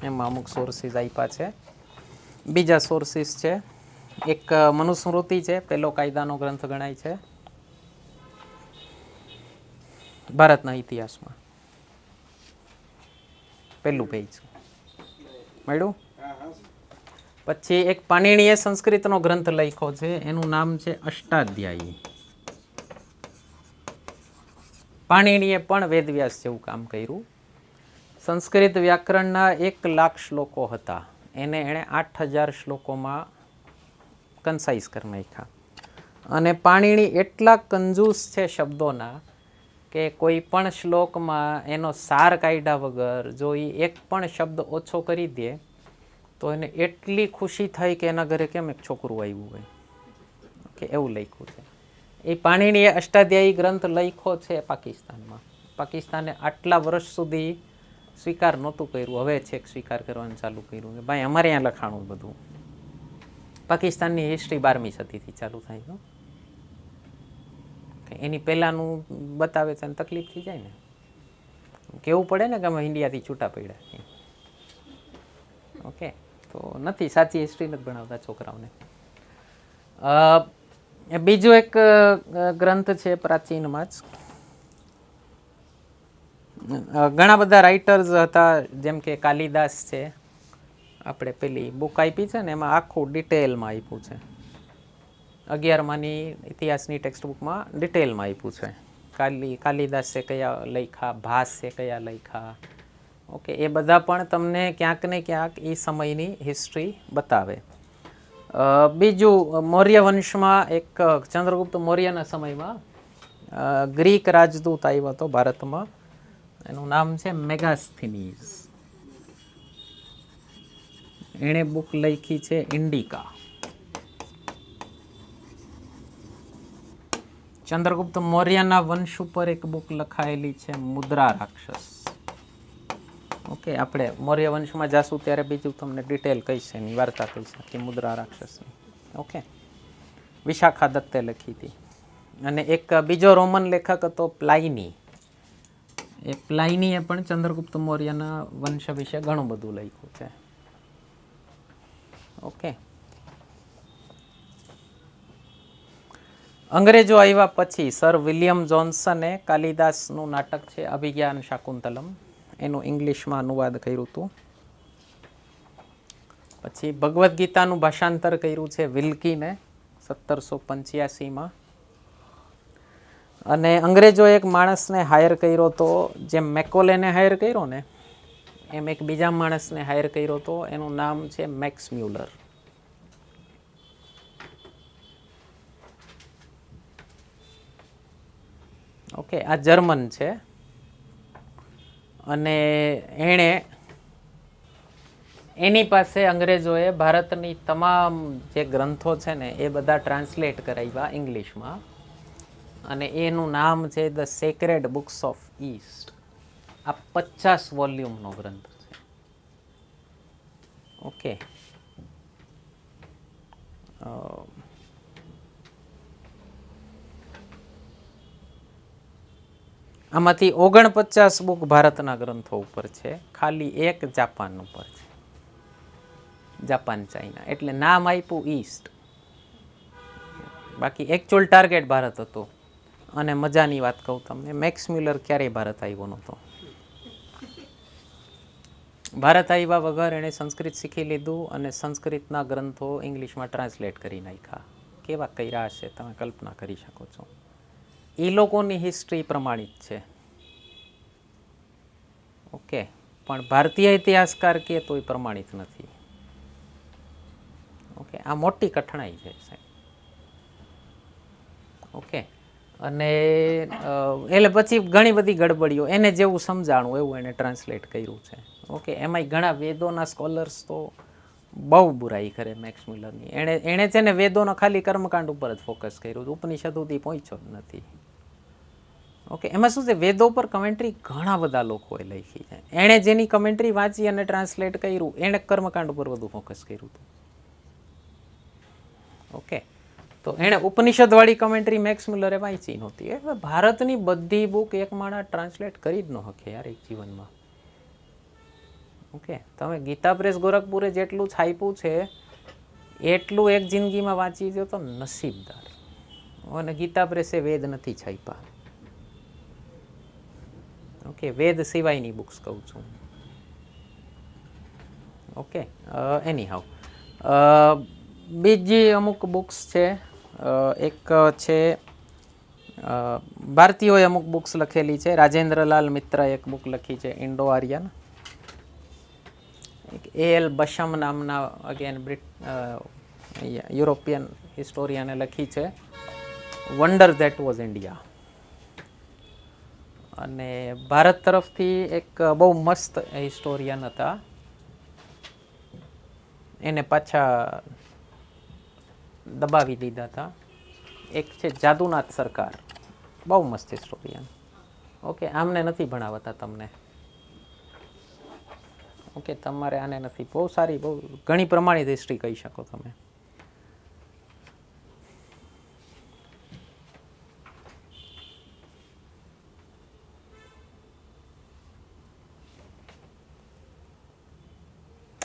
એમાં અમુક સોર્સિસ આપ્યા છે. બીજા સોર્સિસ છે. એક મનુસ્મૃતિ છે, પહેલો કાયદાનો ગ્રંથ ગણાય છે ભારતના ઇતિહાસમાં. પહેલું પેજ મળ્યું. પછી એક પાણિનીએ સંસ્કૃતનો ગ્રંથ લખ્યો છે, એનું નામ છે અષ્ટાધ્યાયી. પાણિનીએ પણ વેદવ્યાસ જેવું કામ કર્યું. સંસ્કૃત વ્યાકરણના 1,00,000 શ્લોકો હતા, એણે 8,000 શ્લોકોમાં કન્સાઇઝ કરી નાખ્યા. અને પાણિની એટલા કંજૂસ છે શબ્દોના કે કોઈ પણ શ્લોકમાં એનો સાર કાઢ્યા વગર જો એ એક પણ શબ્દ ઓછો કરી દે તો એને એટલી ખુશી થાય કે એના ઘરે કેમ એક છોકરું આવ્યું હોય કે એવું લખ્યું છે. એ પાણિનીએ અષ્ટાધ્યાયી ગ્રંથ લખ્યો છે પાકિસ્તાનમાં. પાકિસ્તાને આટલા વર્ષ સુધી સ્વીકાર નહોતું કર્યું, હવે છેક સ્વીકાર કરવાનું ચાલુ કર્યું કે ભાઈ અમારે અહીંયા લખાણું બધું. પાકિસ્તાનની હિસ્ટ્રી 12મી સદીથી ચાલુ થાય છે. એની પહેલાંનું બતાવે છે અને તકલીફ થઈ જાય ને. કેવું પડે ને કે અમે ઇન્ડિયાથી છૂટા પડ્યા. ઓકે, તો નથી, સાચી હિસ્ટ્રી નથી ભણાવતા છોકરાઓને. બીજો એક ગ્રંથ છે પ્રાચીનમાં જ. ઘણા બધા રાઇટર્સ હતા, જેમ કે કાલિદાસ છે. આપણે પેલી બુક આપી છે ને એમાં આખું ડિટેલમાં આપ્યું છે. 11માની ઇતિહાસની ટેક્સ્ટ બુકમાં ડિટેલમાં આપ્યું છે. કાલિદાસે કયા લખ્યા, ભાસે કયા લખ્યા. ઓકે, એ બધા પણ તમને ક્યાંક ને ક્યાંક એ સમયની હિસ્ટ્રી બતાવે. બીજું, મૌર્ય વંશમાં એક ચંદ્રગુપ્ત મૌર્યના સમયમાં ગ્રીક રાજદૂત આવ્યો હતો ભારતમાં. એનું નામ છે મેગાસ્થીનીઝ. એણે બુક લખી છે ઇન્ડિકા. ચંદ્રગુપ્ત મૌર્યના વંશ ઉપર એક બુક લખાયેલી છે મુદ્રા રાક્ષસ. ઓકે, આપણે મૌર્ય વંશમાં જાશું ત્યારે બીજું તમને ડિટેલ કહીશ, એની વાર્તા કહીશ કે મુદ્રા રાક્ષસની. ઓકે, વિશાખા દત્તે લખી હતી. અને એક બીજો રોમન લેખક હતો પ્લાઇની. એ પ્લાઇનીએ પણ ચંદ્રગુપ્ત મૌર્યના વંશ વિશે ઘણું બધું લખ્યું છે. ઓકે, અંગ્રેજો આવ્યા પછી સર વિલિયમ જોન્સને કાલિદાસનું નાટક છે અભિજ્ઞાન શાકુંતલમ, એનું ઇંગ્લિશમાં અનુવાદ કર્યું હતું. પછી ભગવદ્ ગીતાનું ભાષાંતર કર્યું છે વિલ્કીને 1785માં. અને અંગ્રેજો એક માણસને હાયર કર્યો તો, જેમ મેકોલેને હાયર કર્યો ને એમ એક બીજા માણસને હાયર કર્યો તો, એનું નામ છે મેક્સ મ્યુલર. ઓકે, આ જર્મન છે અને એની પાસે અંગ્રેજોએ ભારતની તમામ જે ગ્રંથો છે ને એ બધા ટ્રાન્સલેટ કરાવ્યા ઇંગ્લિશમાં, અને એનું નામ છે the sacred books of East. આ 50 વોલ્યુમનો ગ્રંથ છે. ઓકે, આમાંથી 49 બુક ભારતના ગ્રંથો ઉપર છે, ખાલી એક જાપાન ઉપર છે. જાપાન ચાઇના, એટલે નામ આપ્યું ઈસ્ટ, બાકી એકચ્યુઅલ ટાર્ગેટ ભારત હતું. અને મજાની વાત કહું તમને, મેક્સ મ્યુલર ક્યારેય ભારત આવ્યો નહોતો. ભારત આવ્યા વગર એણે સંસ્કૃત શીખી લીધું અને સંસ્કૃતના ગ્રંથો ઇંગ્લિશમાં ટ્રાન્સલેટ કરી નાખ્યા. કેવા કર્યા હશે તમે કલ્પના કરી શકો છો. એ લોકોની હિસ્ટ્રી પ્રમાણિત છે. ઓકે, પણ ભારતીય ઇતિહાસકાર કે તો એ પ્રમાણિત નથી. ઓકે, આ મોટી કઠણાઈ છે સાહેબ. ઓકે, અને એટલે પછી ઘણી બધી ગડબડીઓ, એને જેવું સમજાણું એવું એને ટ્રાન્સલેટ કર્યું છે. ઓકે, એમાંય ઘણા વેદોના સ્કોલર્સ તો બહુ બુરાઈ કરે મેક્સ મ્યુલરની. એણે છે ને વેદોનો ખાલી કર્મકાંડ ઉપર જ ફોકસ કર્યું, ઉપનિષદ સુધી પહોંચ્યો જ નથી. ઓકે, એમાં શું છે, વેદો પર કમેન્ટ્રી ઘણા બધા લોકોએ લખી છે. એણે જેની કમેન્ટ્રી વાંચી અને ટ્રાન્સલેટ કર્યું એણે કર્મકાંડ ઉપર વધુ ફોકસ કર્યું હતું. ઓકે, તો એણે ઉપનિષદવાળી કમેન્ટ્રી મેક્સ મ્યુલરે વાંચી નહોતી. એટલે ભારતની બધી બુક એક માણસ ટ્રાન્સલેટ કરી જ ન શકે યાર એક જીવનમાં. ઓકે, તમે ગીતા પ્રેસ ગોરખપુરે જેટલું છાપ્યું છે એટલું એક જિંદગીમાં વાંચી દો તો નસીબદાર. અને ગીતા પ્રેસે વેદ નથી છાપ્યા. ઓકે, વેદ સિવાયની બુક્સ કહું છું. ઓકે, એની હાઉ બીજી અમુક બુક્સ છે. એક છે ભારતીયોએ અમુક બુક્સ લખેલી છે. રાજેન્દ્રલાલ મિત્રાએ એક બુક લખી છે ઇન્ડો આર્યન. A.L. બશમ નામના અગેન યુરોપિયન હિસ્ટોરિયને લખી છે વન્ડર ધેટ વોઝ ઇન્ડિયા. અને ભારત તરફથી એક બહુ મસ્ત હિસ્ટોરિયન હતા, એને પાછા દબાવી દીધા હતા. એક છે જાદુનાથ સરકાર, બહુ મસ્ત હિસ્ટોરિયન. ઓકે, આમને નથી ભણાવતા તમને. ઓકે, તમારે આને નથી. બહુ સારી, બહુ ઘણી પ્રમાણિત હિસ્ટ્રી કહી શકો તમે.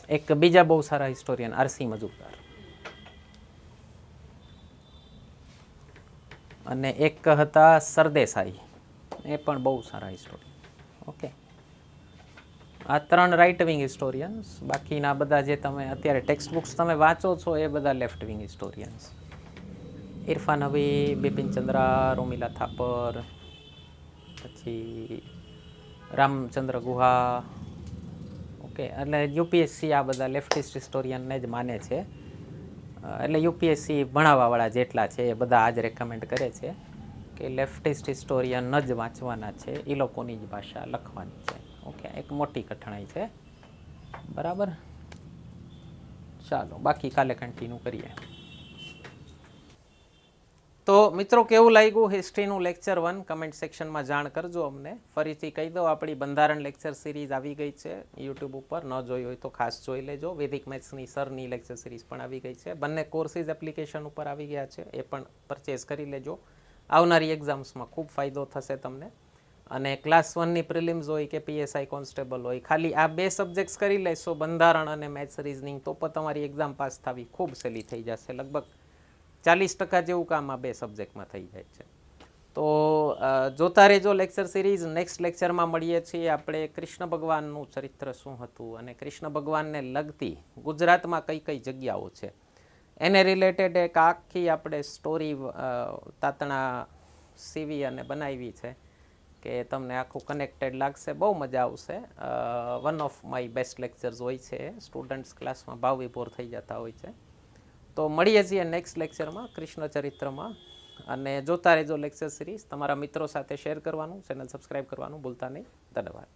એક બીજા બહુ સારા હિસ્ટોરિયન આરસી મજુમદાર, અને એક હતા સરદેસાઈ, એ પણ બહુ સારા હિસ્ટોરિયન. ઓકે, આ 3 રાઇટ વિંગ હિસ્ટોરિયન્સ. બાકીના બધા જે તમે અત્યારે ટેક્સ્ટ બુક્સ તમે વાંચો છો એ બધા left wing historians. Irfan Habib, Bipin Chandra, Romila Thapar, પછી રામચંદ્ર ગુહા. ઓકે, એટલે યુપીએસસી આ બધા લેફ્ટિસ્ટ હિસ્ટોરિયનને જ માને છે. એટલે યુપીએસસી ભણાવવાવાળા જેટલા છે એ બધા આ જ રેકમેન્ડ કરે છે કે લેફ્ટિસ્ટ હિસ્ટોરિયન જ વાંચવાના છે, એ લોકોની જ ભાષા લખવાની છે. ઓકે, એક મોટી કઠણાઈ છે. બરાબર, ચાલો બાકી કાલે કન્ટિન્યુ કરીએ. તો મિત્રો, કેવું લાગ્યું હિસ્ટ્રીનું લેક્ચર 1 કમેન્ટ સેક્શનમાં જાણ કરજો અમને. ફરીથી કહી દો, આપણી બંધારણ લેક્ચર સિરીઝ આવી ગઈ છે યુટ્યુબ ઉપર. ન જોઈ હોય તો ખાસ જોઈ લેજો. વૈદિક મેથ્સની સરની લેક્ચર સિરીઝ પણ આવી ગઈ છે. બંને કોર્સીસ એપ્લિકેશન ઉપર આવી ગયા છે, એ પણ પરચેઝ કરી લેજો. આવનારી એક્ઝામ્સમાં ખૂબ ફાયદો થશે તમને. અને ક્લાસ 1ની પ્રિલિમ્સ હોય કે પીએસઆઈ કોન્સ્ટેબલ હોય, ખાલી આ 2 સબ્જેક્ટ્સ કરી લેશો, બંધારણ અને મેથ્સ રિઝનિંગ, તો પણ તમારી એક્ઝામ પાસ થવી ખૂબ સહેલી થઈ જશે. લગભગ 40% જેવું કામ આ 2 સબ્જેક્ટમાં થઈ જાય છે. તો જોતા રહેજો લેક્ચર સિરીઝ. નેક્સ્ટ લેક્ચરમાં મળીએ છીએ આપણે કૃષ્ણ ભગવાનનું ચરિત્ર શું હતું અને કૃષ્ણ ભગવાનને લગતી ગુજરાતમાં કઈ કઈ જગ્યાઓ છે એને રિલેટેડ એક આખી આપણે સ્ટોરી તાતણા સીવી અને બનાવી છે કે તમને આખું કનેક્ટેડ લાગશે, બહુ મજા આવશે. One of my best lectures હોય છે, સ્ટુડન્ટ્સ ક્લાસમાં ભાવ વિભોર થઈ જતા હોય છે. તો મળીએ છીએ નેક્સ્ટ લેક્ચરમાં કૃષ્ણ ચરિત્રમાં. અને જોતા રહેજો લેક્ચર સિરીઝ. તમારા મિત્રો સાથે શેર કરવાનું, ચેનલ સબસ્ક્રાઈબ કરવાનું ભૂલતા નહીં. ધન્યવાદ.